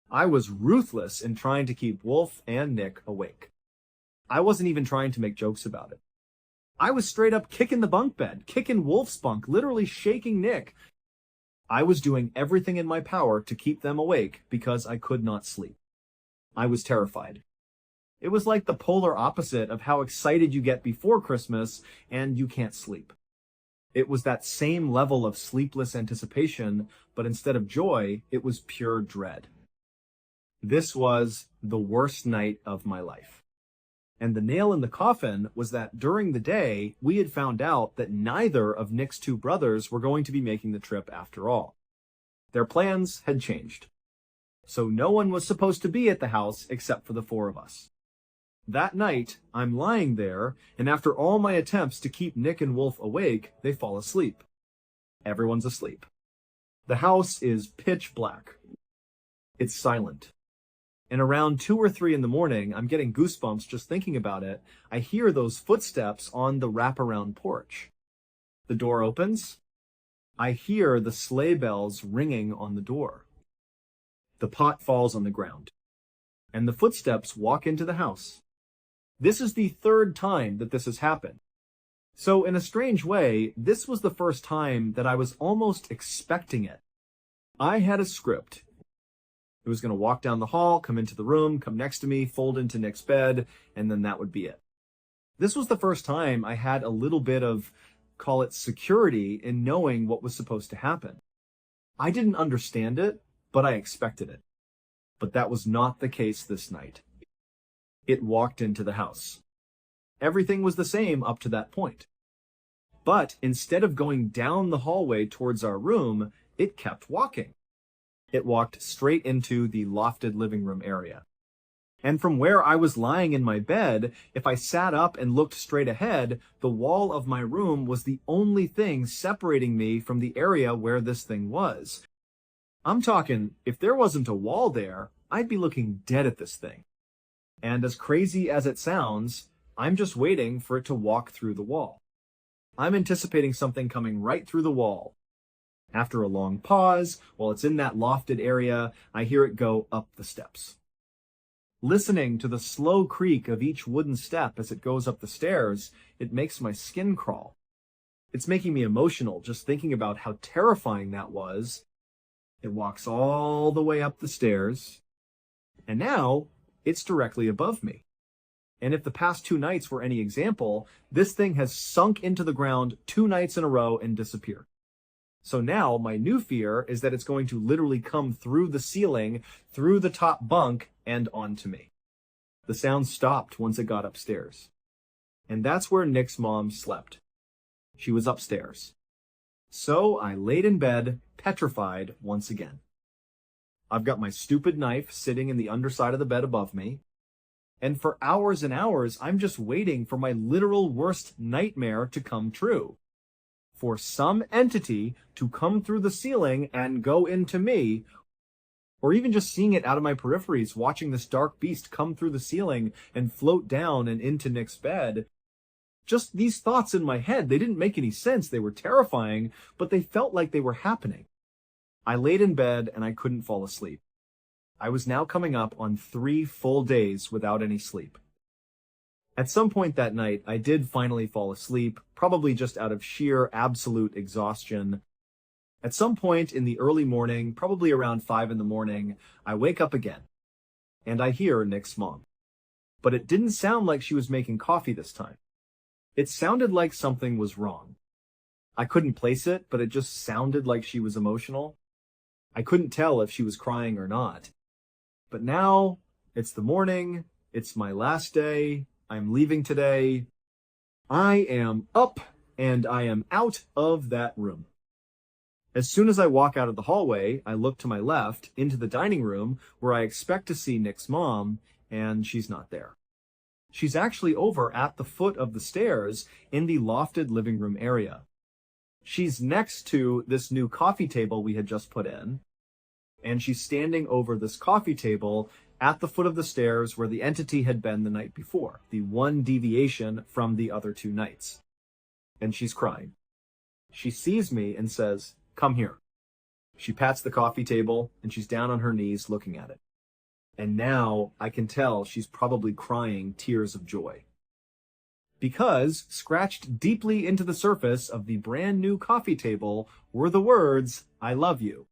I was ruthless in trying to keep Wolf and Nick awake. I wasn't even trying to make jokes about it. I was straight up kicking the bunk bed, kicking Wolf's bunk, literally shaking Nick. I was doing everything in my power to keep them awake because I could not sleep. I was terrified. It was like the polar opposite of how excited you get before Christmas and you can't sleep. It was that same level of sleepless anticipation, but instead of joy, it was pure dread. This was the worst night of my life. And the nail in the coffin was that during the day, we had found out that neither of Nick's two brothers were going to be making the trip after all. Their plans had changed. So no one was supposed to be at the house except for the four of us. That night, I'm lying there, and after all my attempts to keep Nick and Wolf awake, they fall asleep. Everyone's asleep. The house is pitch black. It's silent. And around 2 or 3 in the morning, I'm getting goosebumps just thinking about it. I hear those footsteps on the wraparound porch. The door opens. I hear the sleigh bells ringing on the door. The pot falls on the ground. And the footsteps walk into the house. This is the third time that this has happened. So in a strange way, this was the first time that I was almost expecting it. I had a script. It was going to walk down the hall, come into the room, come next to me, fold into Nick's bed, and then that would be it. This was the first time I had a little bit of, call it security, in knowing what was supposed to happen. I didn't understand it, but I expected it. But that was not the case this night. It walked into the house. Everything was the same up to that point. But instead of going down the hallway towards our room, it kept walking. It walked straight into the lofted living room area. And from where I was lying in my bed, if I sat up and looked straight ahead, the wall of my room was the only thing separating me from the area where this thing was. I'm talking, if there wasn't a wall there, I'd be looking dead at this thing. And as crazy as it sounds, I'm just waiting for it to walk through the wall. I'm anticipating something coming right through the wall. After a long pause, while it's in that lofted area, I hear it go up the steps. Listening to the slow creak of each wooden step as it goes up the stairs, it makes my skin crawl. It's making me emotional just thinking about how terrifying that was. It walks all the way up the stairs, and now it's directly above me. And if the past 2 nights were any example, this thing has sunk into the ground 2 nights in a row and disappeared. So now my new fear is that it's going to literally come through the ceiling, through the top bunk, and onto me. The sound stopped once it got upstairs. And that's where Nick's mom slept. She was upstairs. So I laid in bed, petrified once again. I've got my stupid knife sitting in the underside of the bed above me. And for hours and hours, I'm just waiting for my literal worst nightmare to come true. For some entity to come through the ceiling and go into me, or even just seeing it out of my peripheries, watching this dark beast come through the ceiling and float down and into Nick's bed. Just these thoughts in my head, they didn't make any sense. They were terrifying, but they felt like they were happening. I laid in bed and I couldn't fall asleep. I was now coming up on 3 full days without any sleep. At some point that night, I did finally fall asleep, probably just out of sheer absolute exhaustion. At some point in the early morning, probably around 5 in the morning, I wake up again, and I hear Nick's mom. But it didn't sound like she was making coffee this time. It sounded like something was wrong. I couldn't place it, but it just sounded like she was emotional. I couldn't tell if she was crying or not. But now, it's the morning, it's my last day, I'm leaving today. I am up, and I am out of that room. As soon as I walk out of the hallway, I look to my left, into the dining room, where I expect to see Nick's mom, and she's not there. She's actually over at the foot of the stairs in the lofted living room area. She's next to this new coffee table we had just put in, and she's standing over this coffee table at the foot of the stairs where the entity had been the night before, the one deviation from the other 2 nights. And she's crying. She sees me and says, "Come here." She pats the coffee table, and she's down on her knees looking at it. And now I can tell she's probably crying tears of joy. Because scratched deeply into the surface of the brand new coffee table were the words, "I love you."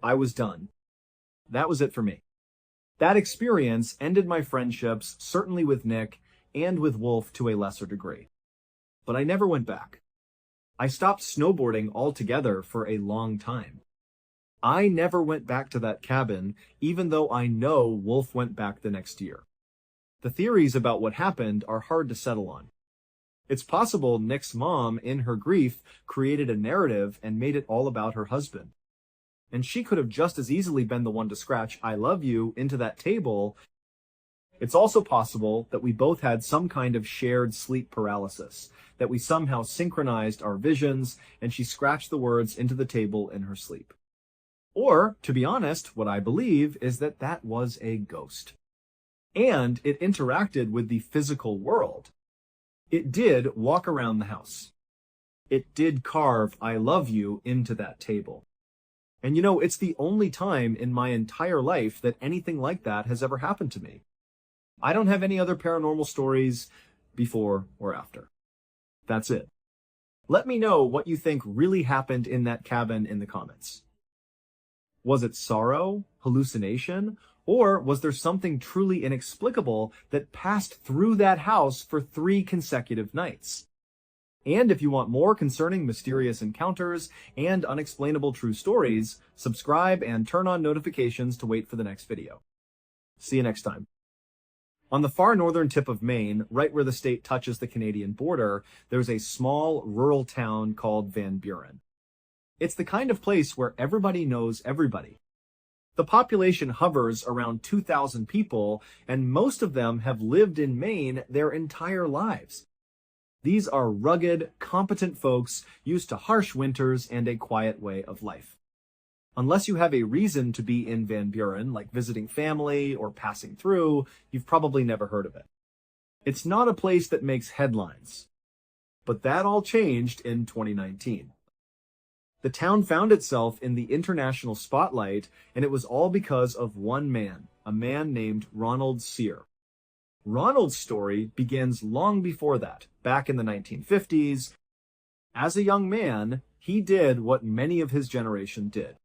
I was done. That was it for me. That experience ended my friendships, certainly with Nick and with Wolf to a lesser degree. But I never went back. I stopped snowboarding altogether for a long time. I never went back to that cabin, even though I know Wolf went back the next year. The theories about what happened are hard to settle on. It's possible Nick's mom, in her grief, created a narrative and made it all about her husband. And she could have just as easily been the one to scratch "I love you" into that table. It's also possible that we both had some kind of shared sleep paralysis, that we somehow synchronized our visions and she scratched the words into the table in her sleep. Or, to be honest, what I believe is that that was a ghost. And it interacted with the physical world. It did walk around the house. It did carve "I love you" into that table. And it's the only time in my entire life that anything like that has ever happened to me. I don't have any other paranormal stories before or after. That's it. Let me know what you think really happened in that cabin in the comments. Was it sorrow, hallucination, or was there something truly inexplicable that passed through that house for 3 consecutive nights? And if you want more concerning mysterious encounters and unexplainable true stories, subscribe and turn on notifications to wait for the next video. See you next time. On the far northern tip of Maine, right where the state touches the Canadian border, there's a small rural town called Van Buren. It's the kind of place where everybody knows everybody. The population hovers around 2,000 people, and most of them have lived in Maine their entire lives. These are rugged, competent folks used to harsh winters and a quiet way of life. Unless you have a reason to be in Van Buren, like visiting family or passing through, you've probably never heard of it. It's not a place that makes headlines. But that all changed in 2019. The town found itself in the international spotlight, and it was all because of one man, a man named Ronald Sear. Ronald's story begins long before that, back in the 1950s. As a young man, he did what many of his generation did.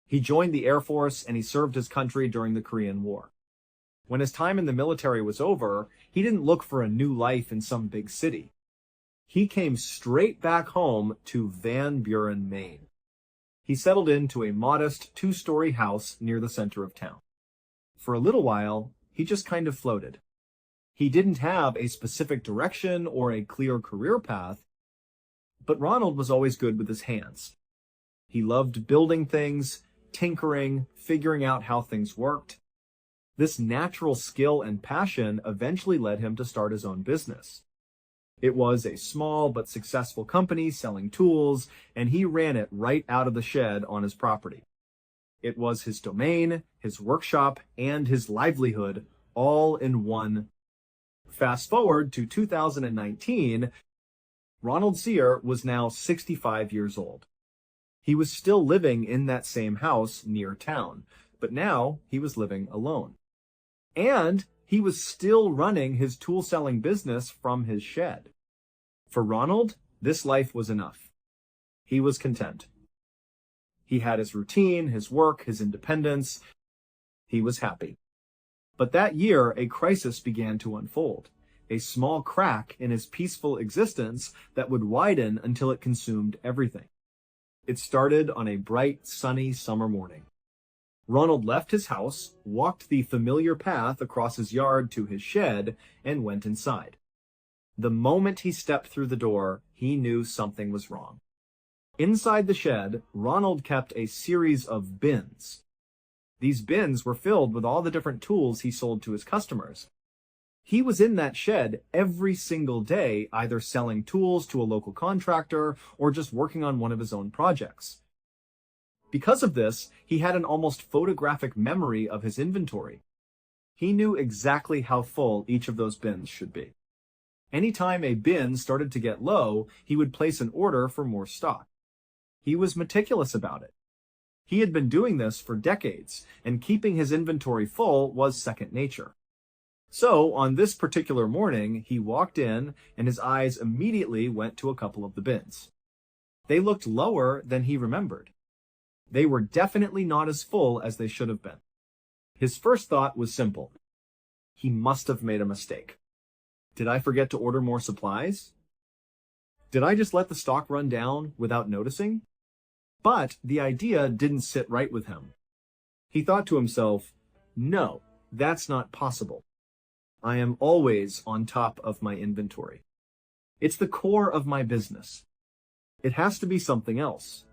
He joined the Air Force and he served his country during the Korean War. When his time in the military was over, he didn't look for a new life in some big city. He came straight back home to Van Buren, Maine. He settled into a modest 2-story house near the center of town. For a little while, he just kind of floated. He didn't have a specific direction or a clear career path, but Ronald was always good with his hands. He loved building things, tinkering, figuring out how things worked. This natural skill and passion eventually led him to start his own business. It was a small but successful company selling tools, and he ran it right out of the shed on his property. It was his domain, his workshop, and his livelihood, all in one. Fast forward to 2019, Ronald Sear was now 65 years old. He was still living in that same house near town, but now he was living alone. And he was still running his tool-selling business from his shed. For Ronald, this life was enough. He was content. He had his routine, his work, his independence. He was happy. But that year, a crisis began to unfold, a small crack in his peaceful existence that would widen until it consumed everything. It started on a bright, sunny summer morning. Ronald left his house, walked the familiar path across his yard to his shed, and went inside. The moment he stepped through the door, he knew something was wrong. Inside the shed, Ronald kept a series of bins. These bins were filled with all the different tools he sold to his customers. He was in that shed every single day, either selling tools to a local contractor or just working on one of his own projects. Because of this, he had an almost photographic memory of his inventory. He knew exactly how full each of those bins should be. Anytime a bin started to get low, he would place an order for more stock. He was meticulous about it. He had been doing this for decades, and keeping his inventory full was second nature. So, on this particular morning, he walked in, and his eyes immediately went to a couple of the bins. They looked lower than he remembered. They were definitely not as full as they should have been. His first thought was simple. He must have made a mistake. Did I forget to order more supplies? Did I just let the stock run down without noticing? But the idea didn't sit right with him. He thought to himself, no, that's not possible. I am always on top of my inventory. It's the core of my business. It has to be something else.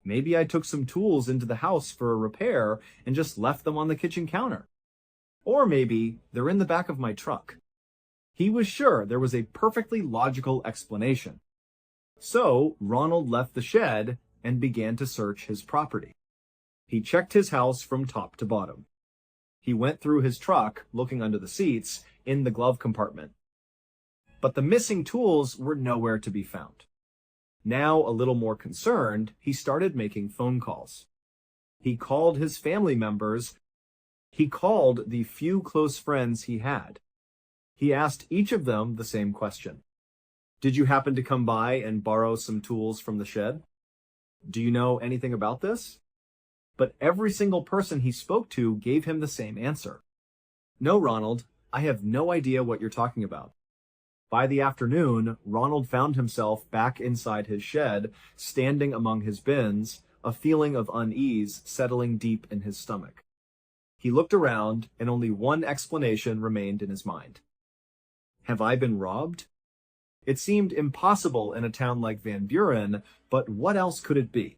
Maybe I took some tools into the house for a repair and just left them on the kitchen counter. Or maybe they're in the back of my truck. He was sure there was a perfectly logical explanation. So Ronald left the shed and began to search his property. He checked his house from top to bottom. He went through his truck, looking under the seats, in the glove compartment. But the missing tools were nowhere to be found. Now a little more concerned, he started making phone calls. He called his family members. He called the few close friends he had. He asked each of them the same question. Did you happen to come by and borrow some tools from the shed? Do you know anything about this? But every single person he spoke to gave him the same answer. No, Ronald, I have no idea what you're talking about. By the afternoon, Ronald found himself back inside his shed, standing among his bins, a feeling of unease settling deep in his stomach. He looked around, and only one explanation remained in his mind. Have I been robbed? It seemed impossible in a town like Van Buren, but what else could it be?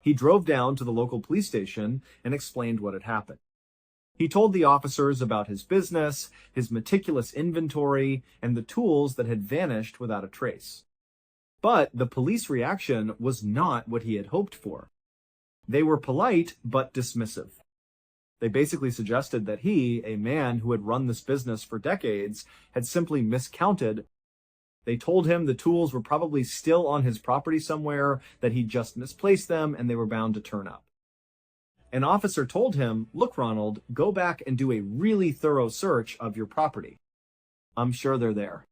He drove down to the local police station and explained what had happened. He told the officers about his business, his meticulous inventory, and the tools that had vanished without a trace. But the police reaction was not what he had hoped for. They were polite but dismissive. They basically suggested that he, a man who had run this business for decades, had simply miscounted. They told him the tools were probably still on his property somewhere, that he'd just misplaced them, and they were bound to turn up. An officer told him, look, Ronald, go back and do a really thorough search of your property. I'm sure they're there.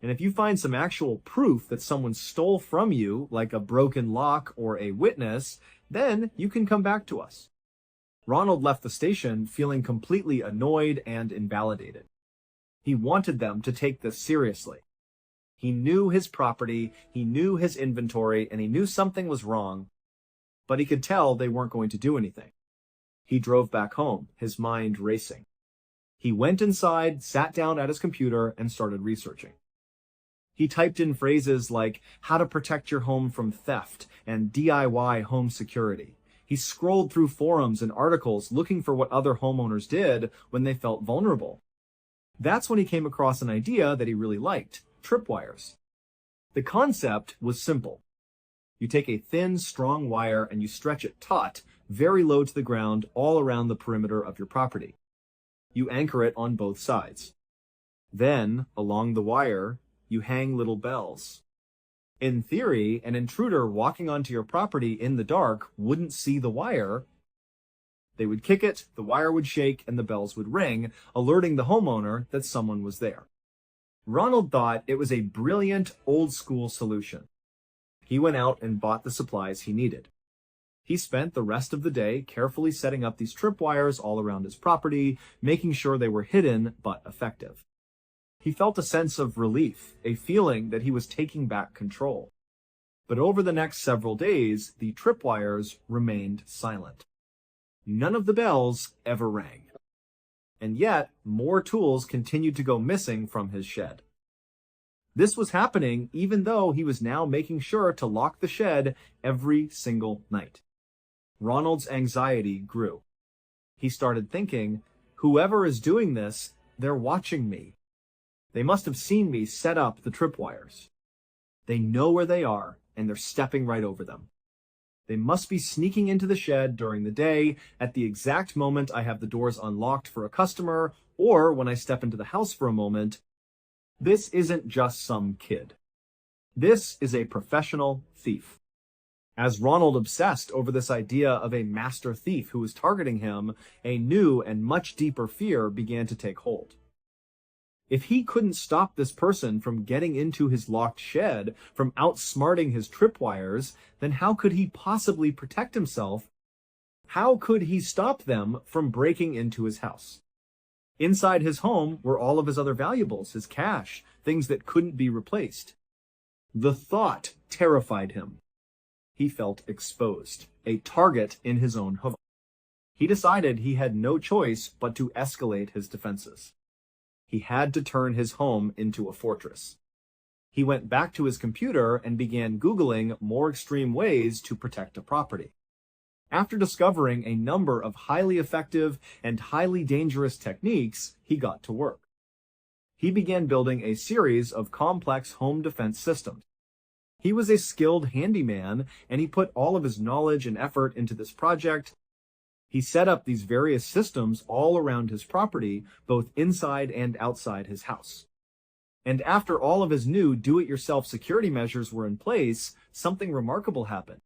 And if you find some actual proof that someone stole from you, like a broken lock or a witness, then you can come back to us. Ronald left the station feeling completely annoyed and invalidated. He wanted them to take this seriously. He knew his property, he knew his inventory, and he knew something was wrong, but he could tell they weren't going to do anything. He drove back home, his mind racing. He went inside, sat down at his computer, and started researching. He typed in phrases like how to protect your home from theft and DIY home security. He scrolled through forums and articles looking for what other homeowners did when they felt vulnerable. That's when he came across an idea that he really liked: tripwires. The concept was simple. You take a thin, strong wire and you stretch it taut, very low to the ground, all around the perimeter of your property. You anchor it on both sides. Then, along the wire, you hang little bells. In theory, an intruder walking onto your property in the dark wouldn't see the wire. They would kick it, the wire would shake, and the bells would ring, alerting the homeowner that someone was there. Ronald thought it was a brilliant, old-school solution. He went out and bought the supplies he needed. He spent the rest of the day carefully setting up these tripwires all around his property, making sure they were hidden but effective. He felt a sense of relief, a feeling that he was taking back control. But over the next several days, the tripwires remained silent. None of the bells ever rang. And yet, more tools continued to go missing from his shed. This was happening even though he was now making sure to lock the shed every single night. Ronald's anxiety grew. He started thinking, whoever is doing this, they're watching me. They must have seen me set up the tripwires. They know where they are, and they're stepping right over them. They must be sneaking into the shed during the day, at the exact moment I have the doors unlocked for a customer, or when I step into the house for a moment. This isn't just some kid. This is a professional thief. As Ronald obsessed over this idea of a master thief who was targeting him, a new and much deeper fear began to take hold. If he couldn't stop this person from getting into his locked shed, from outsmarting his tripwires, then how could he possibly protect himself? How could he stop them from breaking into his house? Inside his home were all of his other valuables, his cash, things that couldn't be replaced. The thought terrified him. He felt exposed, a target in his own home. He decided he had no choice but to escalate his defenses. He had to turn his home into a fortress. He went back to his computer and began Googling more extreme ways to protect a property. After discovering a number of highly effective and highly dangerous techniques, he got to work. He began building a series of complex home defense systems. He was a skilled handyman, and he put all of his knowledge and effort into this project. He set up these various systems all around his property, both inside and outside his house. And after all of his new do-it-yourself security measures were in place, something remarkable happened.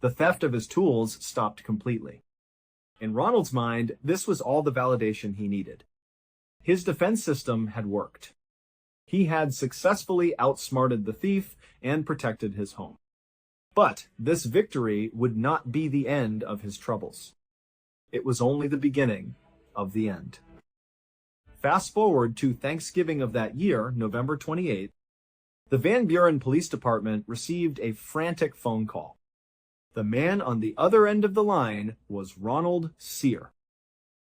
The theft of his tools stopped completely. In Ronald's mind, this was all the validation he needed. His defense system had worked. He had successfully outsmarted the thief and protected his home. But this victory would not be the end of his troubles. It was only the beginning of the end. Fast forward to Thanksgiving of that year, November 28th, the Van Buren Police Department received a frantic phone call. The man on the other end of the line was Ronald Sear.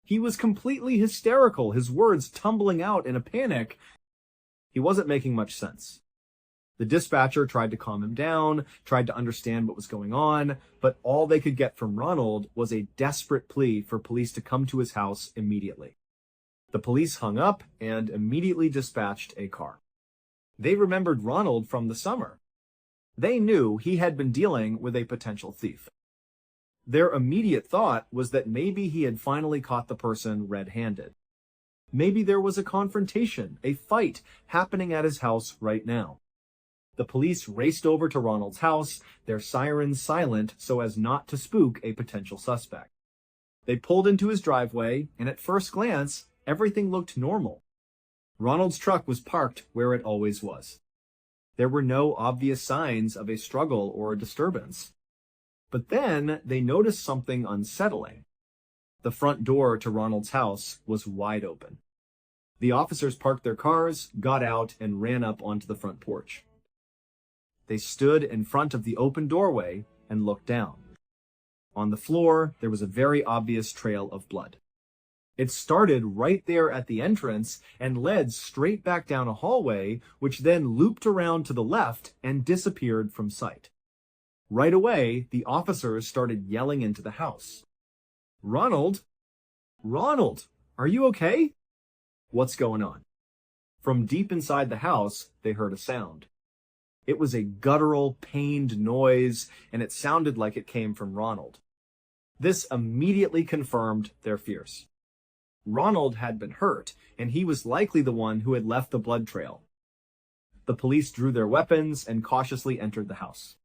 He was completely hysterical, his words tumbling out in a panic. He wasn't making much sense. The dispatcher tried to calm him down, tried to understand what was going on, but all they could get from Ronald was a desperate plea for police to come to his house immediately. The police hung up and immediately dispatched a car. They remembered Ronald from the summer. They knew he had been dealing with a potential thief. Their immediate thought was that maybe he had finally caught the person red-handed. Maybe there was a confrontation, a fight, happening at his house right now. The police raced over to Ronald's house, their sirens silent so as not to spook a potential suspect. They pulled into his driveway, and at first glance, everything looked normal. Ronald's truck was parked where it always was. There were no obvious signs of a struggle or a disturbance. But then they noticed something unsettling. The front door to Ronald's house was wide open. The officers parked their cars, got out, and ran up onto the front porch. They stood in front of the open doorway and looked down. On the floor, there was a very obvious trail of blood. It started right there at the entrance and led straight back down a hallway, which then looped around to the left and disappeared from sight. Right away, the officers started yelling into the house. "Ronald? Ronald, are you okay? What's going on?" From deep inside the house, they heard a sound. It was a guttural, pained noise, and it sounded like it came from Ronald. This immediately confirmed their fears. Ronald had been hurt, and he was likely the one who had left the blood trail. The police drew their weapons and cautiously entered the house.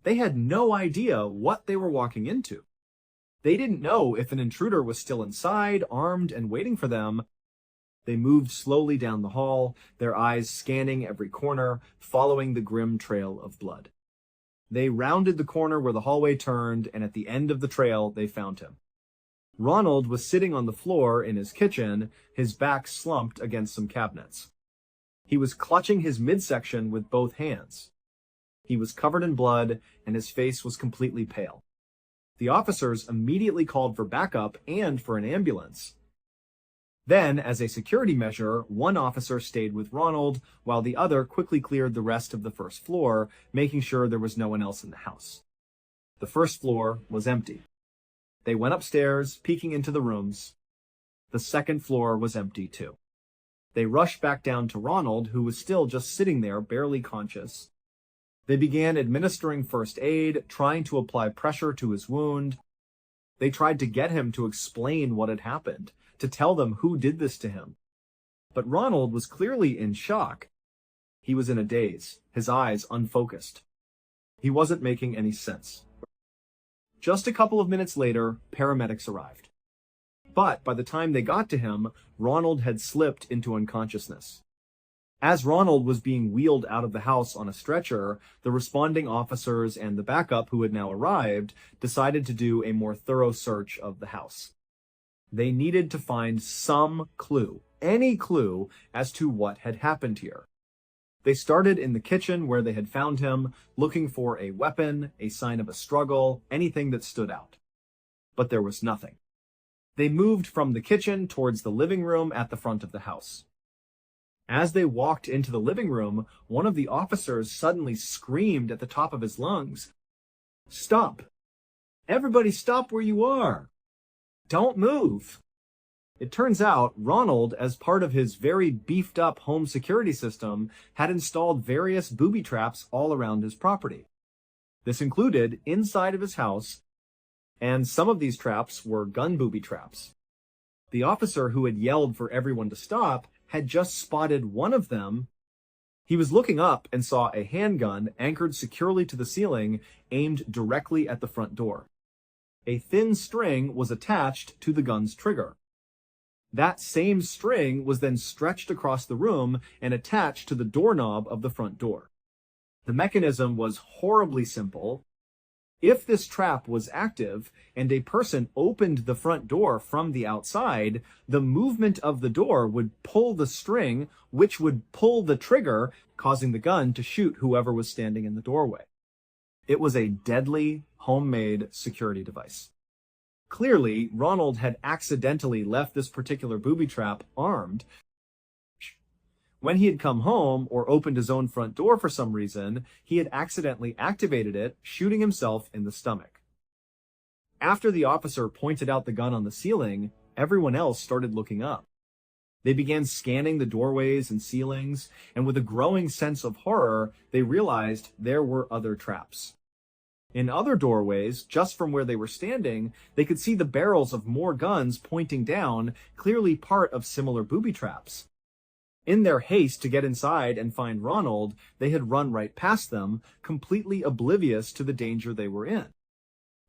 They had no idea what they were walking into. They didn't know if an intruder was still inside, armed, and waiting for them. They moved slowly down the hall, their eyes scanning every corner, following the grim trail of blood. They rounded the corner where the hallway turned, and at the end of the trail, they found him. Ronald was sitting on the floor in his kitchen, his back slumped against some cabinets. He was clutching his midsection with both hands. He was covered in blood, and his face was completely pale. The officers immediately called for backup and for an ambulance. Then, as a security measure, one officer stayed with Ronald, while the other quickly cleared the rest of the first floor, making sure there was no one else in the house. The first floor was empty. They went upstairs, peeking into the rooms. The second floor was empty too. They rushed back down to Ronald, who was still just sitting there, barely conscious. They began administering first aid, trying to apply pressure to his wound. They tried to get him to explain what had happened, to tell them who did this to him. But Ronald was clearly in shock. He was in a daze, his eyes unfocused. He wasn't making any sense. Just a couple of minutes later, paramedics arrived. But by the time they got to him, Ronald had slipped into unconsciousness. As Ronald was being wheeled out of the house on a stretcher, the responding officers and the backup who had now arrived decided to do a more thorough search of the house. They needed to find some clue, any clue, as to what had happened here. They started in the kitchen where they had found him, looking for a weapon, a sign of a struggle, anything that stood out. But there was nothing. They moved from the kitchen towards the living room at the front of the house. As they walked into the living room, one of the officers suddenly screamed at the top of his lungs, "Stop! Everybody stop where you are! Don't move!" It turns out Ronald, as part of his very beefed up home security system, had installed various booby traps all around his property. This included inside of his house, and some of these traps were gun booby traps. The officer who had yelled for everyone to stop had just spotted one of them. He was looking up and saw a handgun anchored securely to the ceiling, aimed directly at the front door. A thin string was attached to the gun's trigger. That same string was then stretched across the room and attached to the doorknob of the front door. The mechanism was horribly simple. If this trap was active and a person opened the front door from the outside, the movement of the door would pull the string, which would pull the trigger, causing the gun to shoot whoever was standing in the doorway. It was a deadly, homemade security device. Clearly, Ronald had accidentally left this particular booby trap armed. When he had come home or opened his own front door for some reason, he had accidentally activated it, shooting himself in the stomach. After the officer pointed out the gun on the ceiling, everyone else started looking up. They began scanning the doorways and ceilings, and with a growing sense of horror, they realized there were other traps. In other doorways, just from where they were standing, they could see the barrels of more guns pointing down, clearly part of similar booby traps. In their haste to get inside and find Ronald, they had run right past them, completely oblivious to the danger they were in.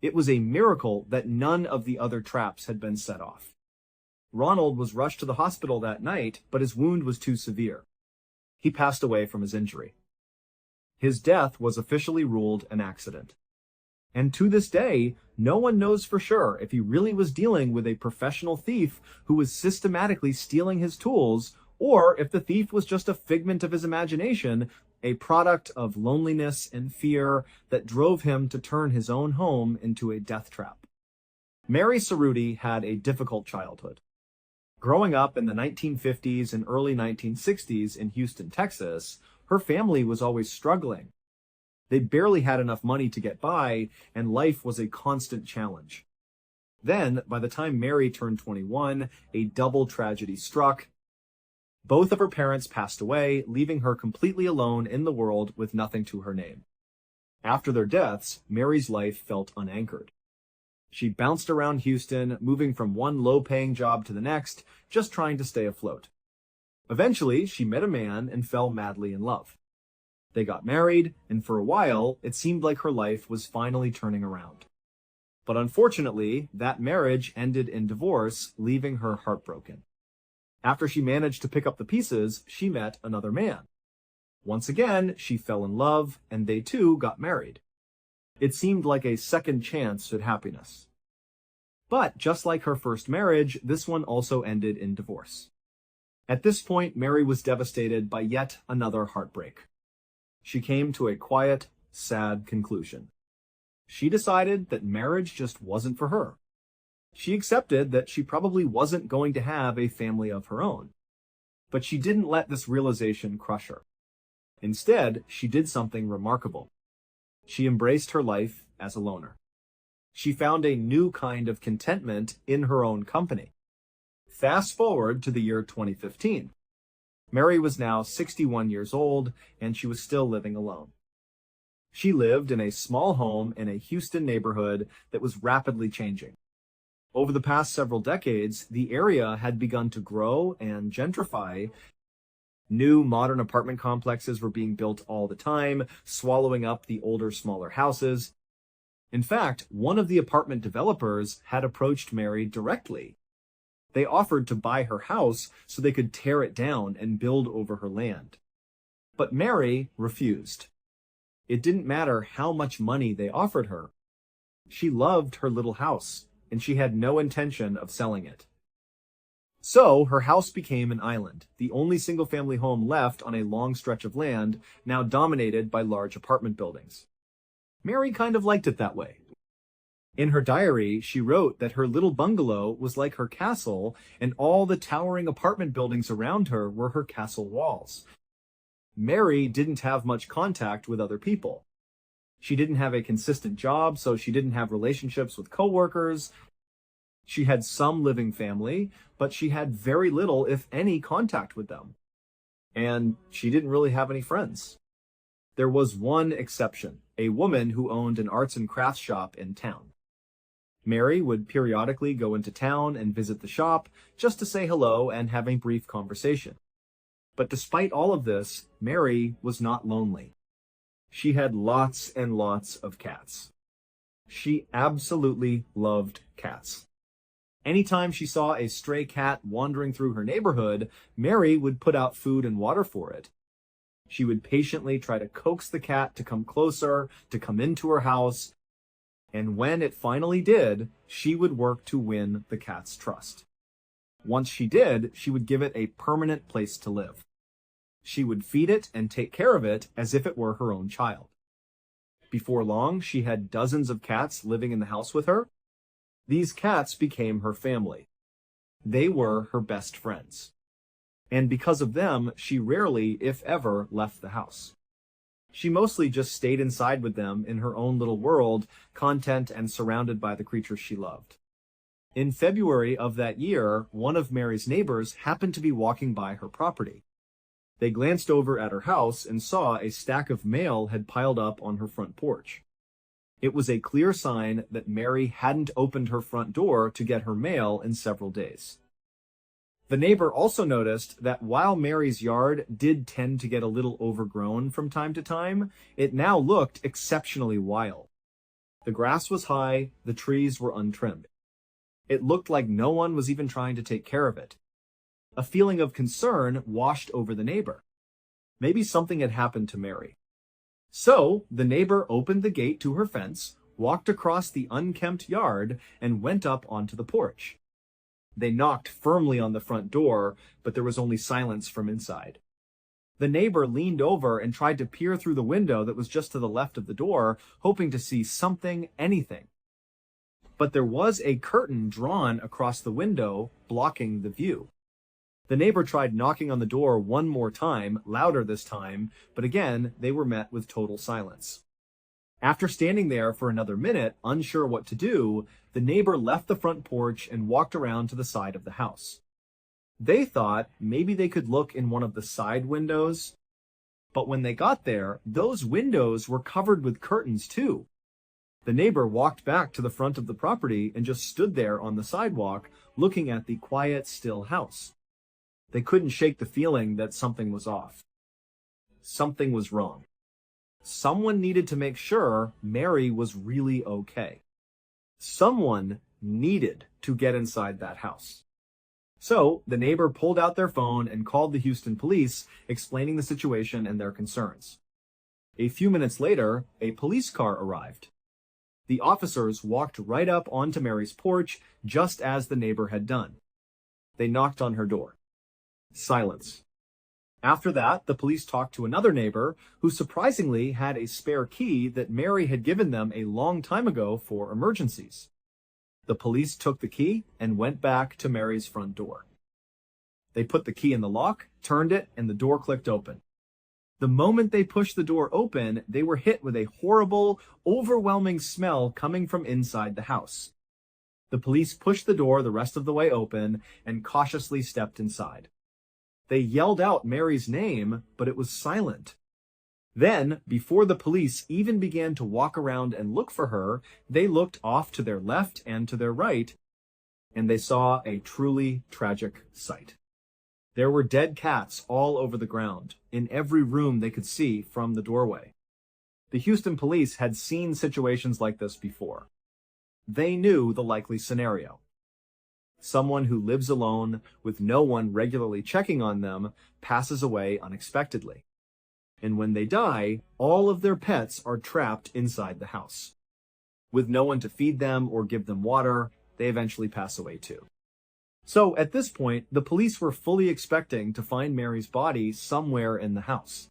It was a miracle that none of the other traps had been set off. Ronald was rushed to the hospital that night, but his wound was too severe. He passed away from his injury. His death was officially ruled an accident. And to this day, no one knows for sure if he really was dealing with a professional thief who was systematically stealing his tools, or if the thief was just a figment of his imagination, a product of loneliness and fear that drove him to turn his own home into a death trap. Mary Cerruti had a difficult childhood. Growing up in the 1950s and early 1960s in Houston, Texas, her family was always struggling. They barely had enough money to get by, and life was a constant challenge. Then, by the time Mary turned 21, a double tragedy struck. Both of her parents passed away, leaving her completely alone in the world with nothing to her name. After their deaths, Mary's life felt unanchored. She bounced around Houston, moving from one low-paying job to the next, just trying to stay afloat. Eventually, she met a man and fell madly in love. They got married, and for a while, it seemed like her life was finally turning around. But unfortunately, that marriage ended in divorce, leaving her heartbroken. After she managed to pick up the pieces, she met another man. Once again, she fell in love, and they too got married. It seemed like a second chance at happiness. But just like her first marriage, this one also ended in divorce. At this point, Mary was devastated by yet another heartbreak. She came to a quiet, sad conclusion. She decided that marriage just wasn't for her. She accepted that she probably wasn't going to have a family of her own. But she didn't let this realization crush her. Instead, she did something remarkable. She embraced her life as a loner. She found a new kind of contentment in her own company. Fast forward to the year 2015. Mary was now 61 years old, and she was still living alone. She lived in a small home in a Houston neighborhood that was rapidly changing. Over the past several decades, the area had begun to grow and gentrify. New modern apartment complexes were being built all the time, swallowing up the older, smaller houses. In fact, one of the apartment developers had approached Mary directly. They offered to buy her house so they could tear it down and build over her land. But Mary refused. It didn't matter how much money they offered her. She loved her little house, and she had no intention of selling it. So her house became an island, the only single-family home left on a long stretch of land, now dominated by large apartment buildings. Mary kind of liked it that way. In her diary, she wrote that her little bungalow was like her castle, and all the towering apartment buildings around her were her castle walls. Mary didn't have much contact with other people. She didn't have a consistent job, so she didn't have relationships with coworkers. She had some living family, but she had very little, if any, contact with them. And she didn't really have any friends. There was one exception, a woman who owned an arts and crafts shop in town. Mary would periodically go into town and visit the shop just to say hello and have a brief conversation. But despite all of this, Mary was not lonely. She had lots and lots of cats. She absolutely loved cats. Anytime she saw a stray cat wandering through her neighborhood, Mary would put out food and water for it. She would patiently try to coax the cat to come closer, to come into her house, and when it finally did, she would work to win the cat's trust. Once she did, she would give it a permanent place to live. She would feed it and take care of it as if it were her own child. Before long, she had dozens of cats living in the house with her. These cats became her family. They were her best friends. And because of them, she rarely, if ever, left the house. She mostly just stayed inside with them in her own little world, content and surrounded by the creatures she loved. In February of that year, one of Mary's neighbors happened to be walking by her property. They glanced over at her house and saw a stack of mail had piled up on her front porch. It was a clear sign that Mary hadn't opened her front door to get her mail in several days. The neighbor also noticed that while Mary's yard did tend to get a little overgrown from time to time, it now looked exceptionally wild. The grass was high, the trees were untrimmed. It looked like no one was even trying to take care of it. A feeling of concern washed over the neighbor. Maybe something had happened to Mary. So, the neighbor opened the gate to her fence, walked across the unkempt yard, and went up onto the porch. They knocked firmly on the front door, but there was only silence from inside. The neighbor leaned over and tried to peer through the window that was just to the left of the door, hoping to see something, anything. But there was a curtain drawn across the window, blocking the view. The neighbor tried knocking on the door one more time, louder this time, but again, they were met with total silence. After standing there for another minute, unsure what to do, the neighbor left the front porch and walked around to the side of the house. They thought maybe they could look in one of the side windows, but when they got there, those windows were covered with curtains too. The neighbor walked back to the front of the property and just stood there on the sidewalk, looking at the quiet, still house. They couldn't shake the feeling that something was off. Something was wrong. Someone needed to make sure Mary was really okay. Someone needed to get inside that house. So, the neighbor pulled out their phone and called the Houston police, explaining the situation and their concerns. A few minutes later, a police car arrived. The officers walked right up onto Mary's porch, just as the neighbor had done. They knocked on her door. Silence. After that, the police talked to another neighbor who surprisingly had a spare key that Mary had given them a long time ago for emergencies. The police took the key and went back to Mary's front door. They put the key in the lock, turned it, and the door clicked open. The moment they pushed the door open, they were hit with a horrible, overwhelming smell coming from inside the house. The police pushed the door the rest of the way open and cautiously stepped inside. They yelled out Mary's name, but it was silent. Then, before the police even began to walk around and look for her, they looked off to their left and to their right, and they saw a truly tragic sight. There were dead cats all over the ground, in every room they could see from the doorway. The Houston police had seen situations like this before. They knew the likely scenario. Someone who lives alone, with no one regularly checking on them, passes away unexpectedly. And when they die, all of their pets are trapped inside the house. With no one to feed them or give them water, they eventually pass away too. So at this point, the police were fully expecting to find Mary's body somewhere in the house.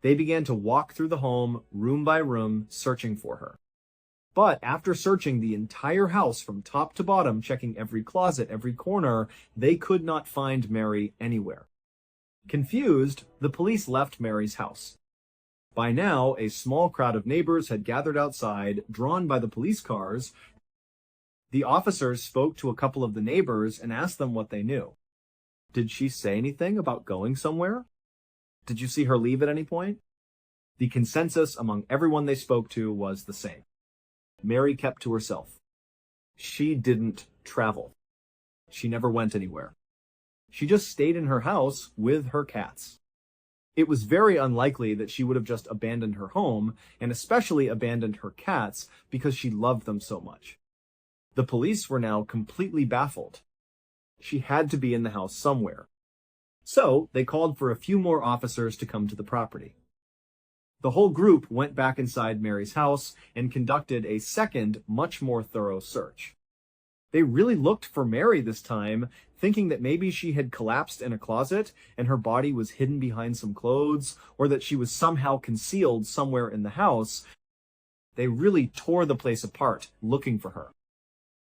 They began to walk through the home, room by room, searching for her. But after searching the entire house from top to bottom, checking every closet, every corner, they could not find Mary anywhere. Confused, the police left Mary's house. By now, a small crowd of neighbors had gathered outside, drawn by the police cars. The officers spoke to a couple of the neighbors and asked them what they knew. Did she say anything about going somewhere? Did you see her leave at any point? The consensus among everyone they spoke to was the same. Mary kept to herself. She didn't travel. She never went anywhere. She just stayed in her house with her cats. It was very unlikely that she would have just abandoned her home, and especially abandoned her cats, because she loved them so much. The police were now completely baffled. She had to be in the house somewhere. So they called for a few more officers to come to the property. The whole group went back inside Mary's house and conducted a second, much more thorough search. They really looked for Mary this time, thinking that maybe she had collapsed in a closet and her body was hidden behind some clothes, or that she was somehow concealed somewhere in the house. They really tore the place apart, looking for her.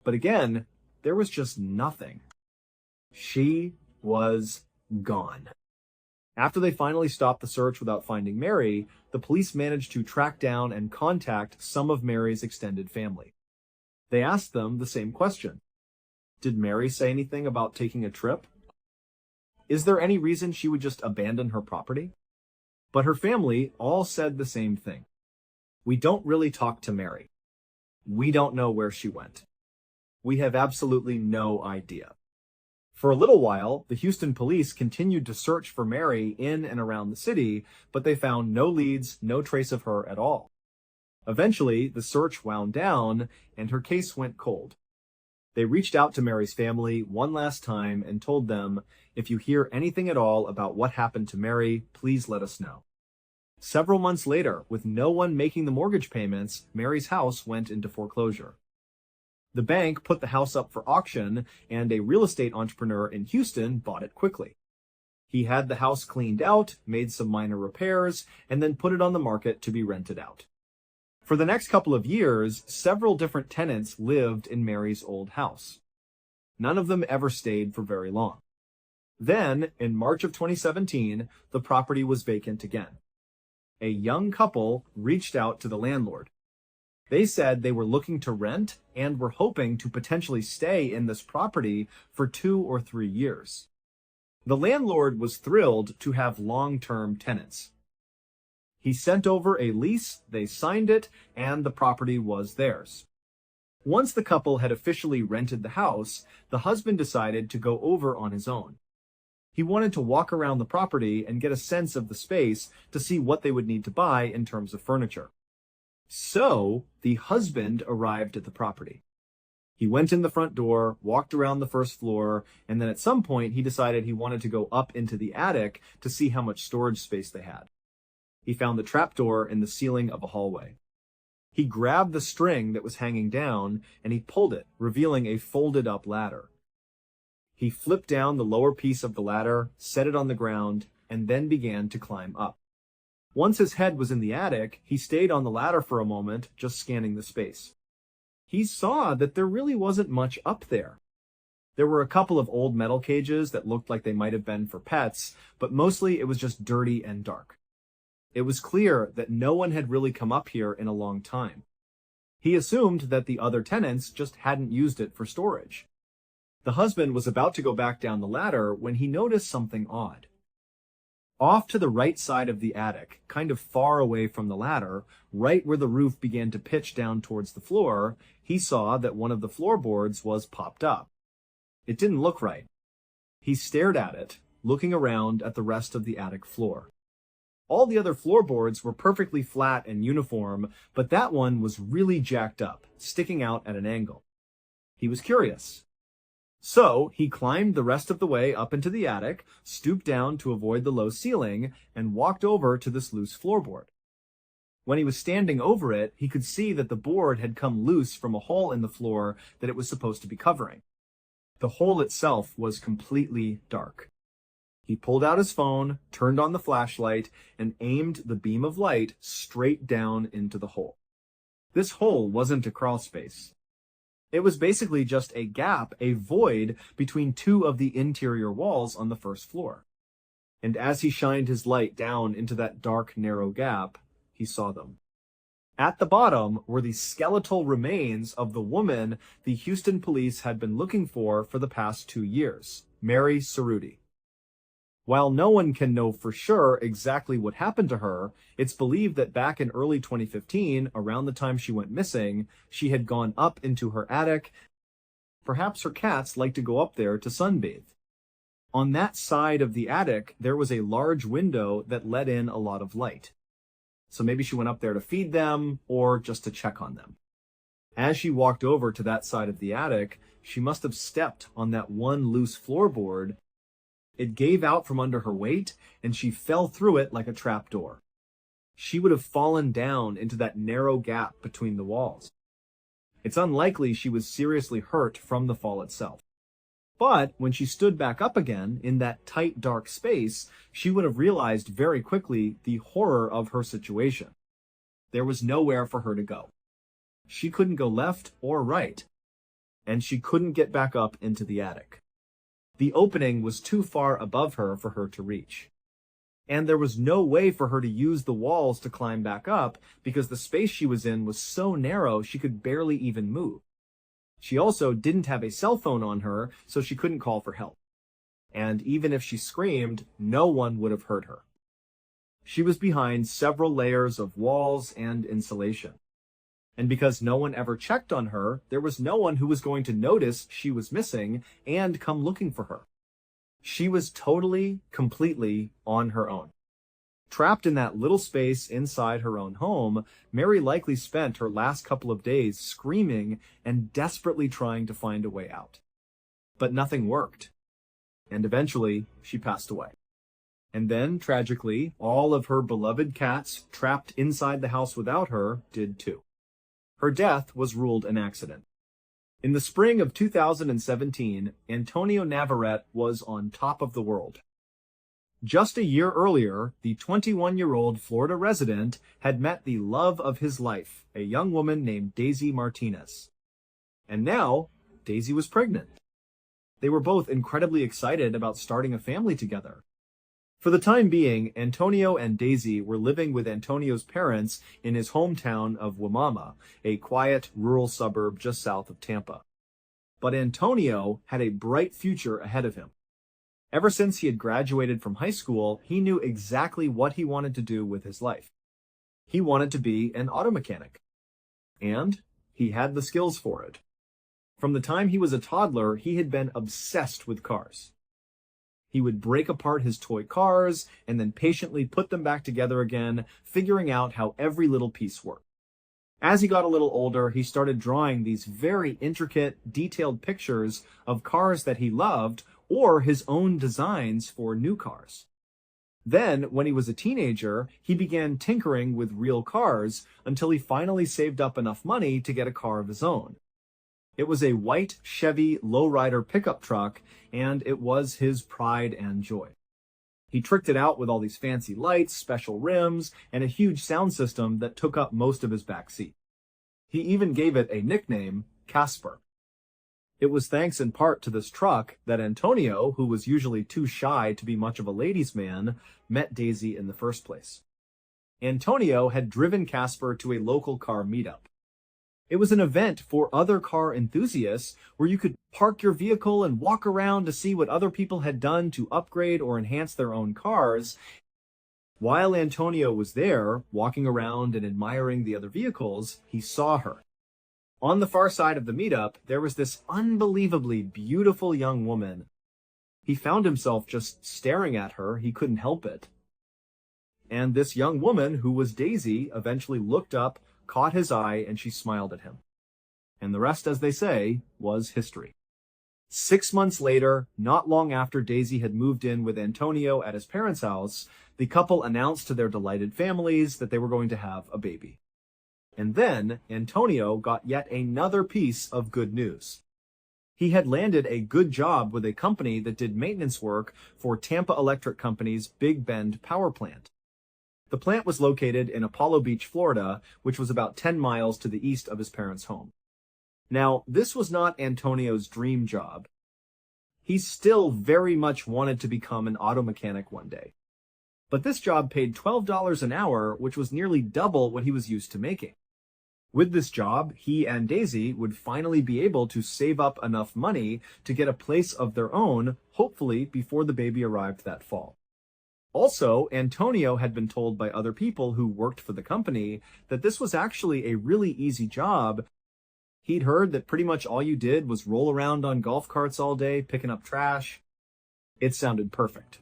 But again, there was just nothing. She was gone. After they finally stopped the search without finding Mary, the police managed to track down and contact some of Mary's extended family. They asked them the same question. Did Mary say anything about taking a trip? Is there any reason she would just abandon her property? But her family all said the same thing. We don't really talk to Mary. We don't know where she went. We have absolutely no idea. For a little while, the Houston police continued to search for Mary in and around the city, but they found no leads, no trace of her at all. Eventually, the search wound down, and her case went cold. They reached out to Mary's family one last time and told them, if you hear anything at all about what happened to Mary, please let us know. Several months later, with no one making the mortgage payments, Mary's house went into foreclosure. The bank put the house up for auction, and a real estate entrepreneur in Houston bought it quickly. He had the house cleaned out, made some minor repairs, and then put it on the market to be rented out. For the next couple of years, several different tenants lived in Mary's old house. None of them ever stayed for very long. Then, in March of 2017, the property was vacant again. A young couple reached out to the landlord. They said they were looking to rent and were hoping to potentially stay in this property for 2 or 3 years. The landlord was thrilled to have long-term tenants. He sent over a lease, they signed it, and the property was theirs. Once the couple had officially rented the house, the husband decided to go over on his own. He wanted to walk around the property and get a sense of the space to see what they would need to buy in terms of furniture. So, the husband arrived at the property. He went in the front door, walked around the first floor, and then at some point he decided he wanted to go up into the attic to see how much storage space they had. He found the trapdoor in the ceiling of a hallway. He grabbed the string that was hanging down and he pulled it, revealing a folded-up ladder. He flipped down the lower piece of the ladder, set it on the ground, and then began to climb up. Once his head was in the attic, he stayed on the ladder for a moment, just scanning the space. He saw that there really wasn't much up there. There were a couple of old metal cages that looked like they might have been for pets, but mostly it was just dirty and dark. It was clear that no one had really come up here in a long time. He assumed that the other tenants just hadn't used it for storage. The husband was about to go back down the ladder when he noticed something odd. Off to the right side of the attic, kind of far away from the ladder, right where the roof began to pitch down towards the floor, he saw that one of the floorboards was popped up. It didn't look right. He stared at it, looking around at the rest of the attic floor. All the other floorboards were perfectly flat and uniform, but that one was really jacked up, sticking out at an angle. He was curious. So he climbed the rest of the way up into the attic, stooped down to avoid the low ceiling, and walked over to this loose floorboard. When he was standing over it, he could see that the board had come loose from a hole in the floor that it was supposed to be covering. The hole itself was completely dark. He pulled out his phone, turned on the flashlight, and aimed the beam of light straight down into the hole. This hole wasn't a crawl space. It was basically just a gap, a void between two of the interior walls on the first floor. And as he shined his light down into that dark, narrow gap, he saw them. At the bottom were the skeletal remains of the woman the Houston police had been looking for the past 2 years, Mary Cerruti. While no one can know for sure exactly what happened to her, it's believed that back in early 2015, around the time she went missing, she had gone up into her attic. Perhaps her cats liked to go up there to sunbathe. On that side of the attic, there was a large window that let in a lot of light. So maybe she went up there to feed them or just to check on them. As she walked over to that side of the attic, she must have stepped on that one loose floorboard. It gave out from under her weight, and she fell through it like a trapdoor. She would have fallen down into that narrow gap between the walls. It's unlikely she was seriously hurt from the fall itself. But when she stood back up again in that tight, dark space, she would have realized very quickly the horror of her situation. There was nowhere for her to go. She couldn't go left or right, and she couldn't get back up into the attic. The opening was too far above her for her to reach. And there was no way for her to use the walls to climb back up because the space she was in was so narrow she could barely even move. She also didn't have a cell phone on her, so she couldn't call for help. And even if she screamed, no one would have heard her. She was behind several layers of walls and insulation. And because no one ever checked on her, there was no one who was going to notice she was missing and come looking for her. She was totally, completely on her own. Trapped in that little space inside her own home, Mary likely spent her last couple of days screaming and desperately trying to find a way out. But nothing worked. And eventually, she passed away. And then, tragically, all of her beloved cats trapped inside the house without her did too. Her death was ruled an accident. In the spring of 2017, Antonio Navarrete was on top of the world. Just a year earlier, the 21-year-old Florida resident had met the love of his life, a young woman named Daisy Martinez. And now, Daisy was pregnant. They were both incredibly excited about starting a family together. For the time being, Antonio and Daisy were living with Antonio's parents in his hometown of Wimauma, a quiet, rural suburb just south of Tampa. But Antonio had a bright future ahead of him. Ever since he had graduated from high school, he knew exactly what he wanted to do with his life. He wanted to be an auto mechanic. And he had the skills for it. From the time he was a toddler, he had been obsessed with cars. He would break apart his toy cars and then patiently put them back together again, figuring out how every little piece worked. As he got a little older, he started drawing these very intricate, detailed pictures of cars that he loved or his own designs for new cars. Then, when he was a teenager, he began tinkering with real cars until he finally saved up enough money to get a car of his own. It was a white Chevy lowrider pickup truck, and it was his pride and joy. He tricked it out with all these fancy lights, special rims, and a huge sound system that took up most of his back seat. He even gave it a nickname, Casper. It was thanks in part to this truck that Antonio, who was usually too shy to be much of a ladies' man, met Daisy in the first place. Antonio had driven Casper to a local car meetup. It was an event for other car enthusiasts where you could park your vehicle and walk around to see what other people had done to upgrade or enhance their own cars. While Antonio was there, walking around and admiring the other vehicles, he saw her. On the far side of the meetup, there was this unbelievably beautiful young woman. He found himself just staring at her. He couldn't help it. And this young woman, who was Daisy, eventually looked up, caught his eye, and she smiled at him. And the rest, as they say, was history. 6 months later, not long after Daisy had moved in with Antonio at his parents' house, the couple announced to their delighted families that they were going to have a baby. And then Antonio got yet another piece of good news. He had landed a good job with a company that did maintenance work for Tampa Electric Company's Big Bend power plant. The plant was located in Apollo Beach, Florida, which was about 10 miles to the east of his parents' home. Now, this was not Antonio's dream job. He still very much wanted to become an auto mechanic one day. But this job paid $12 an hour, which was nearly double what he was used to making. With this job, he and Daisy would finally be able to save up enough money to get a place of their own, hopefully before the baby arrived that fall. Also, Antonio had been told by other people who worked for the company that this was actually a really easy job. He'd heard that pretty much all you did was roll around on golf carts all day, picking up trash. It sounded perfect.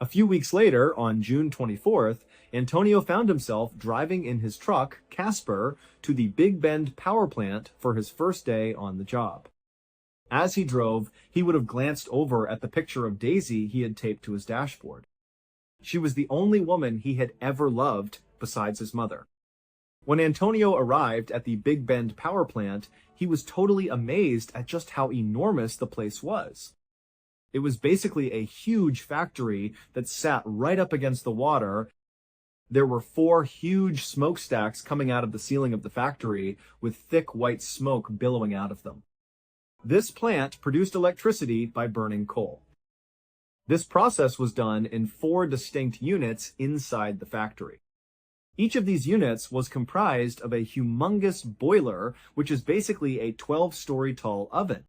A few weeks later, on June 24th, Antonio found himself driving in his truck, Casper, to the Big Bend power plant for his first day on the job. As he drove, he would have glanced over at the picture of Daisy he had taped to his dashboard. She was the only woman he had ever loved besides his mother. When Antonio arrived at the Big Bend power plant, he was totally amazed at just how enormous the place was. It was basically a huge factory that sat right up against the water. There were 4 huge smokestacks coming out of the ceiling of the factory with thick white smoke billowing out of them. This plant produced electricity by burning coal. This process was done in 4 distinct units inside the factory. Each of these units was comprised of a humongous boiler, which is basically a 12-story tall oven.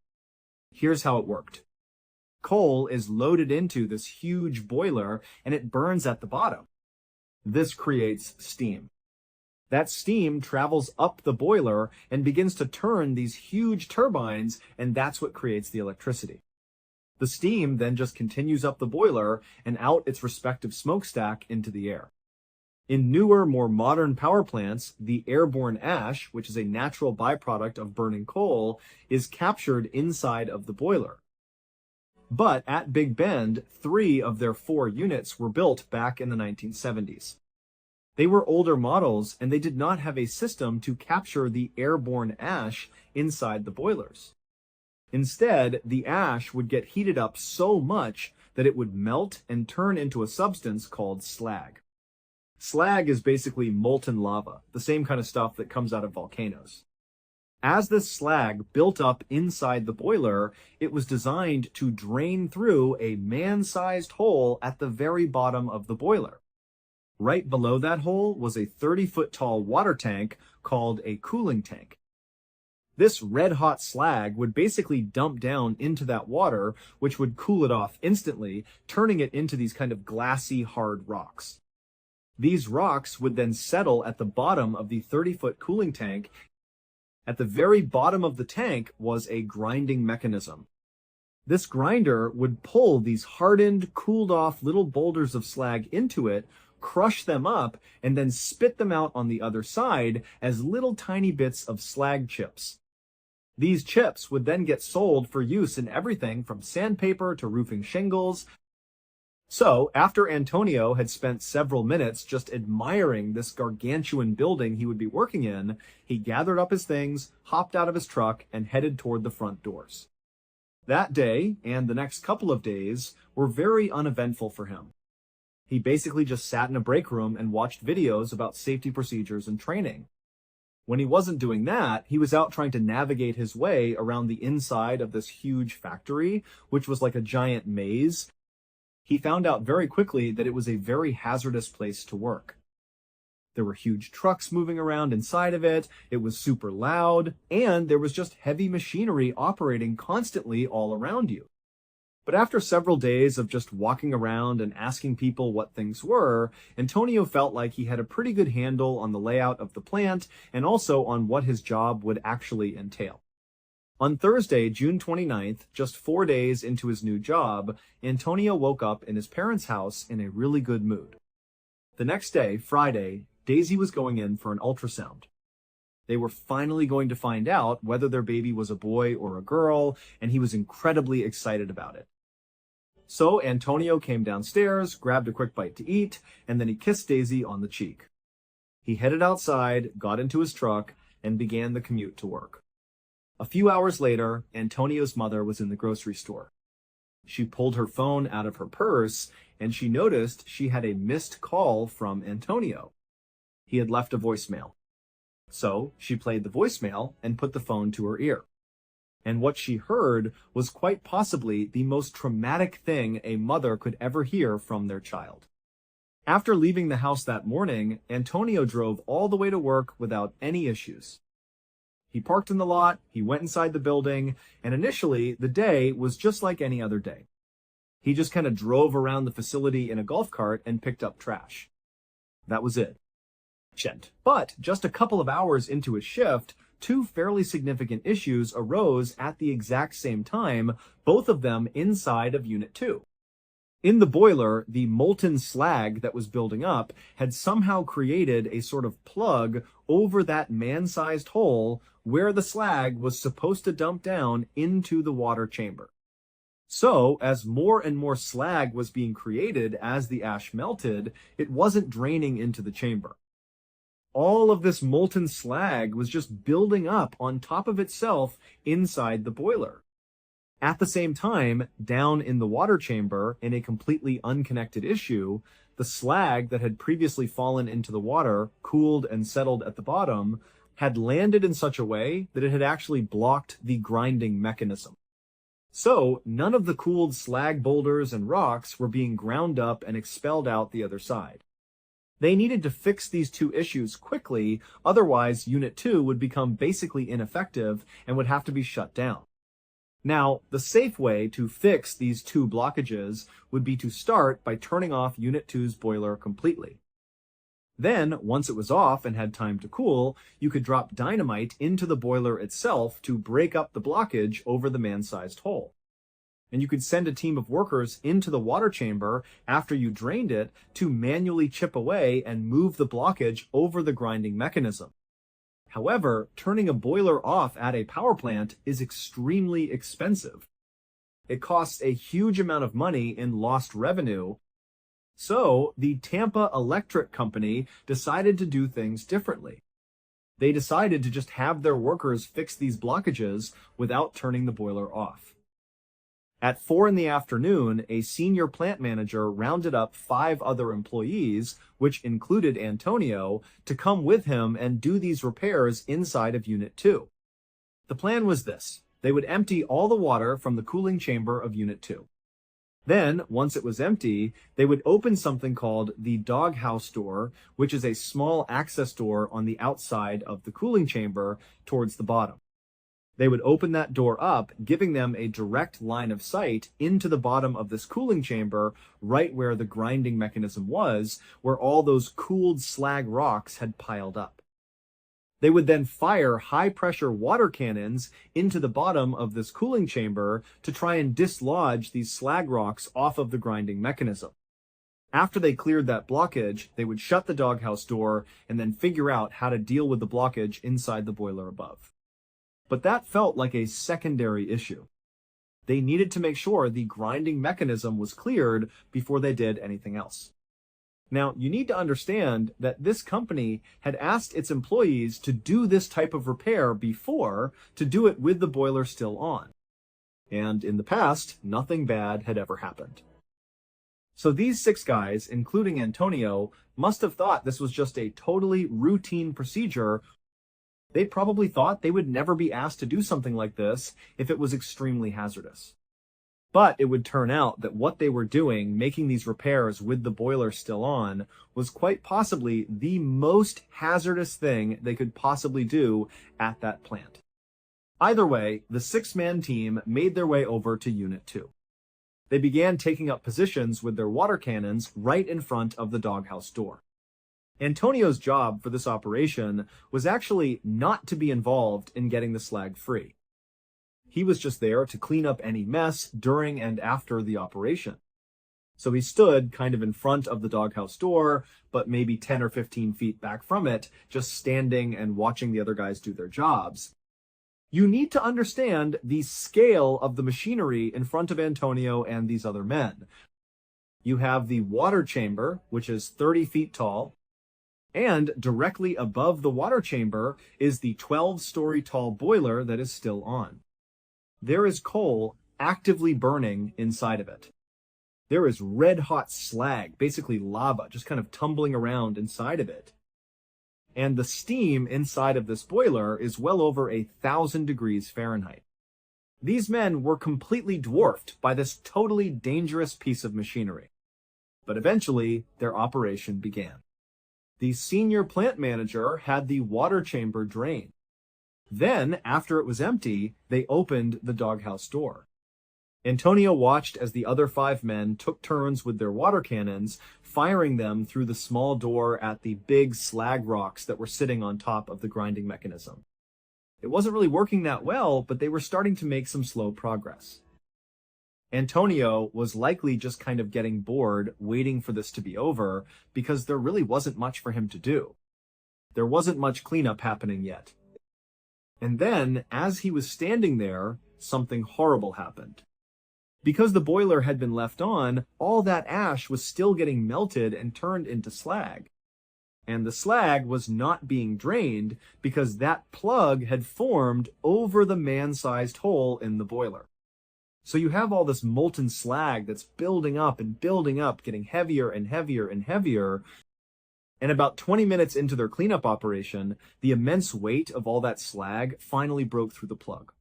Here's how it worked. Coal is loaded into this huge boiler and it burns at the bottom. This creates steam. That steam travels up the boiler and begins to turn these huge turbines, and that's what creates the electricity. The steam then just continues up the boiler and out its respective smokestack into the air. In newer, more modern power plants, the airborne ash, which is a natural byproduct of burning coal, is captured inside of the boiler. But at Big Bend, 3 of their 4 units were built back in the 1970s. They were older models, and they did not have a system to capture the airborne ash inside the boilers. Instead, the ash would get heated up so much that it would melt and turn into a substance called slag. Slag is basically molten lava, the same kind of stuff that comes out of volcanoes. As this slag built up inside the boiler, it was designed to drain through a man-sized hole at the very bottom of the boiler. Right below that hole was a 30-foot tall water tank called a cooling tank. This red-hot slag would basically dump down into that water, which would cool it off instantly, turning it into these kind of glassy, hard rocks. These rocks would then settle at the bottom of the 30-foot cooling tank. At the very bottom of the tank was a grinding mechanism. This grinder would pull these hardened, cooled-off little boulders of slag into it, crush them up, and then spit them out on the other side as little tiny bits of slag chips. These chips would then get sold for use in everything from sandpaper to roofing shingles. So, after Antonio had spent several minutes just admiring this gargantuan building he would be working in, he gathered up his things, hopped out of his truck, and headed toward the front doors. That day, and the next couple of days, were very uneventful for him. He basically just sat in a break room and watched videos about safety procedures and training. When he wasn't doing that, he was out trying to navigate his way around the inside of this huge factory, which was like a giant maze. He found out very quickly that it was a very hazardous place to work. There were huge trucks moving around inside of it, it was super loud, and there was just heavy machinery operating constantly all around you. But after several days of just walking around and asking people what things were, Antonio felt like he had a pretty good handle on the layout of the plant and also on what his job would actually entail. On Thursday, June 29th, just 4 days into his new job, Antonio woke up in his parents' house in a really good mood. The next day, Friday, Daisy was going in for an ultrasound. They were finally going to find out whether their baby was a boy or a girl, and he was incredibly excited about it. So Antonio came downstairs, grabbed a quick bite to eat, and then he kissed Daisy on the cheek. He headed outside, got into his truck, and began the commute to work. A few hours later, Antonio's mother was in the grocery store. She pulled her phone out of her purse, and she noticed she had a missed call from Antonio. He had left a voicemail. So she played the voicemail and put the phone to her ear. And what she heard was quite possibly the most traumatic thing a mother could ever hear from their child. After leaving the house that morning, Antonio drove all the way to work without any issues. He parked in the lot, he went inside the building, and initially the day was just like any other day. He just kind of drove around the facility in a golf cart and picked up trash. That was it. But just a couple of hours into his shift, two fairly significant issues arose at the exact same time, both of them inside of Unit 2. In the boiler, the molten slag that was building up had somehow created a sort of plug over that man-sized hole where the slag was supposed to dump down into the water chamber. So, as more and more slag was being created as the ash melted, it wasn't draining into the chamber. All of this molten slag was just building up on top of itself inside the boiler. At the same time, down in the water chamber, in a completely unconnected issue, the slag that had previously fallen into the water, cooled and settled at the bottom, had landed in such a way that it had actually blocked the grinding mechanism. So, none of the cooled slag boulders and rocks were being ground up and expelled out the other side. They needed to fix these two issues quickly, otherwise Unit 2 would become basically ineffective and would have to be shut down. Now, the safe way to fix these two blockages would be to start by turning off Unit 2's boiler completely. Then, once it was off and had time to cool, you could drop dynamite into the boiler itself to break up the blockage over the man-sized hole. And you could send a team of workers into the water chamber after you drained it to manually chip away and move the blockage over the grinding mechanism. However, turning a boiler off at a power plant is extremely expensive. It costs a huge amount of money in lost revenue. So, the Tampa Electric Company decided to do things differently. They decided to just have their workers fix these blockages without turning the boiler off. At 4 in the afternoon, a senior plant manager rounded up 5 other employees, which included Antonio, to come with him and do these repairs inside of Unit 2. The plan was this. They would empty all the water from the cooling chamber of Unit 2. Then, once it was empty, they would open something called the doghouse door, which is a small access door on the outside of the cooling chamber towards the bottom. They would open that door up, giving them a direct line of sight into the bottom of this cooling chamber, right where the grinding mechanism was, where all those cooled slag rocks had piled up. They would then fire high-pressure water cannons into the bottom of this cooling chamber to try and dislodge these slag rocks off of the grinding mechanism. After they cleared that blockage, they would shut the doghouse door and then figure out how to deal with the blockage inside the boiler above. But that felt like a secondary issue. They needed to make sure the grinding mechanism was cleared before they did anything else. Now, you need to understand that this company had asked its employees to do this type of repair before, to do it with the boiler still on. And in the past, nothing bad had ever happened. So these 6 guys, including Antonio, must have thought this was just a totally routine procedure. They probably thought they would never be asked to do something like this if it was extremely hazardous. But it would turn out that what they were doing, making these repairs with the boiler still on, was quite possibly the most hazardous thing they could possibly do at that plant. Either way, the 6-man team made their way over to Unit 2. They began taking up positions with their water cannons right in front of the doghouse door. Antonio's job for this operation was actually not to be involved in getting the slag free. He was just there to clean up any mess during and after the operation. So he stood kind of in front of the doghouse door, but maybe 10 or 15 feet back from it, just standing and watching the other guys do their jobs. You need to understand the scale of the machinery in front of Antonio and these other men. You have the water chamber, which is 30 feet tall, and directly above the water chamber is the 12-story tall boiler that is still on. There is coal actively burning inside of it. There is red-hot slag, basically lava, just kind of tumbling around inside of it. And the steam inside of this boiler is well over 1,000 degrees Fahrenheit. These men were completely dwarfed by this totally dangerous piece of machinery. But eventually, their operation began. The senior plant manager had the water chamber drained. Then, after it was empty, they opened the doghouse door. Antonio watched as the other 5 men took turns with their water cannons, firing them through the small door at the big slag rocks that were sitting on top of the grinding mechanism. It wasn't really working that well, but they were starting to make some slow progress. Antonio was likely just kind of getting bored, waiting for this to be over, because there really wasn't much for him to do. There wasn't much cleanup happening yet. And then, as he was standing there, something horrible happened. Because the boiler had been left on, all that ash was still getting melted and turned into slag. And the slag was not being drained because that plug had formed over the man-sized hole in the boiler. So you have all this molten slag that's building up and building up, getting heavier and heavier and heavier. And about 20 minutes into their cleanup operation, the immense weight of all that slag finally broke through the plug.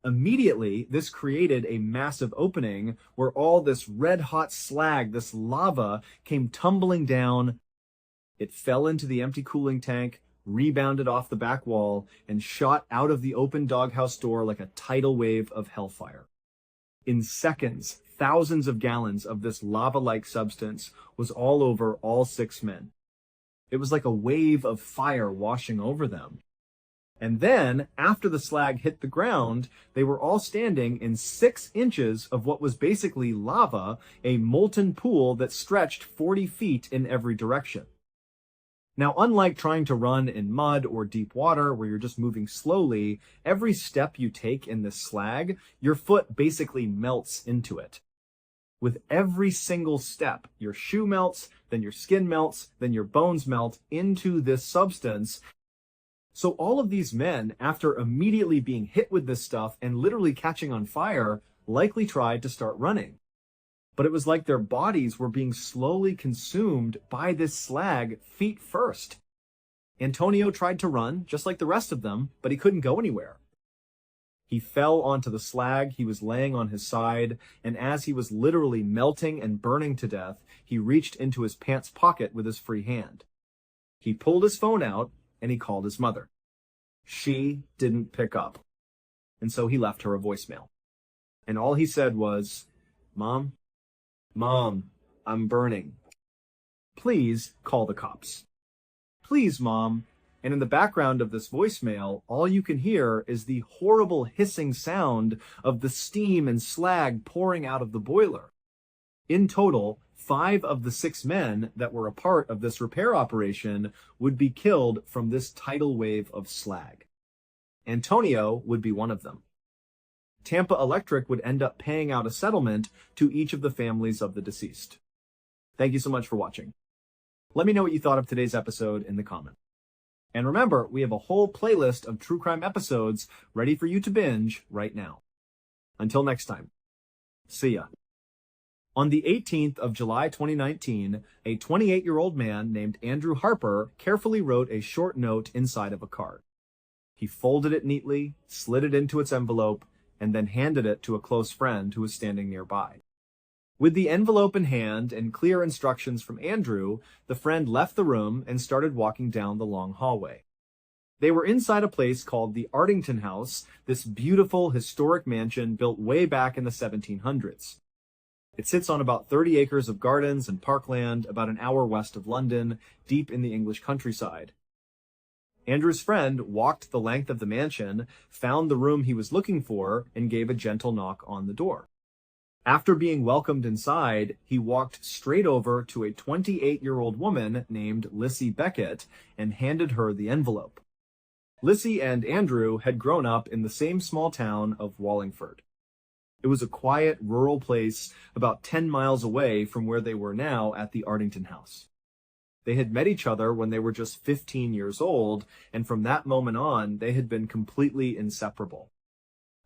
Immediately, this created a massive opening where all this red-hot slag, this lava, came tumbling down. It fell into the empty cooling tank, rebounded off the back wall, and shot out of the open doghouse door like a tidal wave of hellfire. In seconds, thousands of gallons of this lava-like substance was all over all 6 men. It was like a wave of fire washing over them. And then, after the slag hit the ground, they were all standing in 6 inches of what was basically lava, a molten pool that stretched 40 feet in every direction. Now, unlike trying to run in mud or deep water where you're just moving slowly, every step you take in this slag, your foot basically melts into it. With every single step, your shoe melts, then your skin melts, then your bones melt into this substance. So all of these men, after immediately being hit with this stuff and literally catching on fire, likely tried to start running. But it was like their bodies were being slowly consumed by this slag feet first. Antonio tried to run, just like the rest of them, but he couldn't go anywhere. He fell onto the slag, he was laying on his side, and as he was literally melting and burning to death, he reached into his pants pocket with his free hand. He pulled his phone out, and he called his mother. She didn't pick up, and so he left her a voicemail. And all he said was, "Mom, I'm burning. Please call the cops. Please, Mom." And in the background of this voicemail, all you can hear is the horrible hissing sound of the steam and slag pouring out of the boiler. In total, 5 of the 6 men that were a part of this repair operation would be killed from this tidal wave of slag. Antonio would be one of them. Tampa Electric would end up paying out a settlement to each of the families of the deceased. Thank you so much for watching. Let me know what you thought of today's episode in the comments. And remember, we have a whole playlist of true crime episodes ready for you to binge right now. Until next time, see ya. On the 18th of July 2019, a 28-year-old man named Andrew Harper carefully wrote a short note inside of a card. He folded it neatly, slid it into its envelope, and then handed it to a close friend who was standing nearby. With the envelope in hand and clear instructions from Andrew, the friend left the room and started walking down the long hallway. They were inside a place called the Ardington House, this beautiful historic mansion built way back in the 1700s. It sits on about 30 acres of gardens and parkland about an hour west of London, deep in the English countryside. Andrew's friend walked the length of the mansion, found the room he was looking for, and gave a gentle knock on the door. After being welcomed inside, he walked straight over to a 28-year-old woman named Lissy Beckett and handed her the envelope. Lissy and Andrew had grown up in the same small town of Wallingford. It was a quiet, rural place about 10 miles away from where they were now at the Ardington House. They had met each other when they were just 15 years old, and from that moment on, they had been completely inseparable.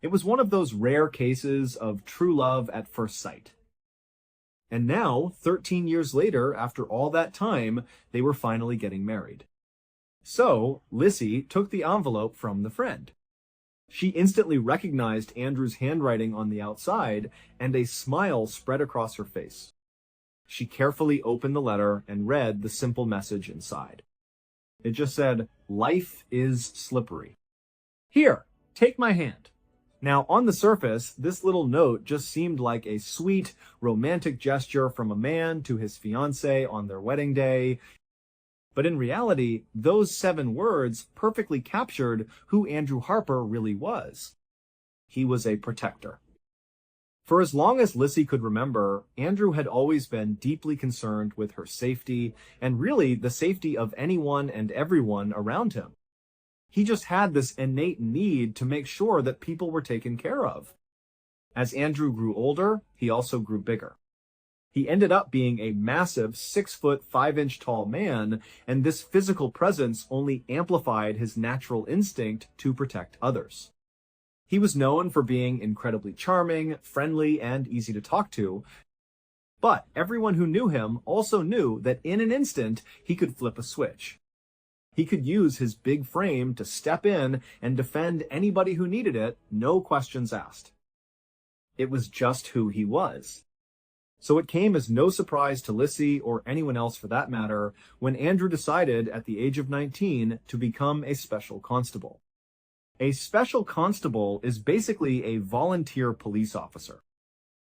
It was one of those rare cases of true love at first sight. And now, 13 years later, after all that time, they were finally getting married. So, Lissy took the envelope from the friend. She instantly recognized Andrew's handwriting on the outside, and a smile spread across her face. She carefully opened the letter and read the simple message inside. It just said, "Life is slippery. Here, take my hand." Now, on the surface, this little note just seemed like a sweet, romantic gesture from a man to his fiancée on their wedding day. But in reality, those 7 words perfectly captured who Andrew Harper really was. He was a protector. For as long as Lissy could remember, Andrew had always been deeply concerned with her safety, and really the safety of anyone and everyone around him. He just had this innate need to make sure that people were taken care of. As Andrew grew older, he also grew bigger. He ended up being a massive 6 foot 5 inch tall man, and this physical presence only amplified his natural instinct to protect others. He was known for being incredibly charming, friendly, and easy to talk to, but everyone who knew him also knew that in an instant he could flip a switch. He could use his big frame to step in and defend anybody who needed it, no questions asked. It was just who he was. So it came as no surprise to Lissy, or anyone else for that matter, when Andrew decided at the age of 19 to become a special constable. A special constable is basically a volunteer police officer.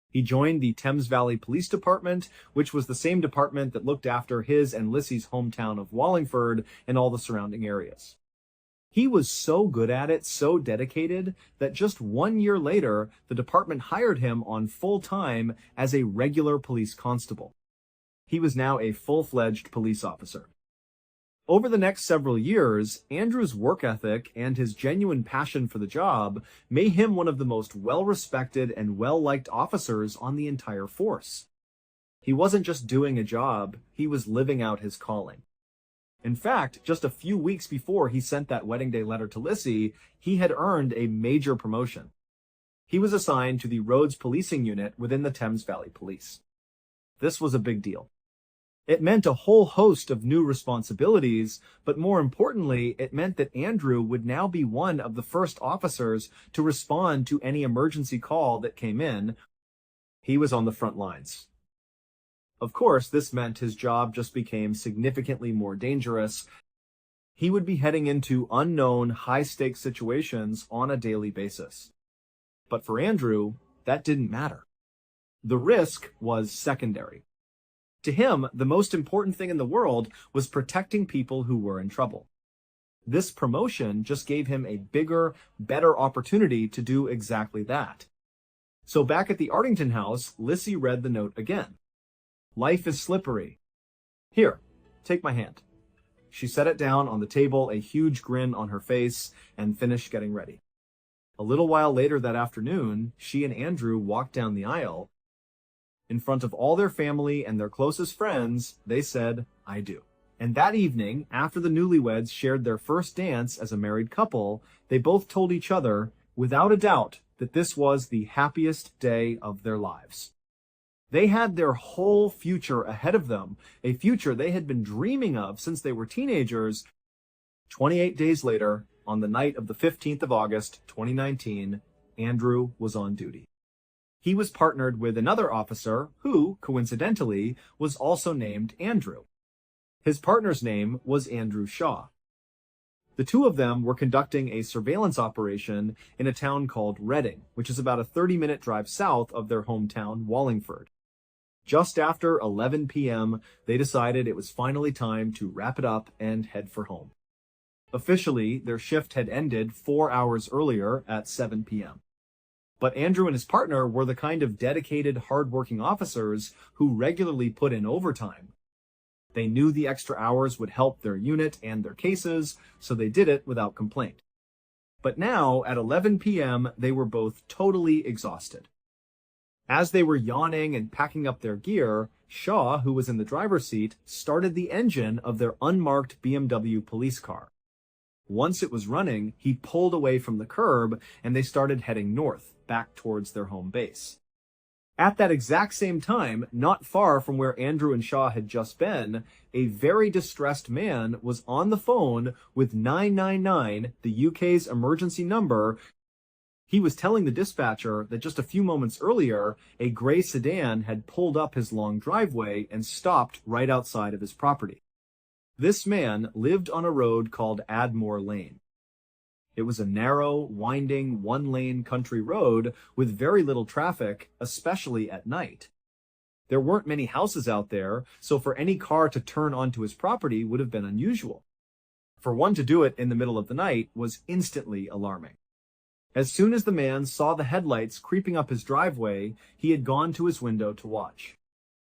He joined the Thames Valley Police Department, which was the same department that looked after his and Lissy's hometown of Wallingford and all the surrounding areas. He was so good at it, so dedicated, that just 1 year later, the department hired him on full-time as a regular police constable. He was now a full-fledged police officer. Over the next several years, Andrew's work ethic and his genuine passion for the job made him one of the most well-respected and well-liked officers on the entire force. He wasn't just doing a job, he was living out his calling. In fact, just a few weeks before he sent that wedding day letter to Lissy, he had earned a major promotion. He was assigned to the Roads Policing Unit within the Thames Valley Police. This was a big deal. It meant a whole host of new responsibilities, but more importantly, it meant that Andrew would now be one of the first officers to respond to any emergency call that came in. He was on the front lines. Of course, this meant his job just became significantly more dangerous. He would be heading into unknown, high-stakes situations on a daily basis. But for Andrew, that didn't matter. The risk was secondary. To him, the most important thing in the world was protecting people who were in trouble. This promotion just gave him a bigger, better opportunity to do exactly that. So back at the Ardington house, Lissy read the note again. "Life is slippery. Here, take my hand." She set it down on the table, a huge grin on her face, and finished getting ready. A little while later that afternoon, she and Andrew walked down the aisle. In front of all their family and their closest friends, they said, "I do." And that evening, after the newlyweds shared their first dance as a married couple, they both told each other, without a doubt, that this was the happiest day of their lives. They had their whole future ahead of them, a future they had been dreaming of since they were teenagers. 28 days later, on the night of the 15th of August, 2019, Andrew was on duty. He was partnered with another officer who, coincidentally, was also named Andrew. His partner's name was Andrew Shaw. The two of them were conducting a surveillance operation in a town called Reading, which is about a 30-minute drive south of their hometown, Wallingford. Just after 11 p.m., they decided it was finally time to wrap it up and head for home. Officially, their shift had ended 4 hours earlier at 7 p.m. But Andrew and his partner were the kind of dedicated, hard-working officers who regularly put in overtime. They knew the extra hours would help their unit and their cases, so they did it without complaint. But now, at 11 p.m., they were both totally exhausted. As they were yawning and packing up their gear, Shaw, who was in the driver's seat, started the engine of their unmarked BMW police car. Once it was running, he pulled away from the curb, and they started heading north, back towards their home base. At that exact same time, not far from where Andrew and Shaw had just been, a very distressed man was on the phone with 999, the UK's emergency number. He was telling the dispatcher that just a few moments earlier, a gray sedan had pulled up his long driveway and stopped right outside of his property. This man lived on a road called Admore Lane. It was a narrow, winding, one-lane country road with very little traffic, especially at night. There weren't many houses out there, so for any car to turn onto his property would have been unusual. For one to do it in the middle of the night was instantly alarming. As soon as the man saw the headlights creeping up his driveway, he had gone to his window to watch.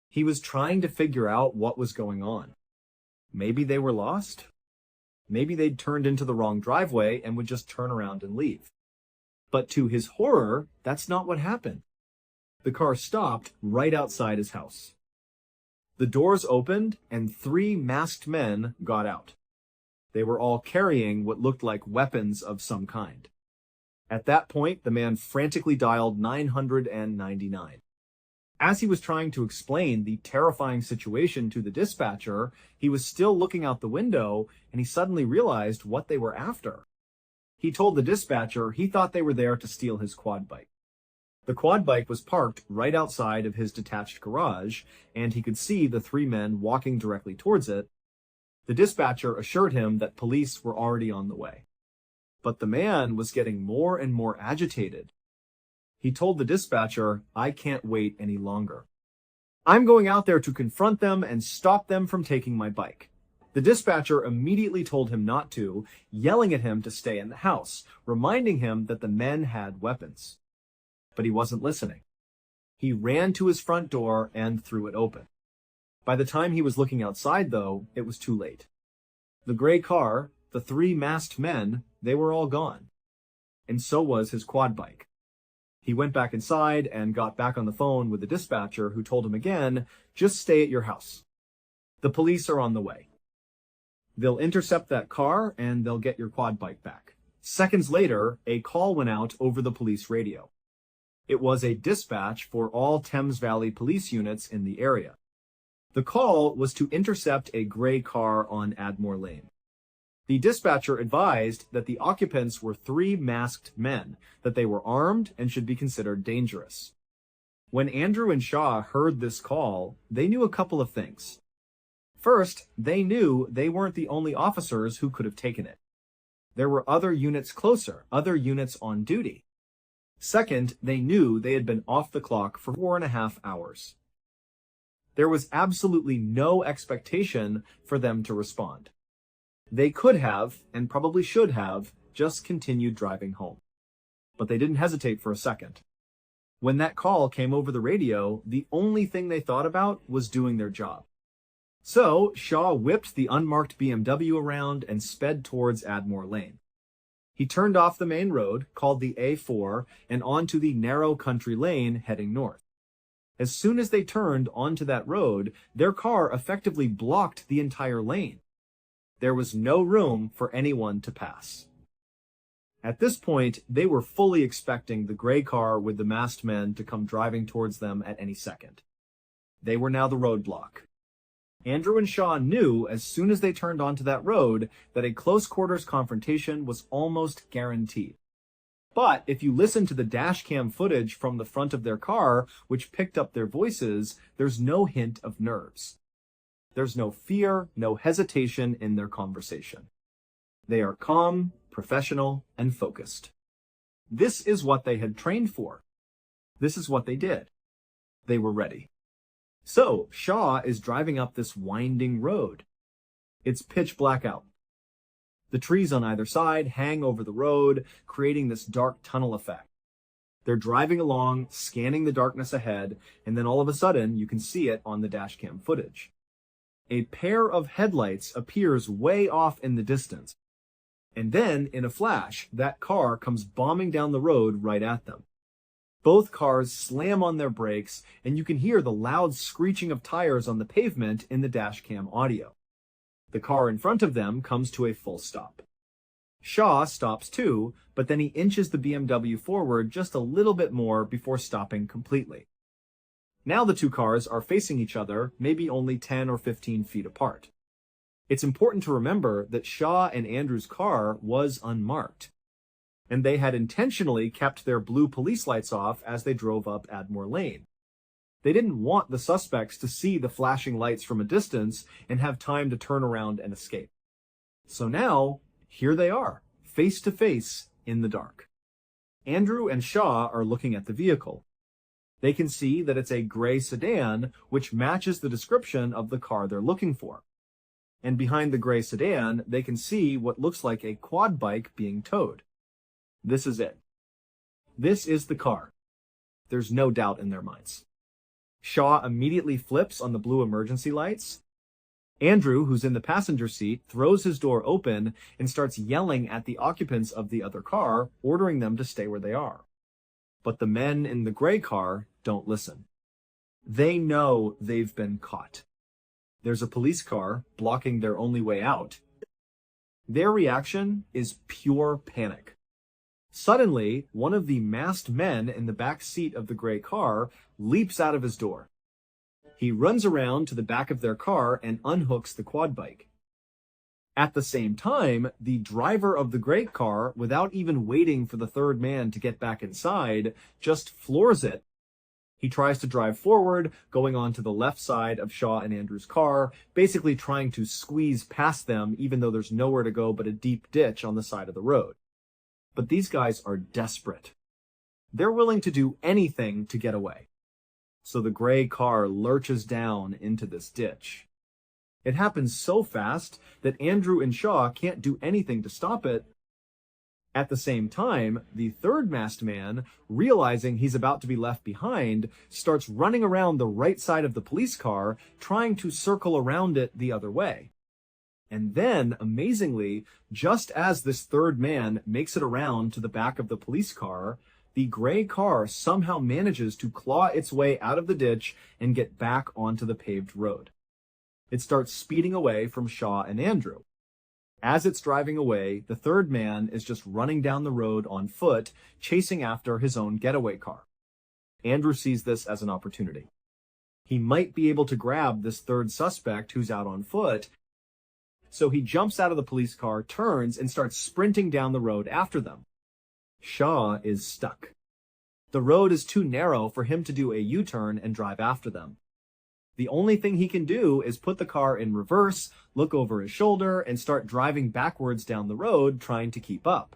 He was trying to figure out what was going on. Maybe they were lost? Maybe they'd turned into the wrong driveway and would just turn around and leave. But to his horror, that's not what happened. The car stopped right outside his house. The doors opened and 3 masked men got out. They were all carrying what looked like weapons of some kind. At that point, the man frantically dialed 999. As he was trying to explain the terrifying situation to the dispatcher, he was still looking out the window, and he suddenly realized what they were after. He told the dispatcher he thought they were there to steal his quad bike. The quad bike was parked right outside of his detached garage, and he could see the 3 men walking directly towards it. The dispatcher assured him that police were already on the way. But the man was getting more and more agitated. He told the dispatcher, "I can't wait any longer. I'm going out there to confront them and stop them from taking my bike." The dispatcher immediately told him not to, yelling at him to stay in the house, reminding him that the men had weapons. But he wasn't listening. He ran to his front door and threw it open. By the time he was looking outside, though, it was too late. The gray car, the 3 masked men, they were all gone. And so was his quad bike. He went back inside and got back on the phone with the dispatcher, who told him again, "Just stay at your house. The police are on the way. They'll intercept that car and they'll get your quad bike back." Seconds later, a call went out over the police radio. It was a dispatch for all Thames Valley police units in the area. The call was to intercept a gray car on Admore Lane. The dispatcher advised that the occupants were 3 masked men, that they were armed and should be considered dangerous. When Andrew and Shaw heard this call, they knew a couple of things. First, they knew they weren't the only officers who could have taken it. There were other units closer, other units on duty. Second, they knew they had been off the clock for 4.5 hours. There was absolutely no expectation for them to respond. They could have, and probably should have, just continued driving home. But they didn't hesitate for a second. When that call came over the radio, the only thing they thought about was doing their job. So Shaw whipped the unmarked BMW around and sped towards Admore Lane. He turned off the main road, called the A4, and onto the narrow country lane heading north. As soon as they turned onto that road, their car effectively blocked the entire lane. There was no room for anyone to pass. At this point, they were fully expecting the gray car with the masked men to come driving towards them at any second. They were now the roadblock. Andrew and Shaw knew as soon as they turned onto that road that a close-quarters confrontation was almost guaranteed. But if you listen to the dashcam footage from the front of their car, which picked up their voices, there's no hint of nerves. There's no fear, no hesitation in their conversation. They are calm, professional, and focused. This is what they had trained for. This is what they did. They were ready. So, Shaw is driving up this winding road. It's pitch black out. The trees on either side hang over the road, creating this dark tunnel effect. They're driving along, scanning the darkness ahead, and then all of a sudden, you can see it on the dashcam footage. A pair of headlights appears way off in the distance. And then, in a flash, that car comes bombing down the road right at them. Both cars slam on their brakes, and you can hear the loud screeching of tires on the pavement in the dashcam audio. The car in front of them comes to a full stop. Shaw stops too, but then he inches the BMW forward just a little bit more before stopping completely. Now the two cars are facing each other, maybe only 10 or 15 feet apart. It's important to remember that Shaw and Andrew's car was unmarked, and they had intentionally kept their blue police lights off as they drove up Admore Lane. They didn't want the suspects to see the flashing lights from a distance and have time to turn around and escape. So now, here they are, face to face in the dark. Andrew and Shaw are looking at the vehicle. They can see that it's a gray sedan, which matches the description of the car they're looking for. And behind the gray sedan, they can see what looks like a quad bike being towed. This is it. This is the car. There's no doubt in their minds. Shaw immediately flips on the blue emergency lights. Andrew, who's in the passenger seat, throws his door open and starts yelling at the occupants of the other car, ordering them to stay where they are. But the men in the gray car don't listen. They know they've been caught. There's a police car blocking their only way out. Their reaction is pure panic. Suddenly, one of the masked men in the back seat of the gray car leaps out of his door. He runs around to the back of their car and unhooks the quad bike. At the same time, the driver of the gray car, without even waiting for the third man to get back inside, just floors it. He tries to drive forward, going on to the left side of Shaw and Andrew's car, basically trying to squeeze past them even though there's nowhere to go but a deep ditch on the side of the road. But these guys are desperate. They're willing to do anything to get away. So the gray car lurches down into this ditch. It happens so fast that Andrew and Shaw can't do anything to stop it. At the same time, the third masked man, realizing he's about to be left behind, starts running around the right side of the police car, trying to circle around it the other way. And then, amazingly, just as this third man makes it around to the back of the police car, the gray car somehow manages to claw its way out of the ditch and get back onto the paved road. It starts speeding away from Shaw and Andrew. As it's driving away, the third man is just running down the road on foot, chasing after his own getaway car. Andrew sees this as an opportunity. He might be able to grab this third suspect who's out on foot, so he jumps out of the police car, turns, and starts sprinting down the road after them. Shaw is stuck. The road is too narrow for him to do a U-turn and drive after them. The only thing he can do is put the car in reverse, look over his shoulder, and start driving backwards down the road, trying to keep up.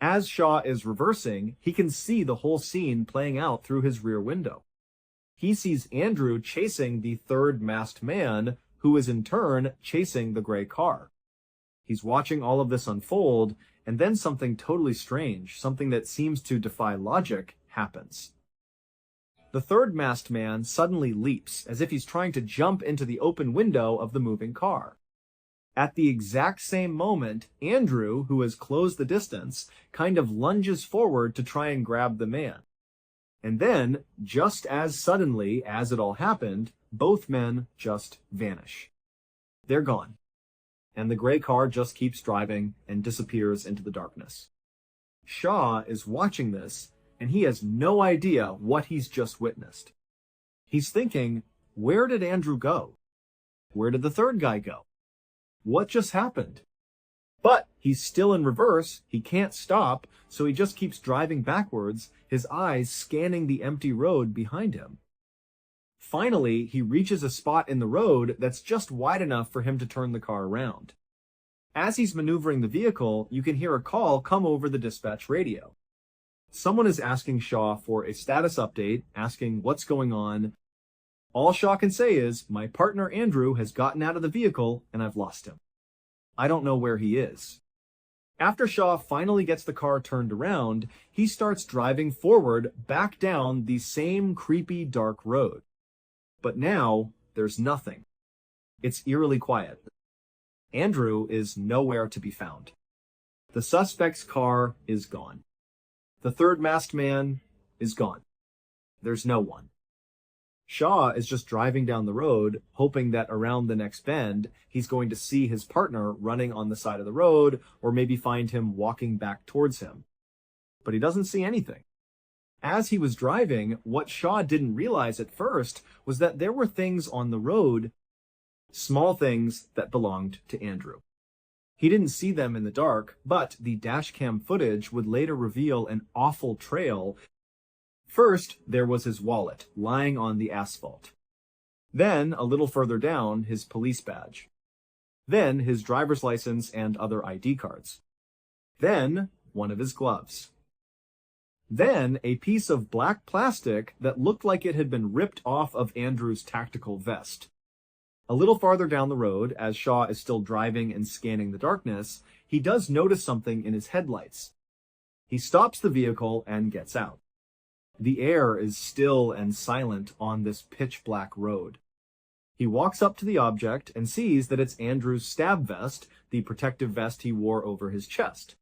As Shaw is reversing, he can see the whole scene playing out through his rear window. He sees Andrew chasing the third masked man, who is in turn chasing the gray car. He's watching all of this unfold, and then something totally strange, something that seems to defy logic, happens. The third masked man suddenly leaps, as if he's trying to jump into the open window of the moving car. At the exact same moment, Andrew, who has closed the distance, kind of lunges forward to try and grab the man. And then, just as suddenly as it all happened, both men just vanish. They're gone. And the gray car just keeps driving and disappears into the darkness. Shaw is watching this, and he has no idea what he's just witnessed. He's thinking, where did Andrew go? Where did the third guy go? What just happened? But he's still in reverse, he can't stop, so he just keeps driving backwards, his eyes scanning the empty road behind him. Finally, he reaches a spot in the road that's just wide enough for him to turn the car around. As he's maneuvering the vehicle, you can hear a call come over the dispatch radio. Someone is asking Shaw for a status update, asking what's going on. All Shaw can say is, my partner Andrew has gotten out of the vehicle and I've lost him. I don't know where he is. After Shaw finally gets the car turned around, he starts driving forward back down the same creepy dark road. But now, there's nothing. It's eerily quiet. Andrew is nowhere to be found. The suspect's car is gone. The third masked man is gone. There's no one. Shaw is just driving down the road, hoping that around the next bend, he's going to see his partner running on the side of the road, or maybe find him walking back towards him. But he doesn't see anything. As he was driving, what Shaw didn't realize at first was that there were things on the road, small things that belonged to Andrew. He didn't see them in the dark, but the dashcam footage would later reveal an awful trail. First, there was his wallet, lying on the asphalt. Then, a little further down, his police badge. Then, his driver's license and other ID cards. Then, one of his gloves. Then, a piece of black plastic that looked like it had been ripped off of Andrew's tactical vest. A little farther down the road, as Shaw is still driving and scanning the darkness, he does notice something in his headlights. He stops the vehicle and gets out. The air is still and silent on this pitch-black road. He walks up to the object and sees that it's Andrew's stab vest, the protective vest he wore over his chest.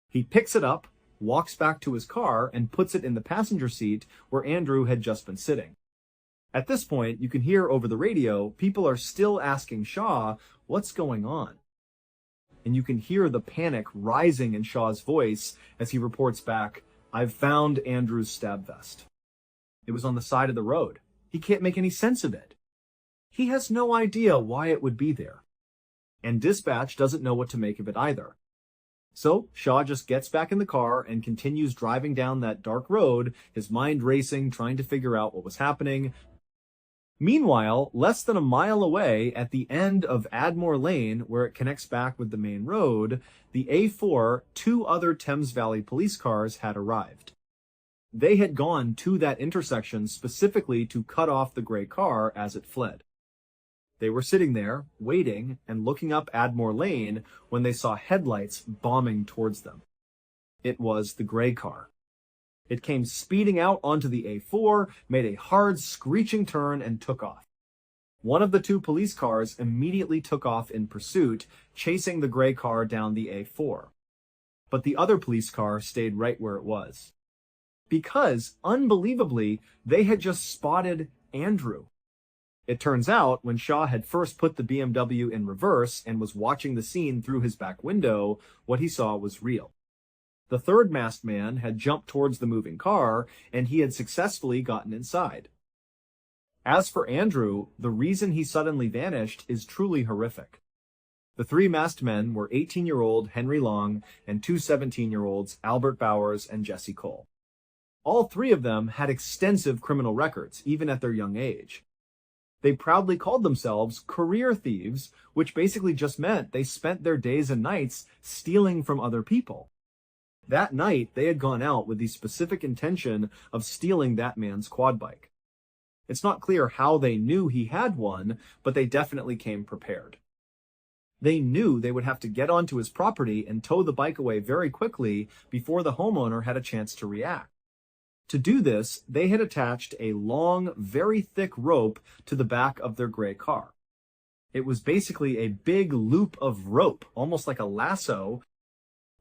He picks it up, walks back to his car, and puts it in the passenger seat where Andrew had just been sitting. At this point, you can hear over the radio, people are still asking Shaw, what's going on? And you can hear the panic rising in Shaw's voice as he reports back, I've found Andrew's stab vest. It was on the side of the road. He can't make any sense of it. He has no idea why it would be there. And dispatch doesn't know what to make of it either. So Shaw just gets back in the car and continues driving down that dark road, his mind racing, trying to figure out what was happening. Meanwhile, less than a mile away, at the end of Admore Lane, where it connects back with the main road, the A4, two other Thames Valley police cars had arrived. They had gone to that intersection specifically to cut off the gray car as it fled. They were sitting there, waiting, and looking up Admore Lane when they saw headlights bombing towards them. It was the gray car. It came speeding out onto the A4, made a hard, screeching turn, and took off. One of the two police cars immediately took off in pursuit, chasing the gray car down the A4. But the other police car stayed right where it was. Because, unbelievably, they had just spotted Andrew. It turns out, when Shaw had first put the BMW in reverse and was watching the scene through his back window, what he saw was real. The third masked man had jumped towards the moving car, and he had successfully gotten inside. As for Andrew, the reason he suddenly vanished is truly horrific. The three masked men were 18-year-old Henry Long and two 17-year-olds, Albert Bowers and Jesse Cole. All three of them had extensive criminal records, even at their young age. They proudly called themselves career thieves, which basically just meant they spent their days and nights stealing from other people. That night, they had gone out with the specific intention of stealing that man's quad bike. It's not clear how they knew he had one, but they definitely came prepared. They knew they would have to get onto his property and tow the bike away very quickly before the homeowner had a chance to react. To do this, they had attached a long, very thick rope to the back of their gray car. It was basically a big loop of rope, almost like a lasso.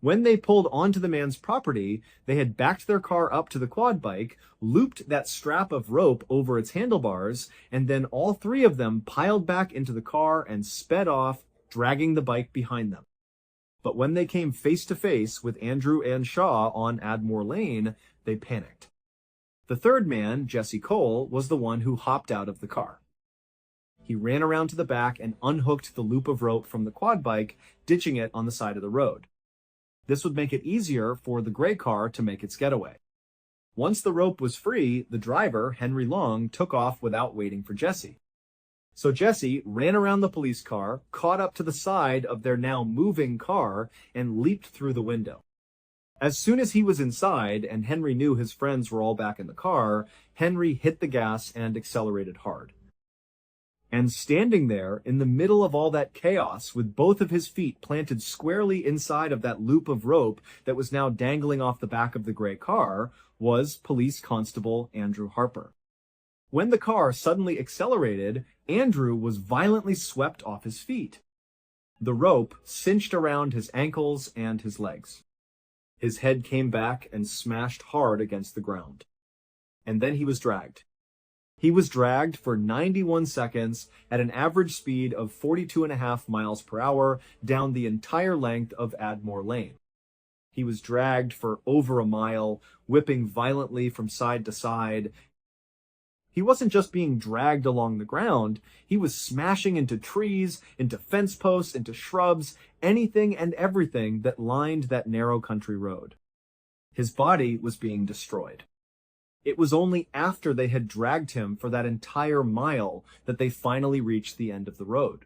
When they pulled onto the man's property, they had backed their car up to the quad bike, looped that strap of rope over its handlebars, and then all three of them piled back into the car and sped off, dragging the bike behind them. But when they came face to face with Andrew and Shaw on Admore Lane, they panicked. The third man, Jesse Cole, was the one who hopped out of the car. He ran around to the back and unhooked the loop of rope from the quad bike, ditching it on the side of the road. This would make it easier for the gray car to make its getaway. Once the rope was free, the driver, Henry Long, took off without waiting for Jesse. So Jesse ran around the police car, caught up to the side of their now moving car, and leaped through the window. As soon as he was inside and Henry knew his friends were all back in the car, Henry hit the gas and accelerated hard. And standing there in the middle of all that chaos with both of his feet planted squarely inside of that loop of rope that was now dangling off the back of the gray car was Police Constable Andrew Harper. When the car suddenly accelerated, Andrew was violently swept off his feet. The rope cinched around his ankles and his legs. His head came back and smashed hard against the ground. And then he was dragged. He was dragged for 91 seconds at an average speed of 42.5 miles per hour down the entire length of Admore Lane. He was dragged for over a mile, whipping violently from side to side. He wasn't just being dragged along the ground, he was smashing into trees, into fence posts, into shrubs, anything and everything that lined that narrow country road. His body was being destroyed. It was only after they had dragged him for that entire mile that they finally reached the end of the road.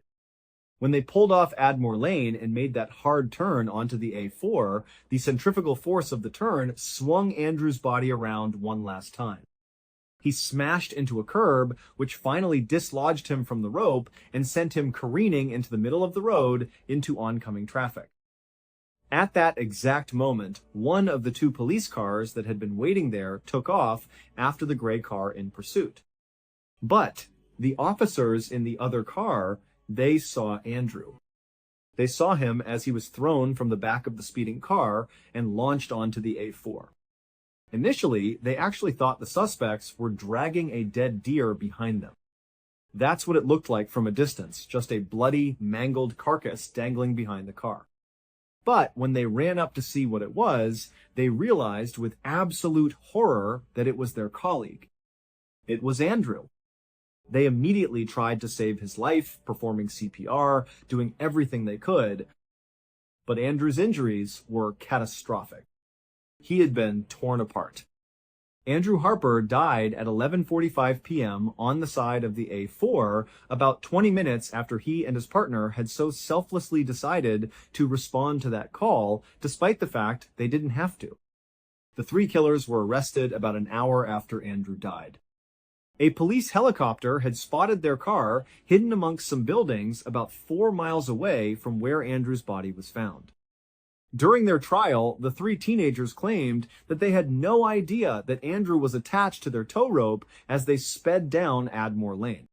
When they pulled off Admore Lane and made that hard turn onto the A4, the centrifugal force of the turn swung Andrew's body around one last time. He smashed into a curb, which finally dislodged him from the rope and sent him careening into the middle of the road into oncoming traffic. At that exact moment, one of the two police cars that had been waiting there took off after the gray car in pursuit. But the officers in the other car, they saw Andrew. They saw him as he was thrown from the back of the speeding car and launched onto the A4. Initially, they actually thought the suspects were dragging a dead deer behind them. That's what it looked like from a distance, just a bloody, mangled carcass dangling behind the car. But when they ran up to see what it was, they realized with absolute horror that it was their colleague. It was Andrew. They immediately tried to save his life, performing CPR, doing everything they could. But Andrew's injuries were catastrophic. He had been torn apart. Andrew Harper died at 11:45 p.m. on the side of the A4, about 20 minutes after he and his partner had so selflessly decided to respond to that call, despite the fact they didn't have to. The three killers were arrested about an hour after Andrew died. A police helicopter had spotted their car hidden amongst some buildings about 4 miles away from where Andrew's body was found. During their trial, the three teenagers claimed that they had no idea that Andrew was attached to their tow rope as they sped down Admore Lane.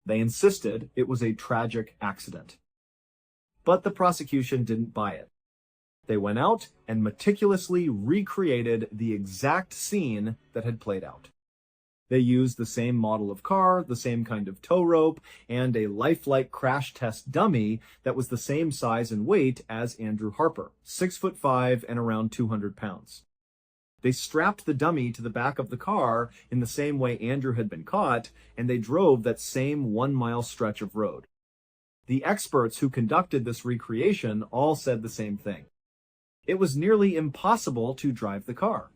They insisted it was a tragic accident. But the prosecution didn't buy it. They went out and meticulously recreated the exact scene that had played out. They used the same model of car, the same kind of tow rope, and a lifelike crash test dummy that was the same size and weight as Andrew Harper, 6'5" and around 200 pounds. They strapped the dummy to the back of the car in the same way Andrew had been caught, and they drove that same 1-mile stretch of road. The experts who conducted this recreation all said the same thing. It was nearly impossible to drive the car.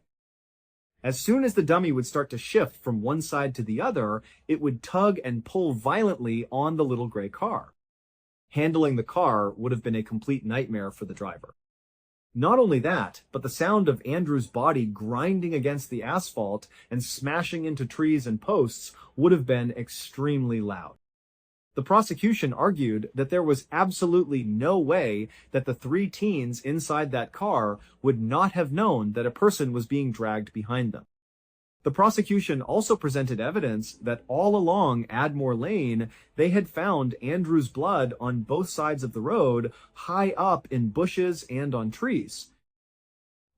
As soon as the dummy would start to shift from one side to the other, it would tug and pull violently on the little gray car. Handling the car would have been a complete nightmare for the driver. Not only that, but the sound of Andrew's body grinding against the asphalt and smashing into trees and posts would have been extremely loud. The prosecution argued that there was absolutely no way that the three teens inside that car would not have known that a person was being dragged behind them. The prosecution also presented evidence that all along Admore Lane, they had found Andrew's blood on both sides of the road, high up in bushes and on trees.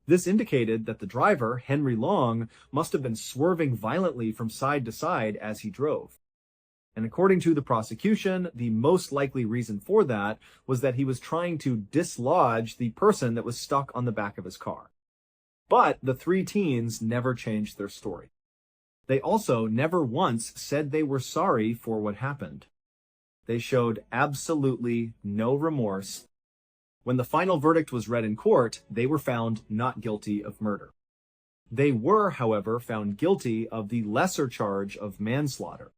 This indicated that the driver, Henry Long, must have been swerving violently from side to side as he drove. And according to the prosecution, the most likely reason for that was that he was trying to dislodge the person that was stuck on the back of his car. But the three teens never changed their story. They also never once said they were sorry for what happened. They showed absolutely no remorse. When the final verdict was read in court, they were found not guilty of murder. They were, however, found guilty of the lesser charge of manslaughter.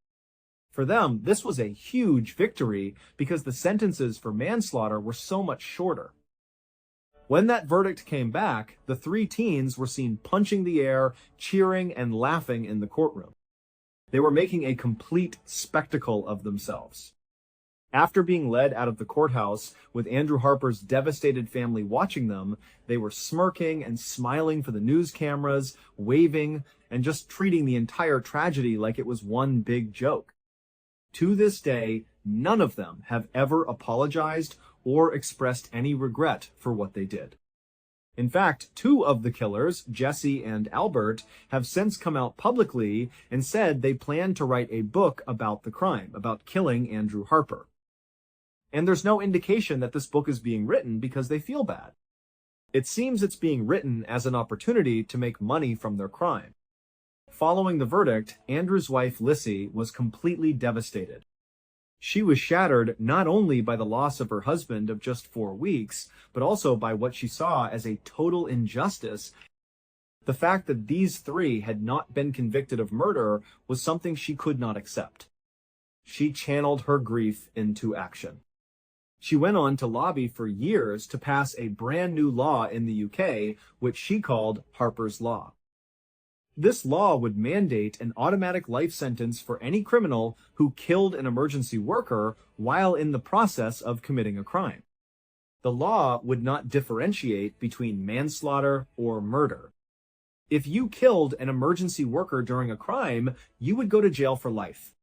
For them, this was a huge victory because the sentences for manslaughter were so much shorter. When that verdict came back, the three teens were seen punching the air, cheering, and laughing in the courtroom. They were making a complete spectacle of themselves. After being led out of the courthouse with Andrew Harper's devastated family watching them, they were smirking and smiling for the news cameras, waving, and just treating the entire tragedy like it was one big joke. To this day, none of them have ever apologized or expressed any regret for what they did. In fact, two of the killers, Jesse and Albert, have since come out publicly and said they plan to write a book about the crime, about killing Andrew Harper. And there's no indication that this book is being written because they feel bad. It seems it's being written as an opportunity to make money from their crime. Following the verdict, Andrew's wife Lissy was completely devastated. She was shattered not only by the loss of her husband of just 4 weeks, but also by what she saw as a total injustice. The fact that these three had not been convicted of murder was something she could not accept. She channeled her grief into action. She went on to lobby for years to pass a brand new law in the UK, which she called Harper's Law. This law would mandate an automatic life sentence for any criminal who killed an emergency worker while in the process of committing a crime. The law would not differentiate between manslaughter or murder. If you killed an emergency worker during a crime, you would go to jail for life.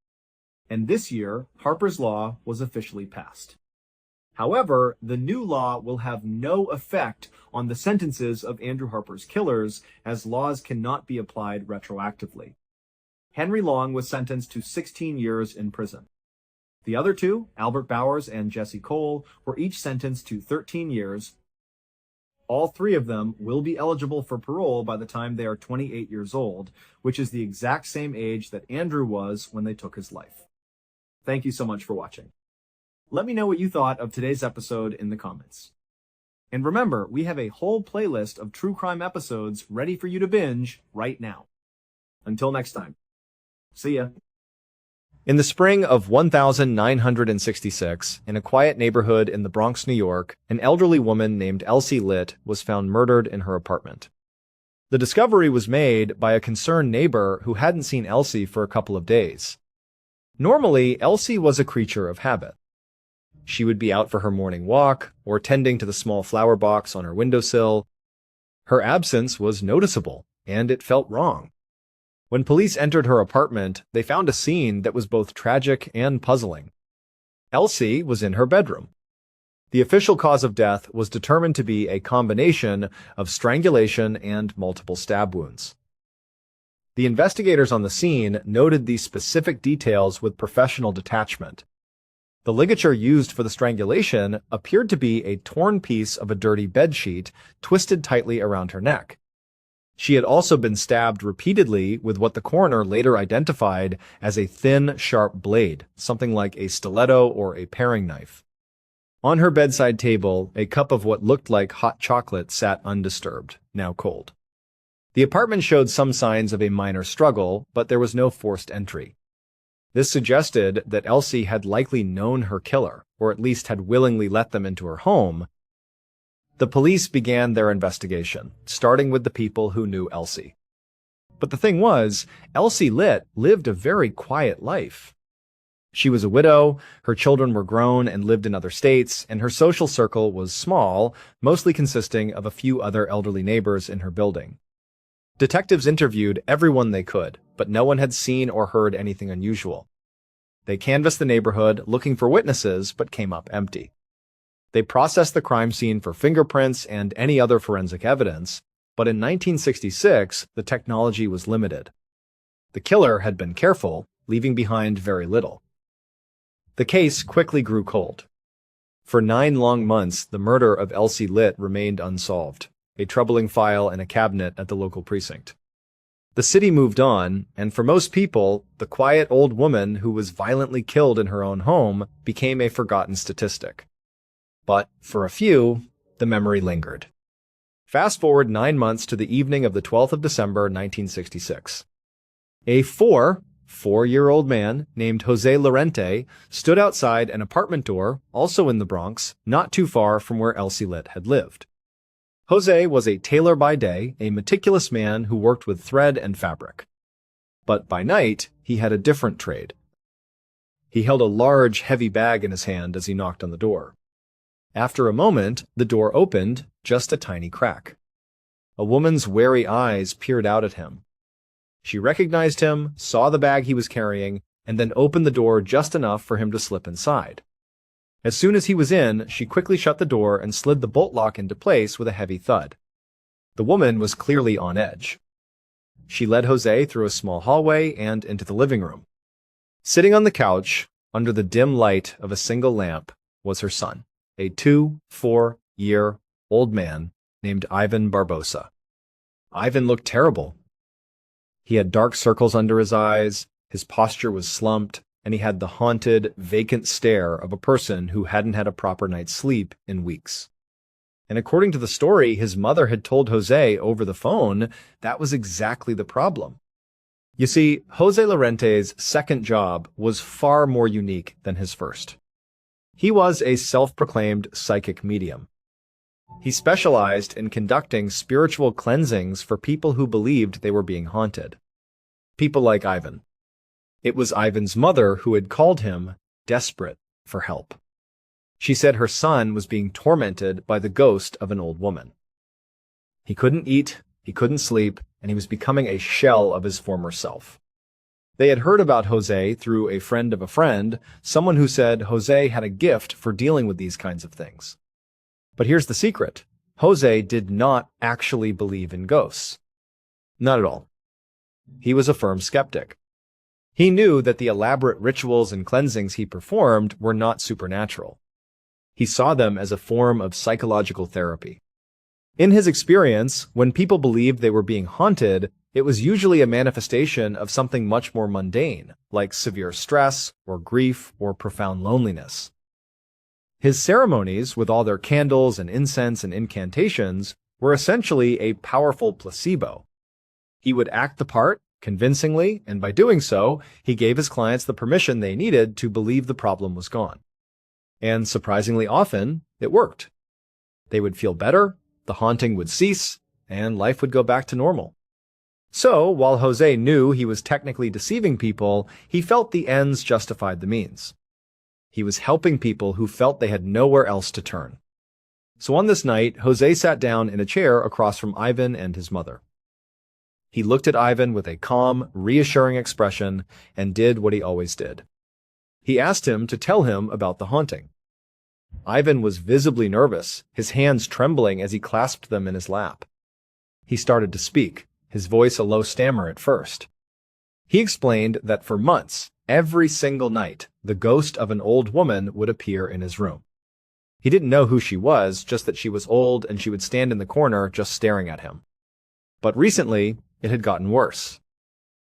And this year, Harper's Law was officially passed. However, the new law will have no effect on the sentences of Andrew Harper's killers, as laws cannot be applied retroactively. Henry Long was sentenced to 16 years in prison. The other two, Albert Bowers and Jesse Cole, were each sentenced to 13 years. All three of them will be eligible for parole by the time they are 28 years old, which is the exact same age that Andrew was when they took his life. Thank you so much for watching. Let me know what you thought of today's episode in the comments. And remember, we have a whole playlist of true crime episodes ready for you to binge right now. Until next time. See ya. In the spring of 1966, in a quiet neighborhood in the Bronx, New York, an elderly woman named Elsie Litt was found murdered in her apartment. The discovery was made by a concerned neighbor who hadn't seen Elsie for a couple of days. Normally, Elsie was a creature of habit. She would be out for her morning walk or tending to the small flower box on her windowsill. Her absence was noticeable, and it felt wrong. When police entered her apartment, they found a scene that was both tragic and puzzling. Elsie was in her bedroom. The official cause of death was determined to be a combination of strangulation and multiple stab wounds. The investigators on the scene noted these specific details with professional detachment. The ligature used for the strangulation appeared to be a torn piece of a dirty bedsheet twisted tightly around her neck. She had also been stabbed repeatedly with what the coroner later identified as a thin, sharp blade, something like a stiletto or a paring knife. On her bedside table, a cup of what looked like hot chocolate sat undisturbed, now cold. The apartment showed some signs of a minor struggle, but there was no forced entry. This suggested that Elsie had likely known her killer, or at least had willingly let them into her home. The police began their investigation, starting with the people who knew Elsie. But the thing was, Elsie Litt lived a very quiet life. She was a widow, her children were grown and lived in other states, and her social circle was small, mostly consisting of a few other elderly neighbors in her building. Detectives interviewed everyone they could, but no one had seen or heard anything unusual. They canvassed the neighborhood looking for witnesses, but came up empty. They processed the crime scene for fingerprints and any other forensic evidence, but in 1966, the technology was limited. The killer had been careful, leaving behind very little. The case quickly grew cold. For 9 long months, the murder of Elsie Litt remained unsolved, a troubling file in a cabinet at the local precinct. The city moved on, and for most people, the quiet old woman who was violently killed in her own home became a forgotten statistic. But for a few, the memory lingered. Fast forward 9 months to the evening of the 12th of December, 1966. A four-year-old man named Jose Lorente stood outside an apartment door, also in the Bronx, not too far from where Elsie Litt had lived. Jose was a tailor by day, a meticulous man who worked with thread and fabric. But by night, he had a different trade. He held a large, heavy bag in his hand as he knocked on the door. After a moment, the door opened, just a tiny crack. A woman's wary eyes peered out at him. She recognized him, saw the bag he was carrying, and then opened the door just enough for him to slip inside. As soon as he was in, she quickly shut the door and slid the bolt lock into place with a heavy thud. The woman was clearly on edge. She led Jose through a small hallway and into the living room. Sitting on the couch, under the dim light of a single lamp, was her son, a 4-year-old man named Ivan Barbosa. Ivan looked terrible. He had dark circles under his eyes, his posture was slumped, and he had the haunted, vacant stare of a person who hadn't had a proper night's sleep in weeks. And according to the story his mother had told Jose over the phone, that was exactly the problem. You see, Jose Lorente's second job was far more unique than his first. He was a self-proclaimed psychic medium. He specialized in conducting spiritual cleansings for people who believed they were being haunted. People like Ivan. It was Ivan's mother who had called him, desperate for help. She said her son was being tormented by the ghost of an old woman. He couldn't eat, he couldn't sleep, and he was becoming a shell of his former self. They had heard about Jose through a friend of a friend, someone who said Jose had a gift for dealing with these kinds of things. But here's the secret. Jose did not actually believe in ghosts. Not at all. He was a firm skeptic. He knew that the elaborate rituals and cleansings he performed were not supernatural. He saw them as a form of psychological therapy. In his experience, when people believed they were being haunted, it was usually a manifestation of something much more mundane, like severe stress or grief or profound loneliness. His ceremonies, with all their candles and incense and incantations, were essentially a powerful placebo. He would act the part convincingly, and by doing so, he gave his clients the permission they needed to believe the problem was gone. And surprisingly often, it worked. They would feel better, the haunting would cease, and life would go back to normal. So, while Jose knew he was technically deceiving people, he felt the ends justified the means. He was helping people who felt they had nowhere else to turn. So on this night, Jose sat down in a chair across from Ivan and his mother. He looked at Ivan with a calm, reassuring expression and did what he always did. He asked him to tell him about the haunting. Ivan was visibly nervous, his hands trembling as he clasped them in his lap. He started to speak, his voice a low stammer at first. He explained that for months, every single night, the ghost of an old woman would appear in his room. He didn't know who she was, just that she was old and she would stand in the corner just staring at him. But recently, it had gotten worse.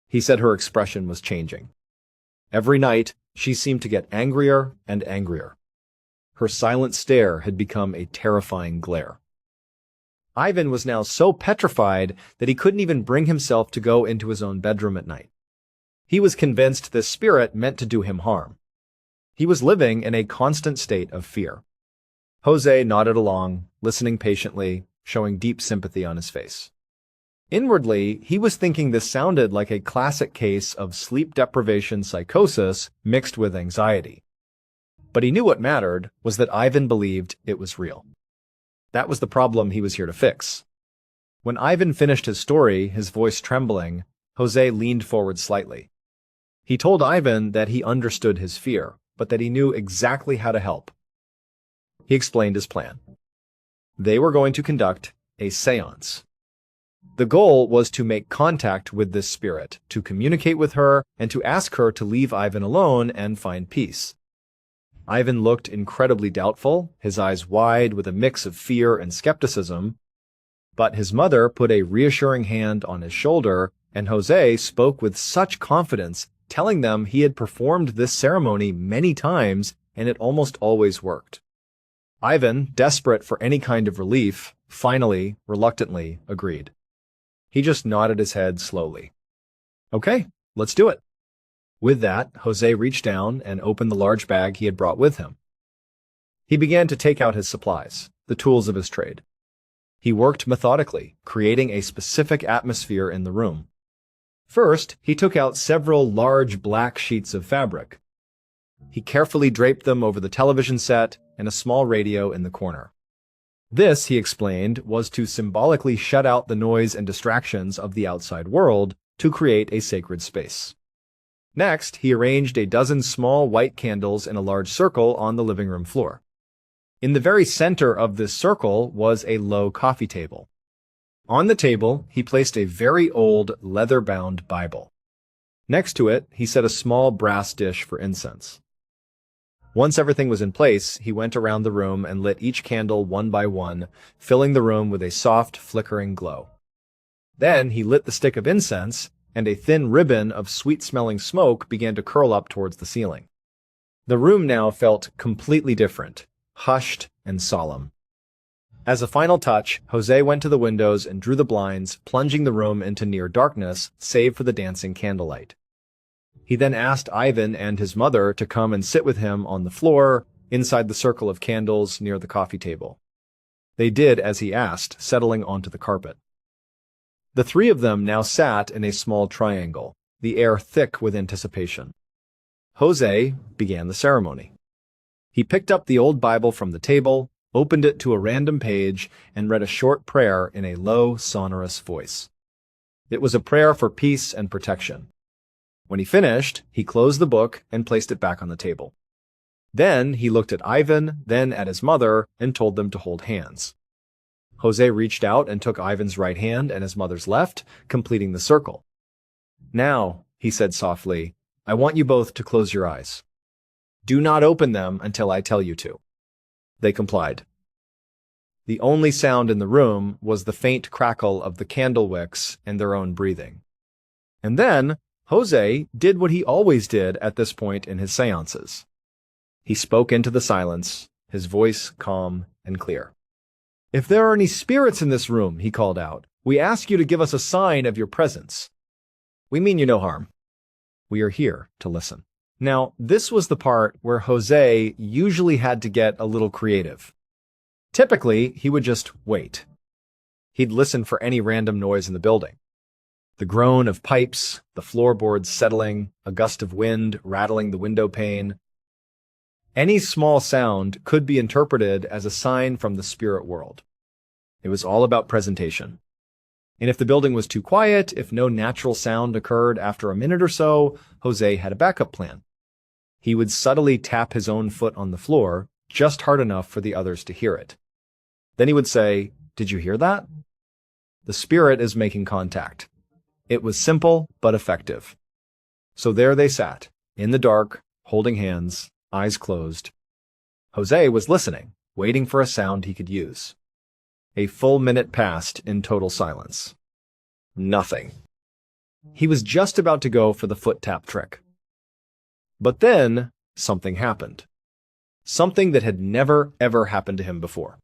He said her expression was changing. Every night, she seemed to get angrier and angrier. Her silent stare had become a terrifying glare. Ivan was now so petrified that he couldn't even bring himself to go into his own bedroom at night. He was convinced this spirit meant to do him harm. He was living in a constant state of fear. Jose nodded along, listening patiently, showing deep sympathy on his face. Inwardly, he was thinking this sounded like a classic case of sleep deprivation psychosis mixed with anxiety. But he knew what mattered was that Ivan believed it was real. That was the problem he was here to fix. When Ivan finished his story, his voice trembling, Jose leaned forward slightly. He told Ivan that he understood his fear, but that he knew exactly how to help. He explained his plan. They were going to conduct a séance. The goal was to make contact with this spirit, to communicate with her, and to ask her to leave Ivan alone and find peace. Ivan looked incredibly doubtful, his eyes wide with a mix of fear and skepticism. But his mother put a reassuring hand on his shoulder, and Jose spoke with such confidence, telling them he had performed this ceremony many times and it almost always worked. Ivan, desperate for any kind of relief, finally, reluctantly, agreed. He just nodded his head slowly. Okay, let's do it. With that, Jose reached down and opened the large bag he had brought with him. He began to take out his supplies, the tools of his trade. He worked methodically, creating a specific atmosphere in the room. First, he took out several large black sheets of fabric. He carefully draped them over the television set and a small radio in the corner. This, he explained, was to symbolically shut out the noise and distractions of the outside world to create a sacred space. Next, he arranged a dozen small white candles in a large circle on the living room floor. In the very center of this circle was a low coffee table. On the table, he placed a very old, leather-bound Bible. Next to it, he set a small brass dish for incense. Once everything was in place, he went around the room and lit each candle one by one, filling the room with a soft, flickering glow. Then he lit the stick of incense, and a thin ribbon of sweet-smelling smoke began to curl up towards the ceiling. The room now felt completely different, hushed and solemn. As a final touch, Jose went to the windows and drew the blinds, plunging the room into near darkness, save for the dancing candlelight. He then asked Ivan and his mother to come and sit with him on the floor, inside the circle of candles near the coffee table. They did as he asked, settling onto the carpet. The three of them now sat in a small triangle, the air thick with anticipation. Jose began the ceremony. He picked up the old Bible from the table, opened it to a random page, and read a short prayer in a low, sonorous voice. It was a prayer for peace and protection. When he finished, he closed the book and placed it back on the table. Then he looked at Ivan, then at his mother, and told them to hold hands. Jose reached out and took Ivan's right hand and his mother's left, completing the circle. "Now," he said softly, "I want you both to close your eyes. Do not open them until I tell you to." They complied. The only sound in the room was the faint crackle of the candle wicks and their own breathing. And then Jose did what he always did at this point in his seances. He spoke into the silence, his voice calm and clear. "If there are any spirits in this room," he called out, "we ask you to give us a sign of your presence. We mean you no harm. We are here to listen." Now, this was the part where Jose usually had to get a little creative. Typically, he would just wait. He'd listen for any random noise in the building. The groan of pipes, the floorboards settling, a gust of wind rattling the window pane. Any small sound could be interpreted as a sign from the spirit world. It was all about presentation. And if the building was too quiet, if no natural sound occurred after a minute or so, Jose had a backup plan. He would subtly tap his own foot on the floor, just hard enough for the others to hear it. Then he would say, "Did you hear that? The spirit is making contact." It was simple but effective. So there they sat, in the dark, holding hands, eyes closed. Jose was listening, waiting for a sound he could use. A full minute passed in total silence. Nothing. He was just about to go for the foot tap trick. But then something happened. Something that had never, ever happened to him before.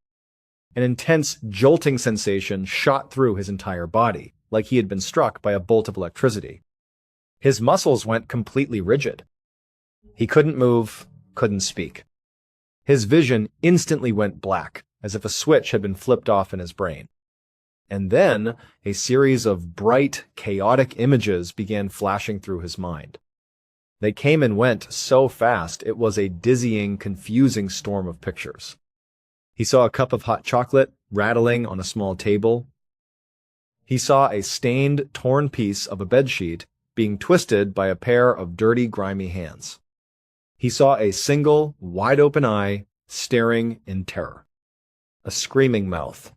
An intense, jolting sensation shot through his entire body, like he had been struck by a bolt of electricity. His muscles went completely rigid. He couldn't move, couldn't speak. His vision instantly went black, as if a switch had been flipped off in his brain. And then a series of bright, chaotic images began flashing through his mind. They came and went so fast it was a dizzying, confusing storm of pictures. He saw a cup of hot chocolate rattling on a small table. He saw a stained, torn piece of a bedsheet being twisted by a pair of dirty, grimy hands. He saw a single, wide-open eye staring in terror. A screaming mouth.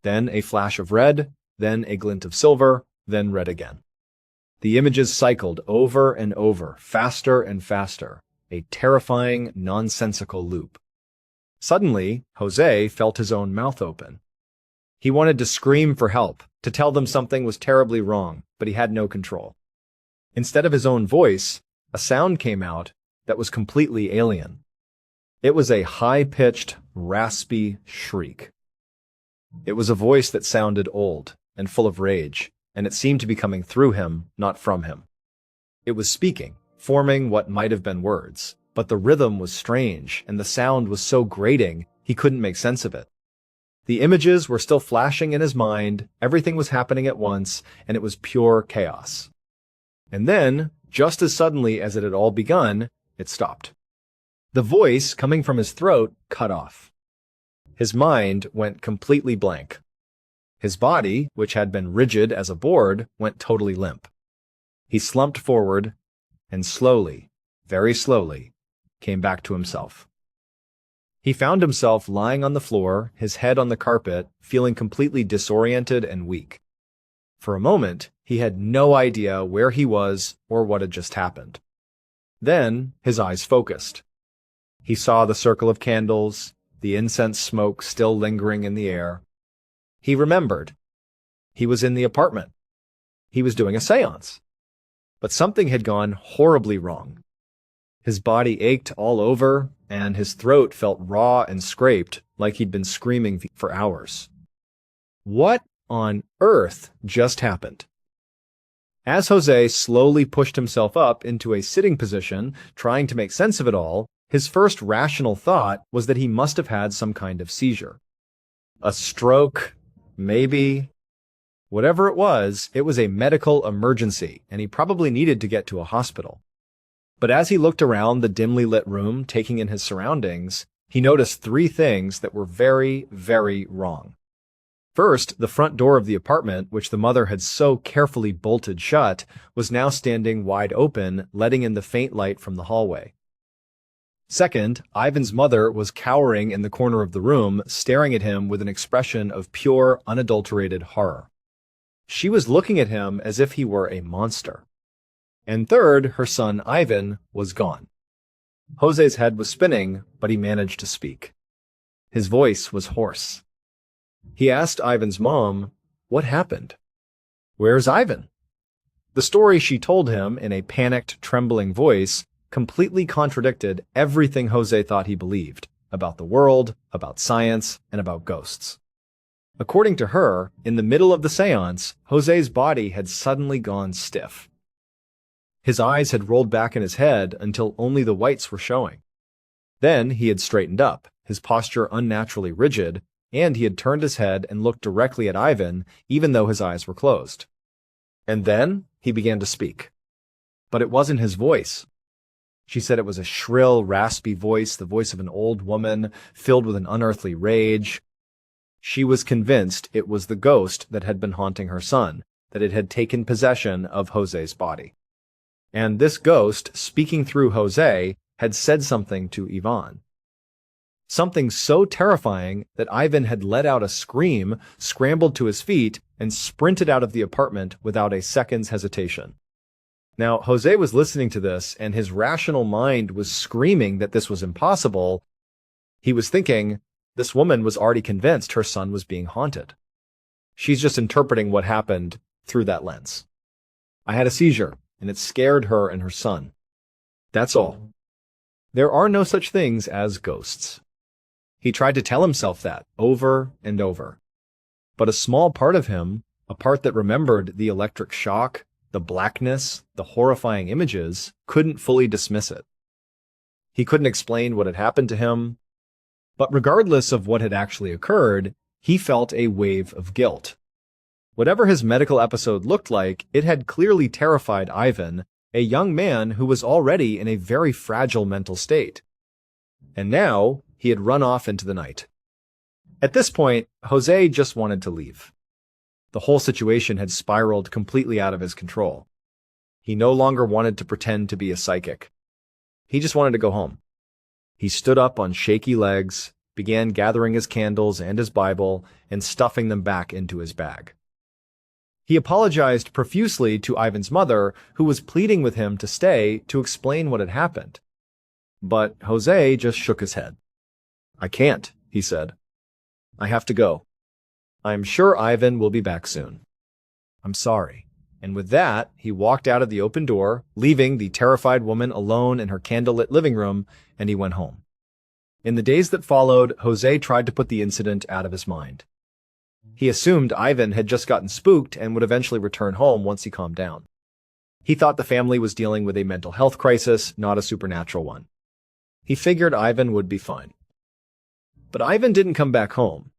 Then a flash of red, then a glint of silver, then red again. The images cycled over and over, faster and faster, a terrifying, nonsensical loop. Suddenly, Jose felt his own mouth open. He wanted to scream for help, to tell them something was terribly wrong, but he had no control. Instead of his own voice, a sound came out that was completely alien. It was a high-pitched, raspy shriek. It was a voice that sounded old and full of rage, and it seemed to be coming through him, not from him. It was speaking, forming what might have been words, but the rhythm was strange, and the sound was so grating he couldn't make sense of it. The images were still flashing in his mind, everything was happening at once, and it was pure chaos. And then, just as suddenly as it had all begun, it stopped. The voice coming from his throat cut off. His mind went completely blank. His body, which had been rigid as a board, went totally limp. He slumped forward and slowly, very slowly, came back to himself. He found himself lying on the floor, his head on the carpet, feeling completely disoriented and weak. For a moment, he had no idea where he was or what had just happened. Then, his eyes focused. He saw the circle of candles, the incense smoke still lingering in the air. He remembered. He was in the apartment. He was doing a seance. But something had gone horribly wrong. His body ached all over, and his throat felt raw and scraped, like he'd been screaming for hours. What on earth just happened? As Jose slowly pushed himself up into a sitting position, trying to make sense of it all, his first rational thought was that he must have had some kind of seizure. A stroke, maybe. Whatever it was a medical emergency, and he probably needed to get to a hospital. But as he looked around the dimly lit room, taking in his surroundings, he noticed three things that were very, very wrong. First, the front door of the apartment, which the mother had so carefully bolted shut, was now standing wide open, letting in the faint light from the hallway. Second, Ivan's mother was cowering in the corner of the room, staring at him with an expression of pure, unadulterated horror. She was looking at him as if he were a monster. And third, her son Ivan was gone. Jose's head was spinning, but he managed to speak. His voice was hoarse. He asked Ivan's mom, "What happened? Where's Ivan?" The story she told him in a panicked, trembling voice completely contradicted everything Jose thought he believed about the world, about science, and about ghosts. According to her, in the middle of the seance, Jose's body had suddenly gone stiff. His eyes had rolled back in his head until only the whites were showing. Then he had straightened up, his posture unnaturally rigid, and he had turned his head and looked directly at Ivan, even though his eyes were closed. And then he began to speak. But it wasn't his voice. She said it was a shrill, raspy voice, the voice of an old woman, filled with an unearthly rage. She was convinced it was the ghost that had been haunting her son, that it had taken possession of Jose's body. And this ghost, speaking through Jose, had said something to Ivan. Something so terrifying that Ivan had let out a scream, scrambled to his feet, and sprinted out of the apartment without a second's hesitation. Now, Jose was listening to this, and his rational mind was screaming that this was impossible. He was thinking, this woman was already convinced her son was being haunted. She's just interpreting what happened through that lens. I had a seizure, and it scared her and her son. That's all. There are no such things as ghosts. He tried to tell himself that over and over. But a small part of him, a part that remembered the electric shock, the blackness, the horrifying images, couldn't fully dismiss it. He couldn't explain what had happened to him. But regardless of what had actually occurred, he felt a wave of guilt. Whatever his medical episode looked like, it had clearly terrified Ivan, a young man who was already in a very fragile mental state. And now, he had run off into the night. At this point, Jose just wanted to leave. The whole situation had spiraled completely out of his control. He no longer wanted to pretend to be a psychic. He just wanted to go home. He stood up on shaky legs, began gathering his candles and his Bible, and stuffing them back into his bag. He apologized profusely to Ivan's mother, who was pleading with him to stay to explain what had happened. But Jose just shook his head. "I can't," he said. "I have to go. I'm sure Ivan will be back soon. I'm sorry." And with that, he walked out of the open door, leaving the terrified woman alone in her candlelit living room, and he went home. In the days that followed, Jose tried to put the incident out of his mind. He assumed Ivan had just gotten spooked and would eventually return home once he calmed down. He thought the family was dealing with a mental health crisis, not a supernatural one. He figured Ivan would be fine. But Ivan didn't come back home.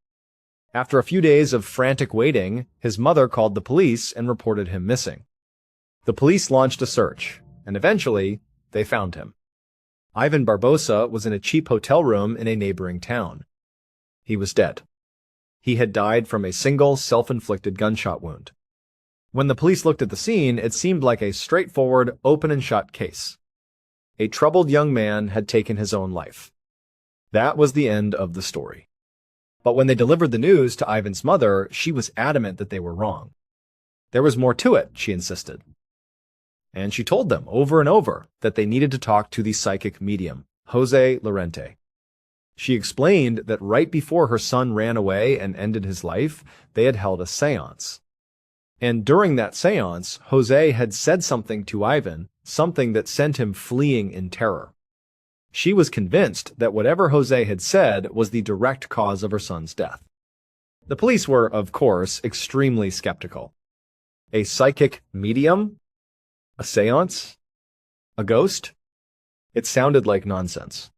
After a few days of frantic waiting, his mother called the police and reported him missing. The police launched a search, and eventually, they found him. Ivan Barbosa was in a cheap hotel room in a neighboring town. He was dead. He had died from a single self-inflicted gunshot wound. When the police looked at the scene, it seemed like a straightforward, open-and-shut case. A troubled young man had taken his own life. That was the end of the story. But when they delivered the news to Ivan's mother, she was adamant that they were wrong. There was more to it, she insisted. And she told them over and over that they needed to talk to the psychic medium, Jose Lorente. She explained that right before her son ran away and ended his life, they had held a seance. And during that seance, Jose had said something to Ivan, something that sent him fleeing in terror. She was convinced that whatever Jose had said was the direct cause of her son's death. The police were, of course, extremely skeptical. A psychic medium? A seance? A ghost? It sounded like nonsense.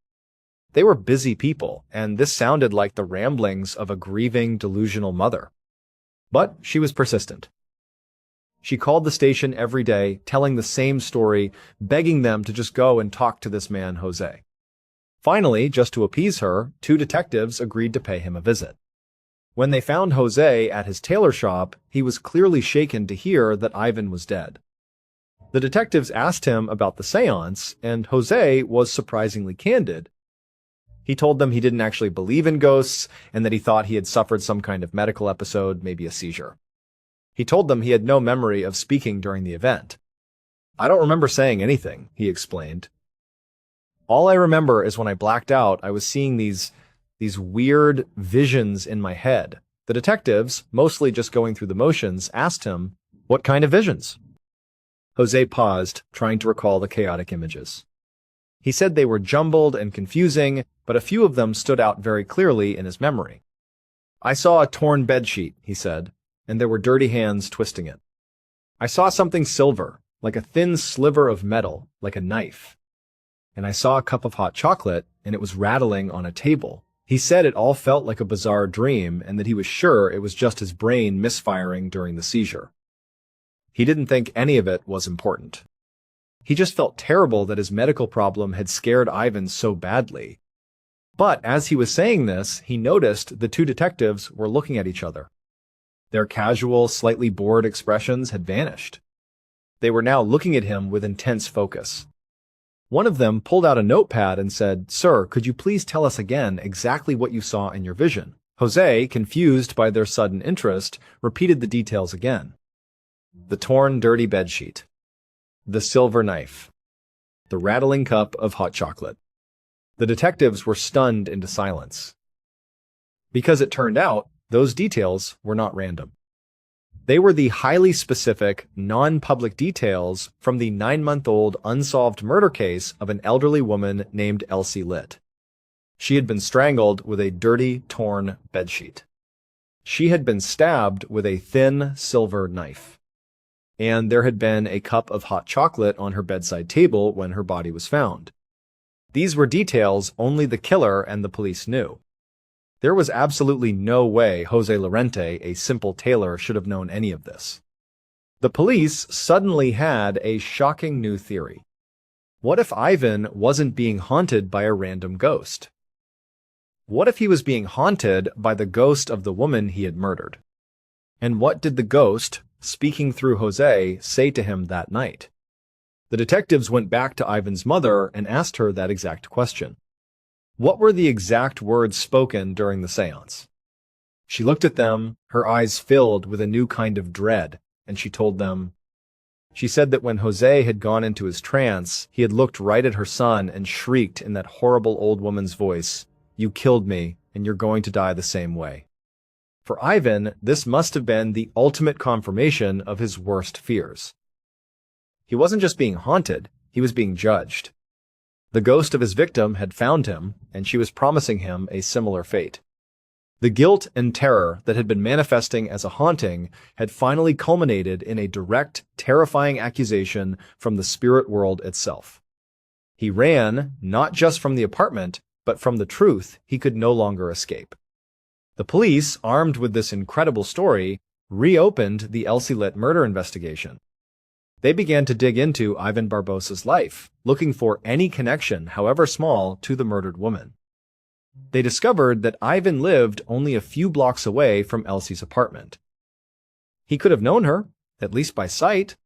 They were busy people, and this sounded like the ramblings of a grieving, delusional mother. But she was persistent. She called the station every day, telling the same story, begging them to just go and talk to this man, Jose. Finally, just to appease her, 2 detectives agreed to pay him a visit. When they found Jose at his tailor shop, he was clearly shaken to hear that Ivan was dead. The detectives asked him about the seance, and Jose was surprisingly candid. He told them he didn't actually believe in ghosts and that he thought he had suffered some kind of medical episode, maybe a seizure. He told them he had no memory of speaking during the event. "I don't remember saying anything," he explained. "All I remember is when I blacked out, I was seeing these weird visions in my head." The detectives, mostly just going through the motions, asked him, "What kind of visions?" Jose paused, trying to recall the chaotic images. He said they were jumbled and confusing, but a few of them stood out very clearly in his memory. "I saw a torn bedsheet," he said, "and there were dirty hands twisting it. I saw something silver, like a thin sliver of metal, like a knife. And I saw a cup of hot chocolate, and it was rattling on a table." He said it all felt like a bizarre dream and that he was sure it was just his brain misfiring during the seizure. He didn't think any of it was important. He just felt terrible that his medical problem had scared Ivan so badly. But as he was saying this, he noticed the 2 detectives were looking at each other. Their casual, slightly bored expressions had vanished. They were now looking at him with intense focus. One of them pulled out a notepad and said, "Sir, could you please tell us again exactly what you saw in your vision?" Jose, confused by their sudden interest, repeated the details again. The torn, dirty bedsheet. The silver knife. The rattling cup of hot chocolate. The detectives were stunned into silence. Because it turned out, those details were not random. They were the highly specific, non-public details from the 9-month-old unsolved murder case of an elderly woman named Elsie Litt. She had been strangled with a dirty, torn bedsheet. She had been stabbed with a thin, silver knife. And there had been a cup of hot chocolate on her bedside table when her body was found. These were details only the killer and the police knew. There was absolutely no way Jose Lorente, a simple tailor, should have known any of this. The police suddenly had a shocking new theory. What if Ivan wasn't being haunted by a random ghost? What if he was being haunted by the ghost of the woman he had murdered? And what did the ghost, speaking through Jose, say to him that night? The detectives went back to Ivan's mother and asked her that exact question. What were the exact words spoken during the seance? She looked at them, her eyes filled with a new kind of dread, and she told them. She said that when Jose had gone into his trance, he had looked right at her son and shrieked in that horrible old woman's voice, "You killed me, and you're going to die the same way." For Ivan, this must have been the ultimate confirmation of his worst fears. He wasn't just being haunted, he was being judged. The ghost of his victim had found him, and she was promising him a similar fate. The guilt and terror that had been manifesting as a haunting had finally culminated in a direct, terrifying accusation from the spirit world itself. He ran, not just from the apartment, but from the truth he could no longer escape. The police, armed with this incredible story, reopened the Elsie Litt murder investigation. They began to dig into Ivan Barbosa's life, looking for any connection, however small, to the murdered woman. They discovered that Ivan lived only a few blocks away from Elsie's apartment. He could have known her, at least by sight.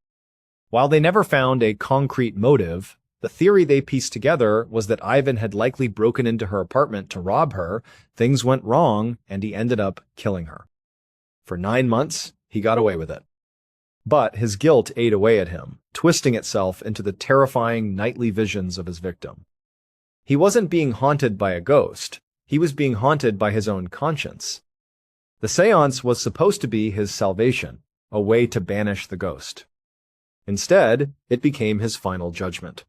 While they never found a concrete motive, the theory they pieced together was that Ivan had likely broken into her apartment to rob her, things went wrong, and he ended up killing her. For 9 months, he got away with it. But his guilt ate away at him, twisting itself into the terrifying nightly visions of his victim. He wasn't being haunted by a ghost. He was being haunted by his own conscience. The seance was supposed to be his salvation, a way to banish the ghost. Instead, it became his final judgment.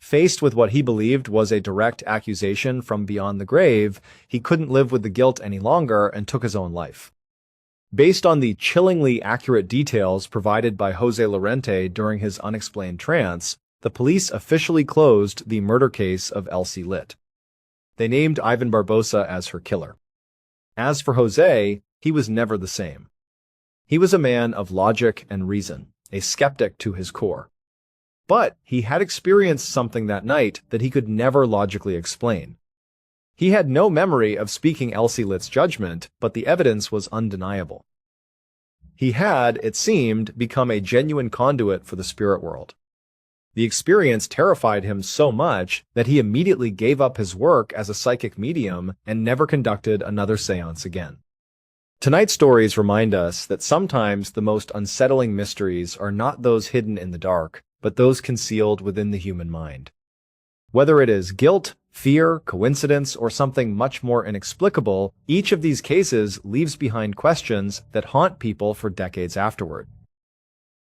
Faced with what he believed was a direct accusation from beyond the grave, he couldn't live with the guilt any longer and took his own life. Based on the chillingly accurate details provided by Jose Lorente during his unexplained trance, the police officially closed the murder case of Elsie Litt. They named Ivan Barbosa as her killer. As for Jose, he was never the same. He was a man of logic and reason, a skeptic to his core. But he had experienced something that night that he could never logically explain. He had no memory of speaking Elsie Litt's judgment, but the evidence was undeniable. He had, it seemed, become a genuine conduit for the spirit world. The experience terrified him so much that he immediately gave up his work as a psychic medium and never conducted another seance again. Tonight's stories remind us that sometimes the most unsettling mysteries are not those hidden in the dark, but those concealed within the human mind. Whether it is guilt, fear, coincidence, or something much more inexplicable, each of these cases leaves behind questions that haunt people for decades afterward.